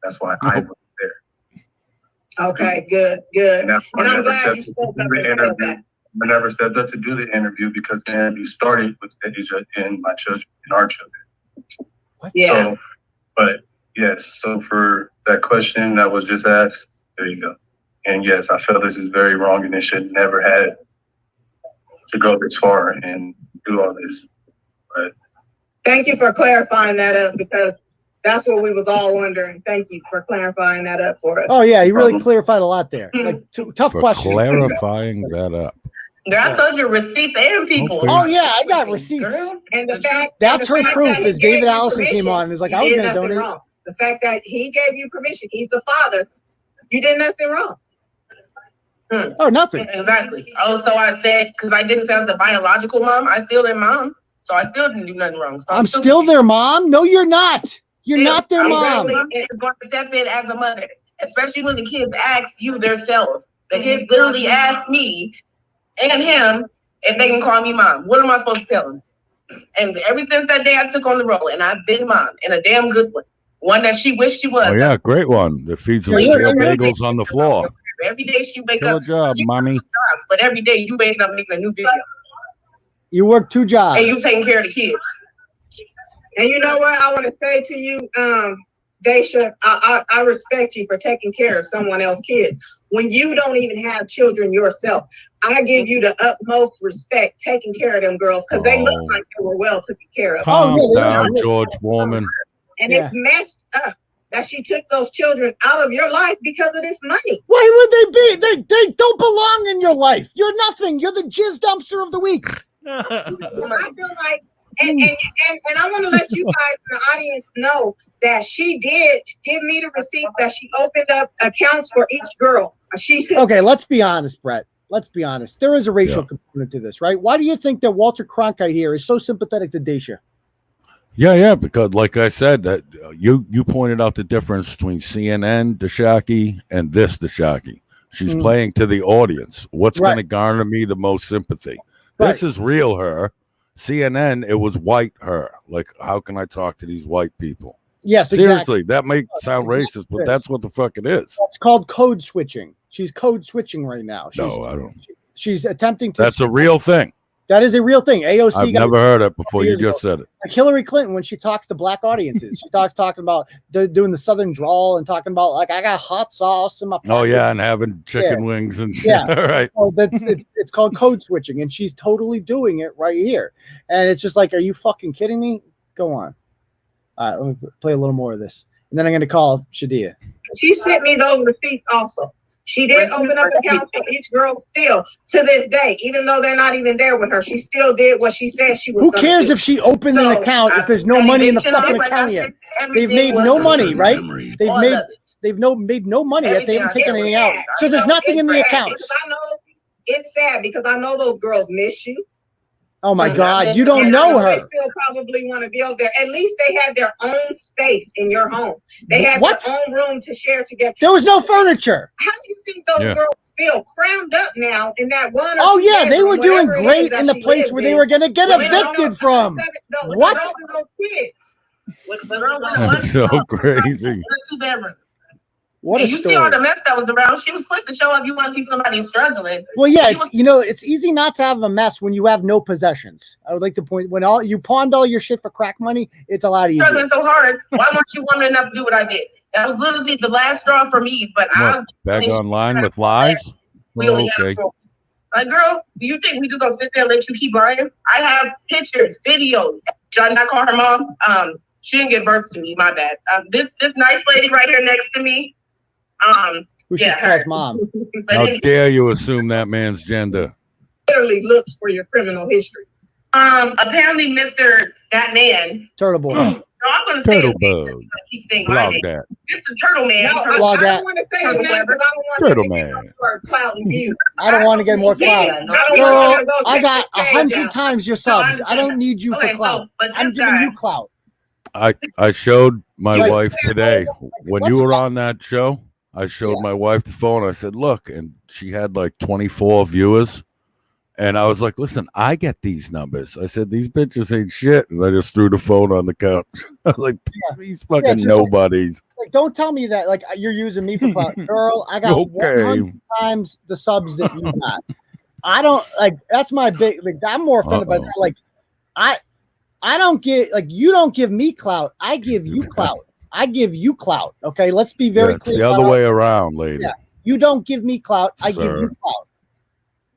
That's why I was there. Okay, good. And I'm glad you spoke up about that. I never stepped up to do the interview because the interview started with Asia and my children and our children. What? Yeah. So, but yes, so for that question that was just asked, there you go. And yes, I feel this is very wrong and it should never have to go this far and do all this. But thank you for clarifying that up because that's what we was all wondering. Thank you for clarifying that up for us. Oh yeah, he really clarified a lot there. Like tough question. Clarifying that up. Girl, I told you receipts and people. Okay. Oh yeah, I got receipts. Girl, and the fact that's her proof. Is David Allison came on and is like, I was going to donate. Wrong. The fact that he gave you permission, he's the father. You did nothing wrong. Oh, nothing. Exactly. Oh, so I said, because I didn't say I was a biological mom, I still their mom. So I still didn't do nothing wrong. So I'm still their mom? No, you're not. You're not their mom. I'm going to step in as a mother, especially when the kids ask you themselves. The kids literally asked me and him if they can call me mom. What am I supposed to tell them? And ever since that day I took on the role, and I've been mom, and a damn good one. One that she wished she was. Oh, yeah, great one. That feeds them stale bagels on the floor. Every day she wake up. Good job, mommy. But every day you wake up making a new video. You work 2 jobs. And you taking care of the kids. And you know what I want to say to you, Dasha, I respect you for taking care of someone else's kids. When you don't even have children yourself, I give you the utmost respect taking care of them girls because they look like they were well taken care of. Calm down, George Foreman. And it's messed up that she took those children out of your life because of this money. Why would they be? They don't belong in your life. You're nothing. You're the jizz dumpster of the week. I feel like, and I want to let you guys in the audience know that she did give me the receipts that she opened up accounts for each girl. Okay, let's be honest, Bret. Let's be honest. There is a racial component to this, right? Why do you think that Walter Cronkite here is so sympathetic to Dasha? Yeah, because like I said, that you pointed out the difference between CNN Dashaki and this Dashaki. She's playing to the audience. What's going to garner me the most sympathy? This is real her. CNN, it was white her. Like, how can I talk to these white people? Yes, seriously, that may sound racist, but that's what the fuck it is. It's called code switching. She's code switching right now. No, I don't. She's attempting to. That's a real thing. That is a real thing. AOC. I've never heard it before. You just said it. Like Hillary Clinton, when she talks to black audiences, she talking about doing the Southern drawl and talking about like I got hot sauce in my pocket. Oh yeah, and having chicken wings and shit. Yeah, all right. So it's called code switching, and she's totally doing it right here. And it's just like, are you fucking kidding me? Go on. All right, let me play a little more of this, and then I'm going to call Shadia. She sent me those receipts also. She did open up accounts for each girl still to this day, even though they're not even there with her. She still did what she said she was. Who cares if she opened an account if there's no money in the fucking account yet? They've made no money, right? They've made They've made no money yet. They haven't taken anything out. So there's nothing in the accounts. I know it's sad because I know those girls miss you. Oh my God, you don't know her. They still probably want to be over there. At least they had their own space in your home. They had their own room to share together. There was no furniture. How do you think those girls feel crammed up now in that one? Oh yeah, they were doing great in the place where they were going to get evicted from. What? That's so crazy. Two bedrooms. What a you story. see all the mess that was around. She was quick to show up. You want to see somebody struggling. Well, yeah, it's easy not to have a mess when you have no possessions. I would like to point when you pawned all your shit for crack money, it's a lot easier. Struggling so hard. Why weren't you woman enough to do what I did? That was literally the last straw for me. But What, back online with lies? Oh, okay. Like, girl, do you think we just gonna sit there and let you keep lying? I have pictures, videos. Should I not call her mom? She didn't give birth to me. My bad. This nice lady right here next to me. Who she calls mom? How dare you assume that man's gender? Literally look for your criminal history. Apparently, Mr. That Man. Turtleboy. No, I'm gonna say Turtleboy. keep saying Blog that. Mr. Turtle Man. No, Blog I that. don't want to say his name because I don't Turtle want to Man. get more clout and views. I don't want to get more clout. Girl, I got 100 times your subs. I don't need you for clout. I'm giving you clout. I showed my wife today when you were on that show. I showed my wife the phone. I said, "Look," and she had like 24 viewers. And I was like, "Listen, I get these numbers." I said, "These bitches ain't shit," and I just threw the phone on the couch. I was like, "These fucking nobodies." Like, don't tell me that like you're using me for clout, girl. I got 100 times the subs that you got. I don't like. That's my big. Like, I'm more offended by that. Like, I don't get like you don't give me clout. I give you clout. I give you clout. Okay, let's be very clear. It's the other way around, lady. Yeah. You don't give me clout. I give you clout.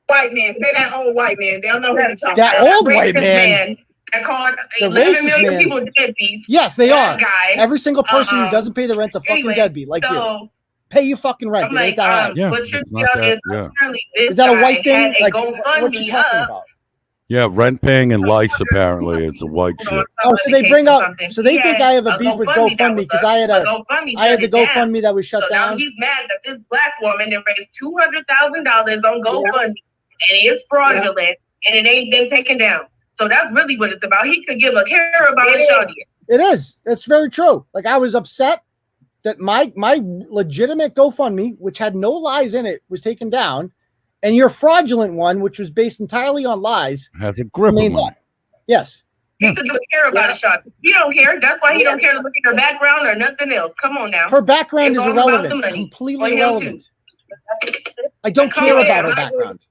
White man, say that old white man. They'll know who you're talking that about. That old white man. That called the 11 million man. people deadbeats. Yes, they are. Guy. Every single person who doesn't pay the rent's a fucking deadbeat, like you. Pay your fucking rent. Like, ain't that hard. Yeah, what is that a white thing? Like, what you talking about? Yeah, rent paying and lice apparently it's a white shit. Oh, so they bring up. So they think I have a beef with GoFundMe because I had the GoFundMe that was shut down. Now he's mad that this black woman that raised $200,000 on GoFundMe and it's fraudulent and it ain't been taken down. So that's really what it's about. He could give a care about Shadia. It is. That's very true. Like I was upset that my legitimate GoFundMe, which had no lies in it, was taken down. And your fraudulent one, which was based entirely on lies, has a grip on it. Yes. He doesn't care about a shot. He don't care. That's why he don't care to look at her background or nothing else. Come on now. Her background is irrelevant. Completely irrelevant. I don't care about her background.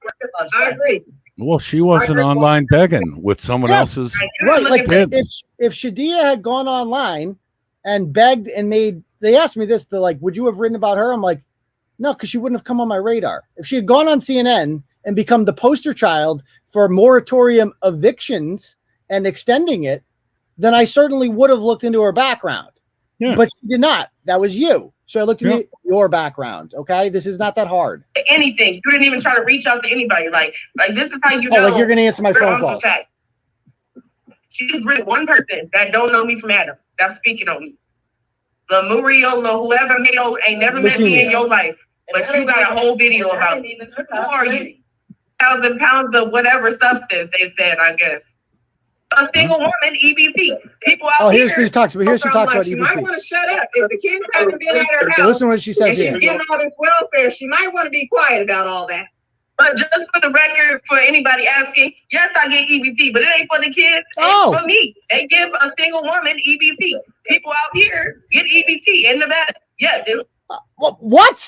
I agree. Well, she wasn't online begging with someone else's. Right. Like if Shadia had gone online and begged and they asked me this, they're like, would you have written about her? I'm like, no, because she wouldn't have come on my radar. If she had gone on CNN and become the poster child for moratorium evictions and extending it, then I certainly would have looked into her background. Yeah. But she did not. That was you. So I looked into your background. Okay, this is not that hard. Anything. You didn't even try to reach out to anybody. Like this is how you know. Like you're going to answer my phone calls. She's really one person that don't know me from Adam. That's speaking on me. The Muriel, whoever ain't never met me in your life. But you got a whole video about me. Who are you? 1,000 pounds of whatever substance they said, I guess. A single woman, EBT. People out here. Here she talks about EBT. She might want to shut up. If the kids haven't been at her house, so listen to what she says and she's getting all this welfare, she might want to be quiet about all that. But just for the record, for anybody asking, yes, I get EBT, but it ain't for the kids. It's for me. They give a single woman EBT. People out here get EBT in the back. Yes. What?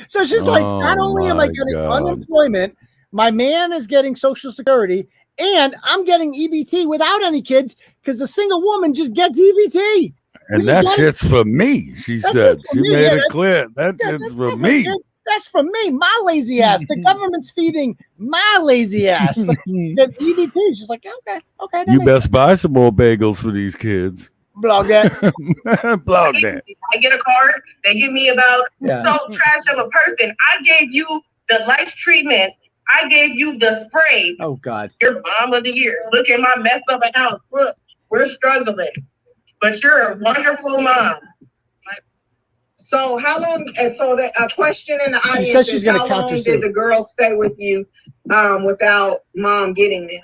So she's like, not only am I getting unemployment, my man is getting Social Security, and I'm getting EBT without any kids because a single woman just gets EBT. And that shit's for me, she said. She made it clear. That shit's for me. That's for me, my lazy ass. The government's feeding my lazy ass. Get EBT. She's like, okay. You best buy some more bagels for these kids. Blog that. Blog that. I get a card. They give me about so trash of a person. I gave you the lice treatment. I gave you the spray. Oh God. You're mom of the year. Look at my mess of a house. Look, we're struggling, but you're a wonderful mom. So how long? So a question in the audience. She says she's going to how long did the girls stay with you without mom getting them?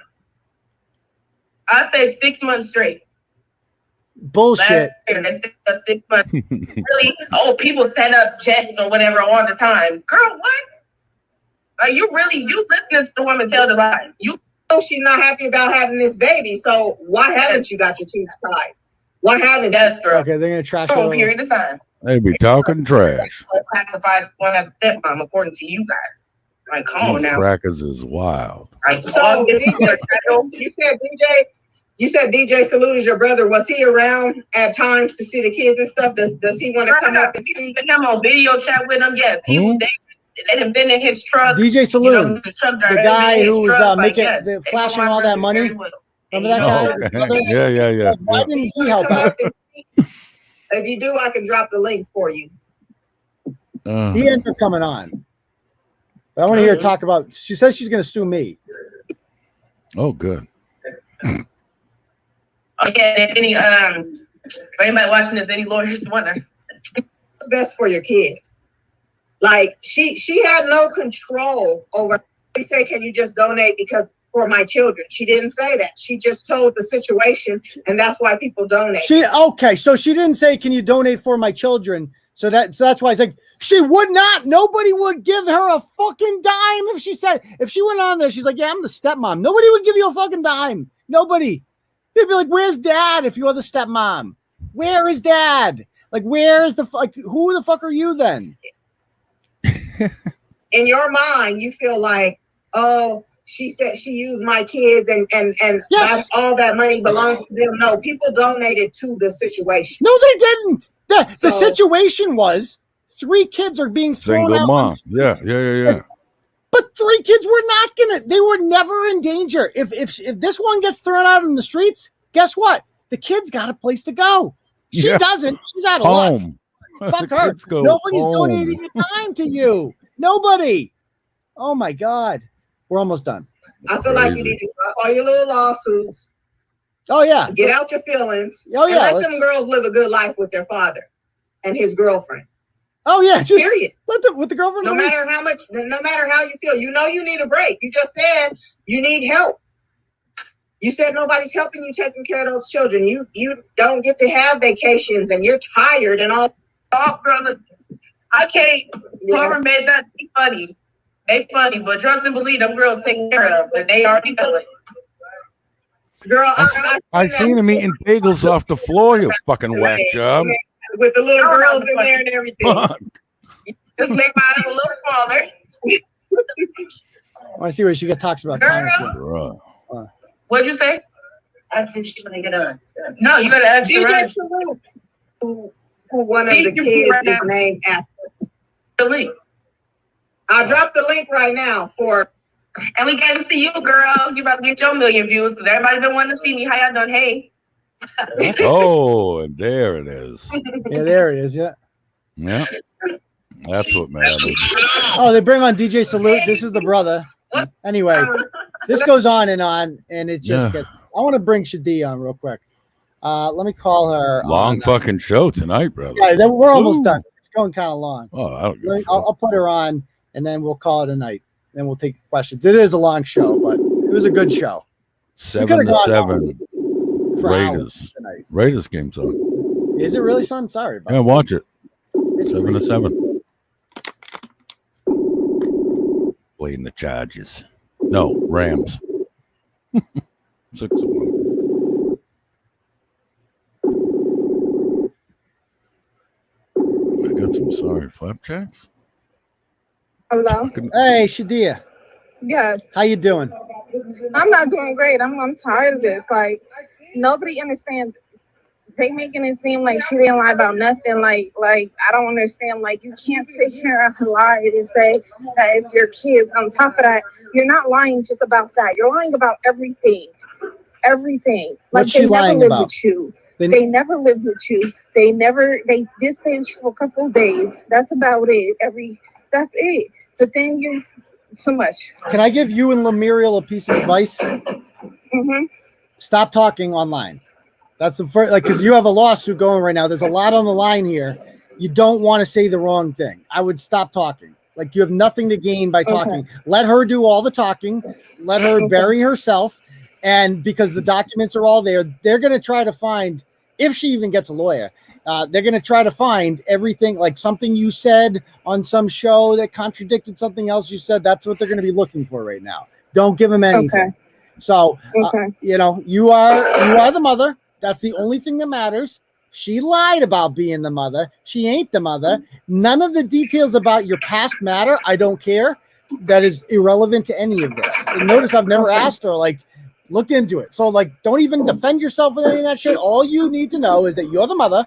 I say 6 months straight. Bullshit. 6 months. Really? Oh, people set up jets or whatever all the time. Girl, what? Are you listening to the woman tell the lies? You know she's not happy about having this baby, so why haven't you got your tubes tied? Why haven't you? Okay, they're gonna trash a period of time. They be talking trash. Classifies one as a stepmom according to you guys. Like, come on These now. crackers is wild. Right. So you said DJ Salute is your brother. Was he around at times to see the kids and stuff? Does he want to come up and speak? Him on video chat with him? Yes. They done been in his truck. DJ Saloon, the guy who was making flashing all that money. Remember that guy? Okay. Yeah. Why didn't he help out? If you do, I can drop the link for you. He ends up coming on. But I want to hear her talk about. She says she's going to sue me. Oh, good. Okay, if any for anybody watching this, any lawyers wonder. What's best for your kids? Like she had no control over. She said, "Can you just donate because for my children?" She didn't say that. She just told the situation, and that's why people donate. So she didn't say, "Can you donate for my children?" So that's why I said she would not. Nobody would give her a fucking dime if she went on there. She's like, "Yeah, I'm the stepmom." Nobody would give you a fucking dime. Nobody. They'd be like, "Where's dad?" If you're the stepmom, where is dad? Like, where is who the fuck are you then? In your mind, you feel like, oh, she said she used my kids and yes, all that money belongs to them. No, people donated to the situation. No, they didn't. The situation was 3 kids are being thrown single out. mom. Yeah. But 3 kids were not they were never in danger. If this one gets thrown out in the streets, guess what? The kid's got a place to go. She doesn't. She's out of luck. Fuck her. Nobody's donating a dime to you. Nobody. Oh my God. We're almost done. I feel like you need to drop all your little lawsuits. Oh yeah. Get out your feelings. Oh yeah. And let them girls live a good life with their father and his girlfriend. Oh yeah. Just period. With the girlfriend. No matter how you feel, you know you need a break. You just said you need help. You said nobody's helping you taking care of those children. You don't get to have vacations and you're tired and all. Oh, brother, I can't. Whoever made that funny. They funny, but trust and believe them girls taken care of, and they already know it. Girl, I seen him eating bagels off the floor. You fucking whack job. With the little girls in there and everything. Just make mine a little smaller. I want to see what she talks about. What'd you say? I think she's gonna get on. No, you gotta ask her. Who one of the kids is named after. The link. I'll drop the link right now for. And we came to see you, girl. You about to get your 1,000,000 views because everybody been wanting to see me. How y'all doing? Hey. Oh, and there it is. Yeah, there it is. Yeah. Yeah. That's what matters. Oh, they bring on DJ Salute. This is the brother. Anyway, this goes on, and it just gets. I want to bring Shadia on real quick. Let me call her. Long fucking show tonight, brother. Yeah, we're almost done. It's going kind of long. Oh, I'll put her on, and then we'll call it a night. Then we'll take questions. It is a long show, but it was a good show. 7-7. Raiders game's on. Is it really, son? Sorry. Yeah, watch it. 7-7. Playing the Chargers. No, Rams. 6-1. I got some sorry flapjacks. Hello. Hey, Shadia. Yes. How you doing? I'm not doing great. I'm tired of this. Like, nobody understands. They making it seem like she didn't lie about nothing. Like I don't understand. Like, you can't sit here and lie and say that it's your kids. On top of that, you're not lying just about that. You're lying about everything. Everything. Like, What's she lying about? With you. They never lived with you. They distanced for a couple of days. That's about it. That's it. But then you're too much. Can I give you and Lemuriel a piece of advice? Mm-hmm. Stop talking online. That's the first, because you have a lawsuit going right now. There's a lot on the line here, you don't want to say the wrong thing. I would stop talking. Like, you have nothing to gain by talking. Okay. Let her do all the talking. Let her bury herself. And because the documents are all there, they're going to try to find, if she even gets a lawyer, they're going to try to find everything, like something you said on some show that contradicted something else you said. That's what they're going to be looking for right now. Don't give them anything. Okay. So, you know, you are the mother. That's the only thing that matters. She lied about being the mother. She ain't the mother. None of the details about your past matter. I don't care. That is irrelevant to any of this. And notice I've never asked her, like, look into it. So, like, don't even defend yourself with any of that shit. All you need to know is that you're the mother.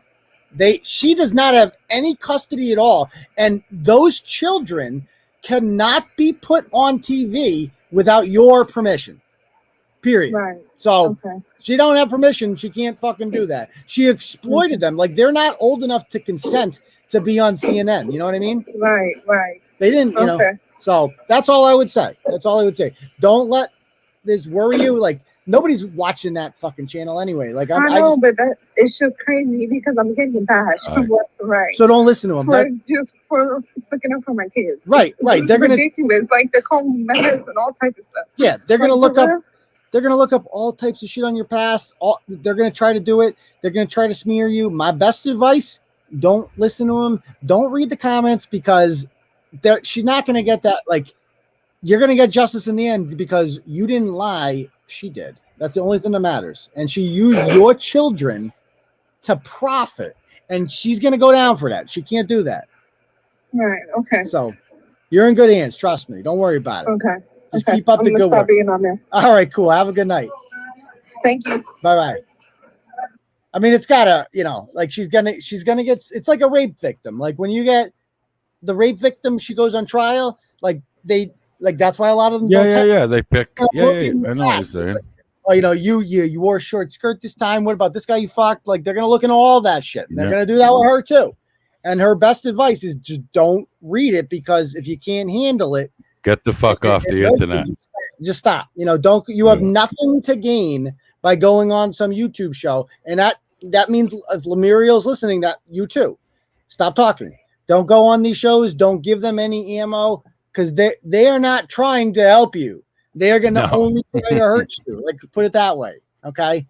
She does not have any custody at all. And those children cannot be put on TV without your permission. Period. Right. So she don't have permission. She can't fucking do that. She exploited them. Like, they're not old enough to consent to be on CNN. You know what I mean? Right. They didn't, you know. So that's all I would say. Don't let this worry you. Like, nobody's watching that fucking channel anyway. Like, I know, but it's just crazy because I'm getting bashed. Right. So don't listen to them. For sticking up for my kids. Right. They're ridiculous. Like, they're calling me methods and all type of stuff. Yeah, they're gonna look up. They're going to look up all types of shit on your past. They're going to try to do it. They're going to try to smear you. My best advice, don't listen to them. Don't read the comments because she's not going to get that. Like, you're going to get justice in the end because you didn't lie. She did. That's the only thing that matters. And she used your children to profit. And she's going to go down for that. She can't do that. Right. Okay. So you're in good hands. Trust me. Don't worry about it. Okay. Just keep up the good work. Being on there. All right, cool. Have a good night. Thank you. Bye-bye. I mean, it's gotta, you know, like she's gonna get. It's like a rape victim. Like, when you get the rape victim, she goes on trial. Like, that's why a lot of them. Yeah. They pick. Yeah. I know what you're saying. Oh, you know, you wore a short skirt this time. What about this guy you fucked? Like, they're gonna look into all that shit. And they're gonna do that with her too. And her best advice is just don't read it, because if you can't handle it, get the fuck off the internet. Just stop. You know, don't. You have nothing to gain by going on some YouTube show, and that means if Lemuriel's listening, that you too. Stop talking. Don't go on these shows. Don't give them any ammo, because they are not trying to help you. They are going to only try to hurt you. Like, put it that way. Okay.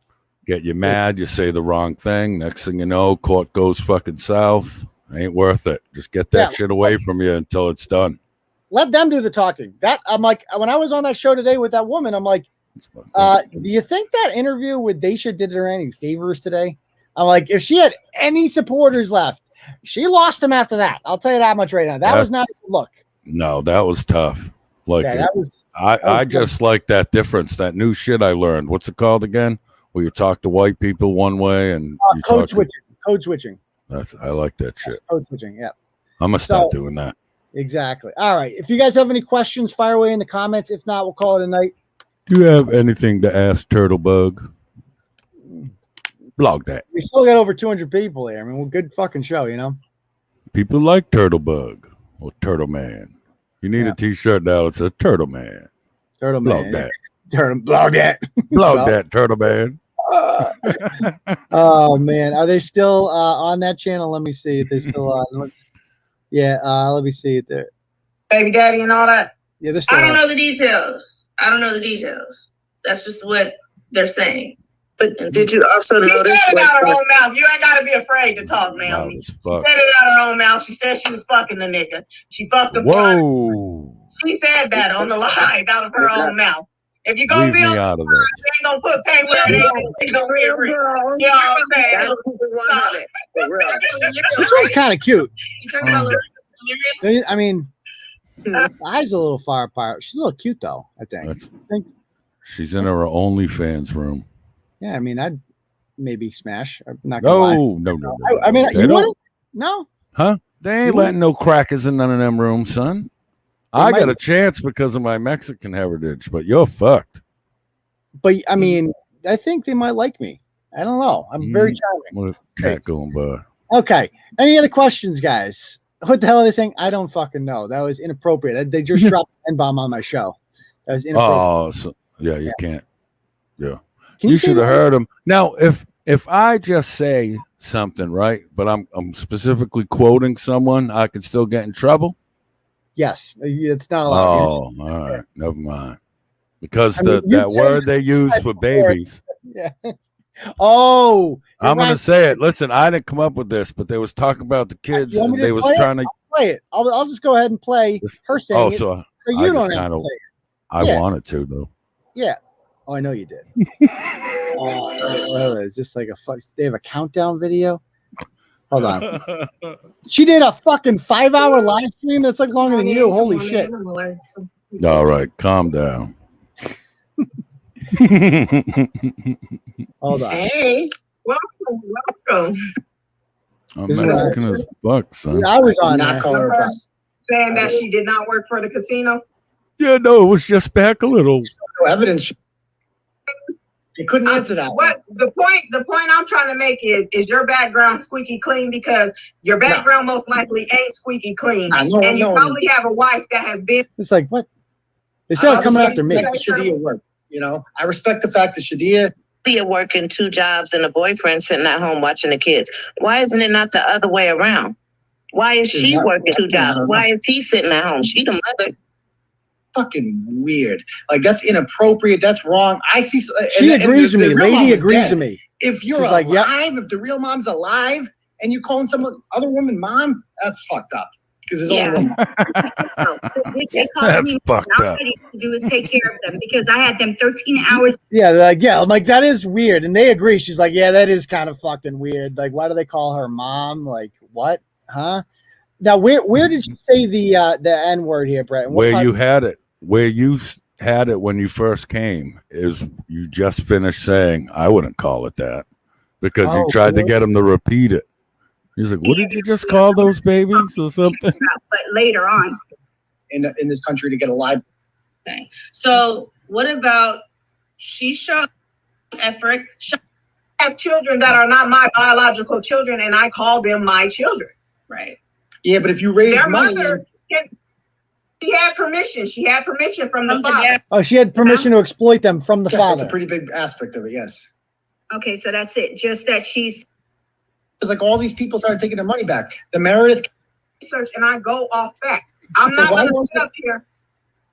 Get you mad. You say the wrong thing. Next thing you know, court goes fucking south. Ain't worth it. Just get that shit away from you until it's done. Let them do the talking. That I'm like, when I was on that show today with that woman, I'm like, do you think that interview with Dasha did her any favors today? I'm like, if she had any supporters left, she lost them after that. I'll tell you that much right now. That was not a good look. No, that was tough. Like, I just like that difference, that new shit I learned. What's it called again? Where you talk to white people one way and you code switching. I like that shit. Code switching. Yeah. I'm gonna stop doing that. Exactly. All right. If you guys have any questions, fire away in the comments. If not, we'll call it a night. Do you have anything to ask Turtlebug? Blog that. We still got over 200 people here. I mean, we're a good fucking show, you know? People like Turtlebug or Turtle Man. You need a t-shirt now. It says Turtle Man. Turtle Man. Blog that. Blog that. Blog that, Turtle Man. Oh, man. Are they still on that channel? Let me see if they're still on. Let me see it there. Baby daddy and all that. Yeah, I don't know the details. That's just what they're saying. But did you also notice? She said it out her own mouth. You ain't gotta be afraid to talk, man. She said it out her own mouth. She said she was fucking the nigga. She fucked him. Whoa. She said that on the live out of her own mouth. If you're gonna be on the line, you ain't gonna put pain with her. You know what I'm saying? This one's kind of cute. I mean, the eyes a little far apart. She's a little cute though, I think. She's in her OnlyFans room. Yeah, I mean, I'd maybe smash. I'm not gonna lie. No. I mean, you wouldn't? No. Huh? They ain't letting no crackers in none of them rooms, son. I got a chance because of my Mexican heritage, but you're fucked. But I mean, I think they might like me. I don't know. I'm very charming. What a cat going by. Okay. Any other questions, guys? What the hell are they saying? I don't fucking know. That was inappropriate. They just dropped an N-bomb on my show. That was inappropriate. Oh, you can't. Yeah. You should have heard them. Now, if If I just say something, right, but I'm specifically quoting someone, I could still get in trouble? Yes. It's not allowed. Oh, all right. Never mind. Because that word they use for babies. Yeah. Oh. I'm going to say it. Listen, I didn't come up with this, but they was talking about the kids and they was trying to play it. I'll just go ahead and play her saying it. So you don't have to say it. I wanted to, though. Yeah. Oh, I know you did. It's just like they have a countdown video. Hold on. She did a fucking 5-hour live stream that's like longer than you. Holy shit. All right, calm down. Hold on. Hey, welcome. I'm Mexican as fuck, son. Yeah, I was on not saying that she did not work for the casino. Yeah, no, it was just back a little. No evidence. You couldn't answer that. What the point I'm trying to make is your background squeaky clean? Because your background most likely ain't squeaky clean, and you probably have a wife that has been. It's like what? They started coming after me. Shadia work. You know, I respect the fact that Shadia working 2 jobs and a boyfriend sitting at home watching the kids. Why isn't it not the other way around? Why is she working 2 jobs? Why is he sitting at home? She the mother. Fucking weird. Like that's inappropriate. That's wrong. I see. She agrees with me. Lady agrees with me. If you're alive, if the real mom's alive, and you're calling some other woman mom, that's fucked up. Because there's only one. They called me. All I needed to do is take care of them because I had them 13 hours. Yeah, I'm like, that is weird, and they agree. She's like, yeah, that is kind of fucking weird. Like, why do they call her mom? Like, what? Huh? Now, where did you say the N word here, Bret? Where you had it when you first came is you just finished saying. I wouldn't call it that because you tried to get him to repeat it. He's like, what did you just call those babies or something? But later on. In this country to get a live. Okay. So what about she showed effort? I have children that are not my biological children, and I call them my children. Right. Yeah, but if you raise money, she had permission. She had permission from the father. Oh, she had permission to exploit them from the father. That's a pretty big aspect of it. Yes. Okay, so that's it. Just that she's. It's like all these people started taking their money back. The Meredith research, and I go off facts. I'm not going to sit up here.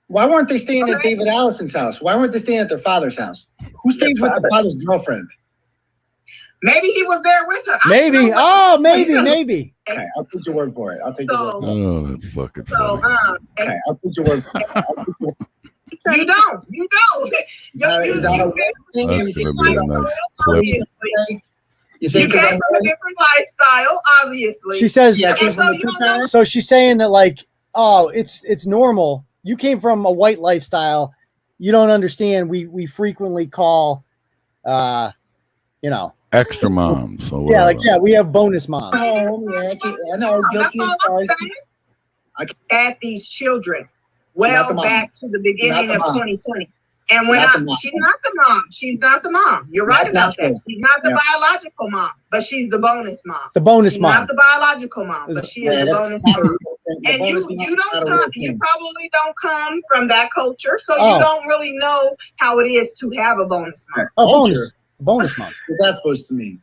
Why weren't they staying at David Allison's house? Why weren't they staying at their father's house? Who stays with the father's girlfriend? Maybe he was there with her. Maybe. Maybe. Okay, I'll take your word for it. I'll take your word for it. Oh, that's fucking funny. Okay, I'll take your word for it. You don't. Is that a way thing? That's going to be a nice clip. You came from a different lifestyle, obviously. She says, so she's saying that, like, oh, it's normal. You came from a white lifestyle. You don't understand. We frequently call, extra moms. Or we have bonus moms. Oh, yeah, I know. Guilty as charged. At these children, back to the beginning of 2020. And she's not the mom. She's not the mom. You're right about that. She's not the biological mom, but she's the bonus mom. The bonus she's mom. Not the biological mom, but she is the bonus mom. And you probably don't come from that culture, so you don't really know how it is to have a bonus mom. Bonus mom. What's that supposed to mean?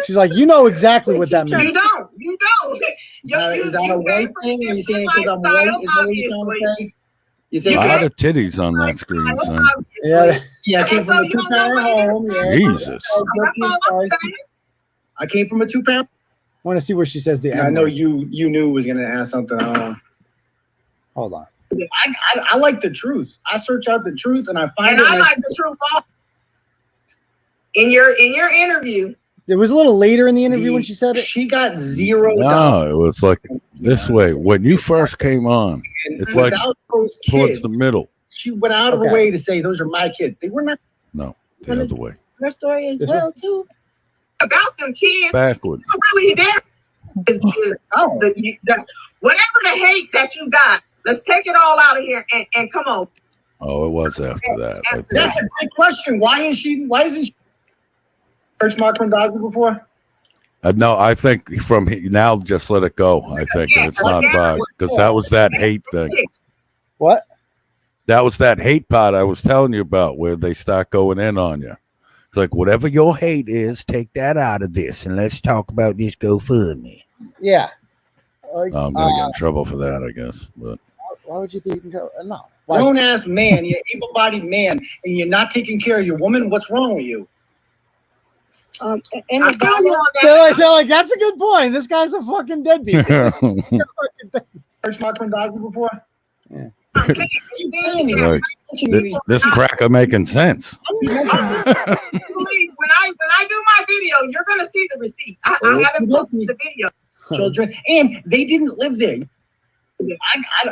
She's like, you know exactly what that means. You don't. Is that a white thing? Are you saying because I'm white? Is that what you're trying to say? A lot of titties on that screen, son. Yeah, I came from a 2-parent home. Yeah. Jesus. I came from a 2-parent. I want to see where she says the I know you knew was going to ask something. Hold on. I like the truth. I search out the truth and I find it. I like the truth. In your interview. It was a little later in the interview when she said it. She got $0. No, it was like this way. When you first came on, it's like towards the middle. She went out of her way to say those are my kids. They were not. No, the other way. Her story is too. About them kids. Backwards. Really there. Whatever the hate that you got, let's take it all out of here and come on. Oh, it was after that. That's a good question. Why isn't she Church Mark Randazzi before? No, I think from now, just let it go. I think it's not fine because that was that hate thing. What? That was that hate part I was telling you about where they start going in on you. It's like, whatever your hate is, take that out of this, and let's talk about this GoFundMe. Yeah. I'm gonna get in trouble for that, I guess. But why would you be in trouble? No. Grown-ass man, you're an able-bodied man, and you're not taking care of your woman. What's wrong with you? And they're like, that's a good point. This guy's a fucking deadbeat. Search Mark Randazzi before? Yeah. like, this cracker making sense. When I do my video, you're gonna see the receipt. I haven't posted the video. Children, and they didn't live there.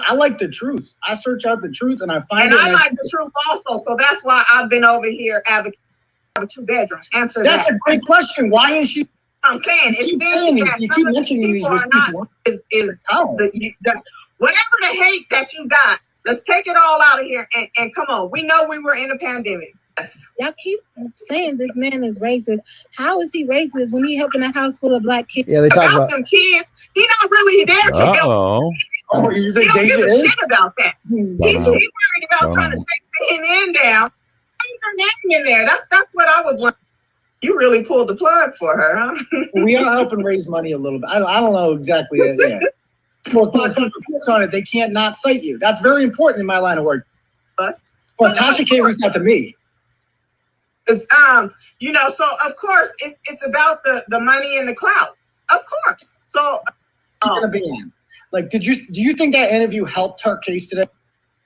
I like the truth. I search out the truth and I find it. And I like the truth also, so that's why I've been over here advocating for a 2-bedroom. Answer that. That's a great question. Why is she? I'm saying you keep mentioning these receipts. Whatever the hate that you got, let's take it all out of here and come on. We know we were in a pandemic. Yes. Y'all keep saying this man is racist. How is he racist when he helping a house full of black kids? Yeah, they talk about them kids. He's not really there to help. Oh, you think he don't give David a is? shit about that. He's worried about trying to take CNN down. Put her name in there. That's what I was wondering. You really pulled the plug for her, huh? We are helping raise money a little bit. I don't know exactly. Yeah. Well, on it, they can't not cite you. That's very important in my line of work. But Tasha Kelly reached out to me. So of course it's about the money and the clout. Of course. So like, do you think that interview helped her case today?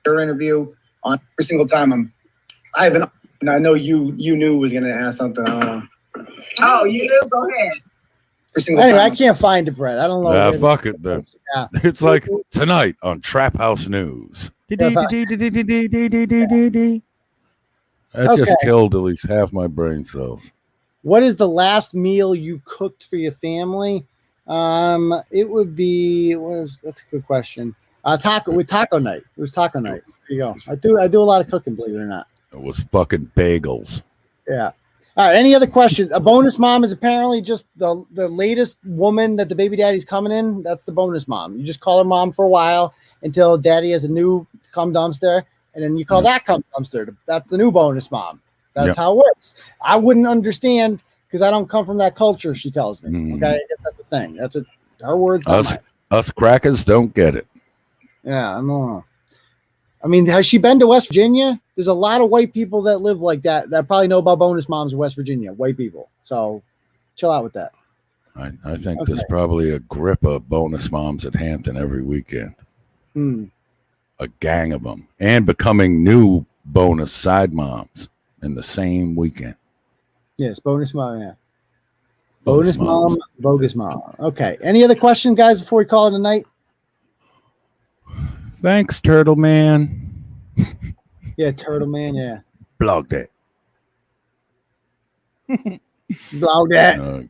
Her interview on every single time I know you knew was gonna ask something. Oh, you knew? Go ahead. Anyway, I can't find it, Bret. I don't know. Yeah, fuck it then. Yeah. It's like tonight on Trap House News. That just killed at least half my brain cells. What is the last meal you cooked for your family? It would be that's a good question. Taco night. It was taco night. There you go. I do a lot of cooking, believe it or not. It was fucking bagels. Yeah. All right. Any other questions? A bonus mom is apparently just the latest woman that the baby daddy's coming in. That's the bonus mom. You just call her mom for a while until daddy has a new cum dumpster, and then you call that cum dumpster. That's the new bonus mom. That's how it works. I wouldn't understand because I don't come from that culture. She tells me. Okay, I guess that's the thing. That's her words. Us crackers don't get it. Yeah, I know. I mean, has she been to West Virginia? There's a lot of white people that live like that probably know about bonus moms in West Virginia. White people. So chill out with that. I think there's probably a grip of bonus moms at Hampton every weekend. A gang of them. And becoming new bonus side moms in the same weekend. Yes, bonus mom, yeah. Bonus mom, bogus mom. Okay. Any other questions, guys, before we call it a night? Thanks, Turtle Man. Yeah, Turtle Man, yeah. Blog that. Blog that.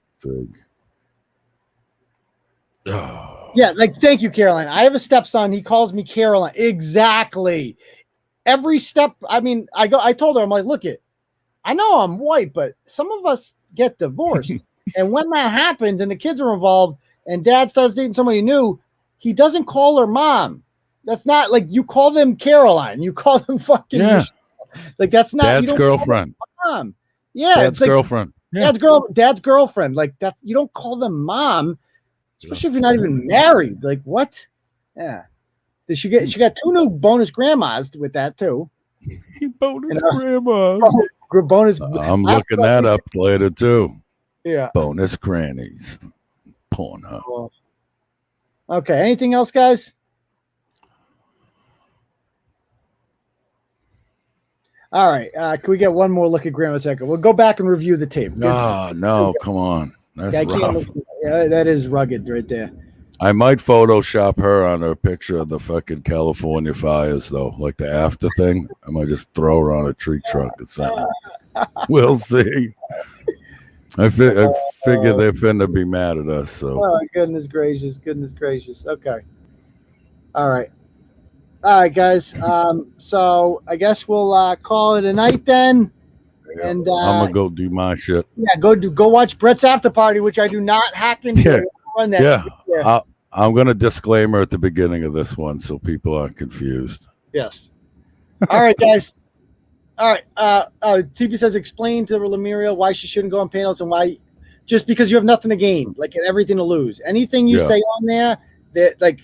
Yeah, like, thank you, Caroline. I have a stepson. He calls me Caroline. Exactly. Every step, I mean, I told her, I'm like, look it. I know I'm white, but some of us get divorced. And when that happens and the kids are involved and dad starts dating somebody new, he doesn't call her mom. That's not like you call them Caroline. You call them fucking Michelle. Like that's not Dad's girlfriend. Mom. Yeah, Dad's girlfriend. Yeah. Dad's girlfriend. Like that's you don't call them mom, especially if you're not even married. Like what? Yeah. Did she got 2 new bonus grandmas with that too. Bonus grandmas. Bonus. I'm looking that up later too. Yeah. Bonus grannies. Pornhub. Okay. Anything else, guys? All right. Can we get one more look at Grandma Second? We'll go back and review the tape. No, come on. That's rough. Yeah, that is rugged right there. I might Photoshop her on her picture of the fucking California fires, though. Like the after thing. I might just throw her on a tree trunk or something. We'll see. I figure they're finna be mad at us. So. Oh, goodness gracious. Okay. All right, guys. So I guess we'll call it a night then. Yeah, and I'm gonna go do my shit. Yeah, go watch Bret's after party, which I do not hack into. Yeah. I'm gonna disclaimer at the beginning of this one so people aren't confused. Yes. All right, guys. All right. TP says, explain to Lemuria why she shouldn't go on panels and why, just because you have nothing to gain, like, and everything to lose. Anything you say on there, that, like,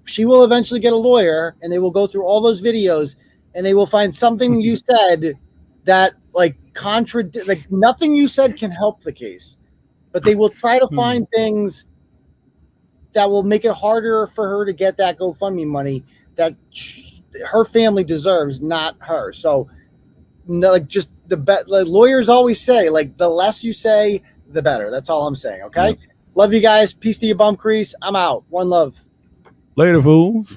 she will eventually get a lawyer, and they will go through all those videos, and they will find something you said that, like, like, nothing you said can help the case, but they will try to find things that will make it harder for her to get that GoFundMe money that her family deserves, not her. So, no, like, just like lawyers always say, like, the less you say, the better. That's all I'm saying. Okay. Love you guys. Peace to you, bum crease. I'm out. One love. Later, fools.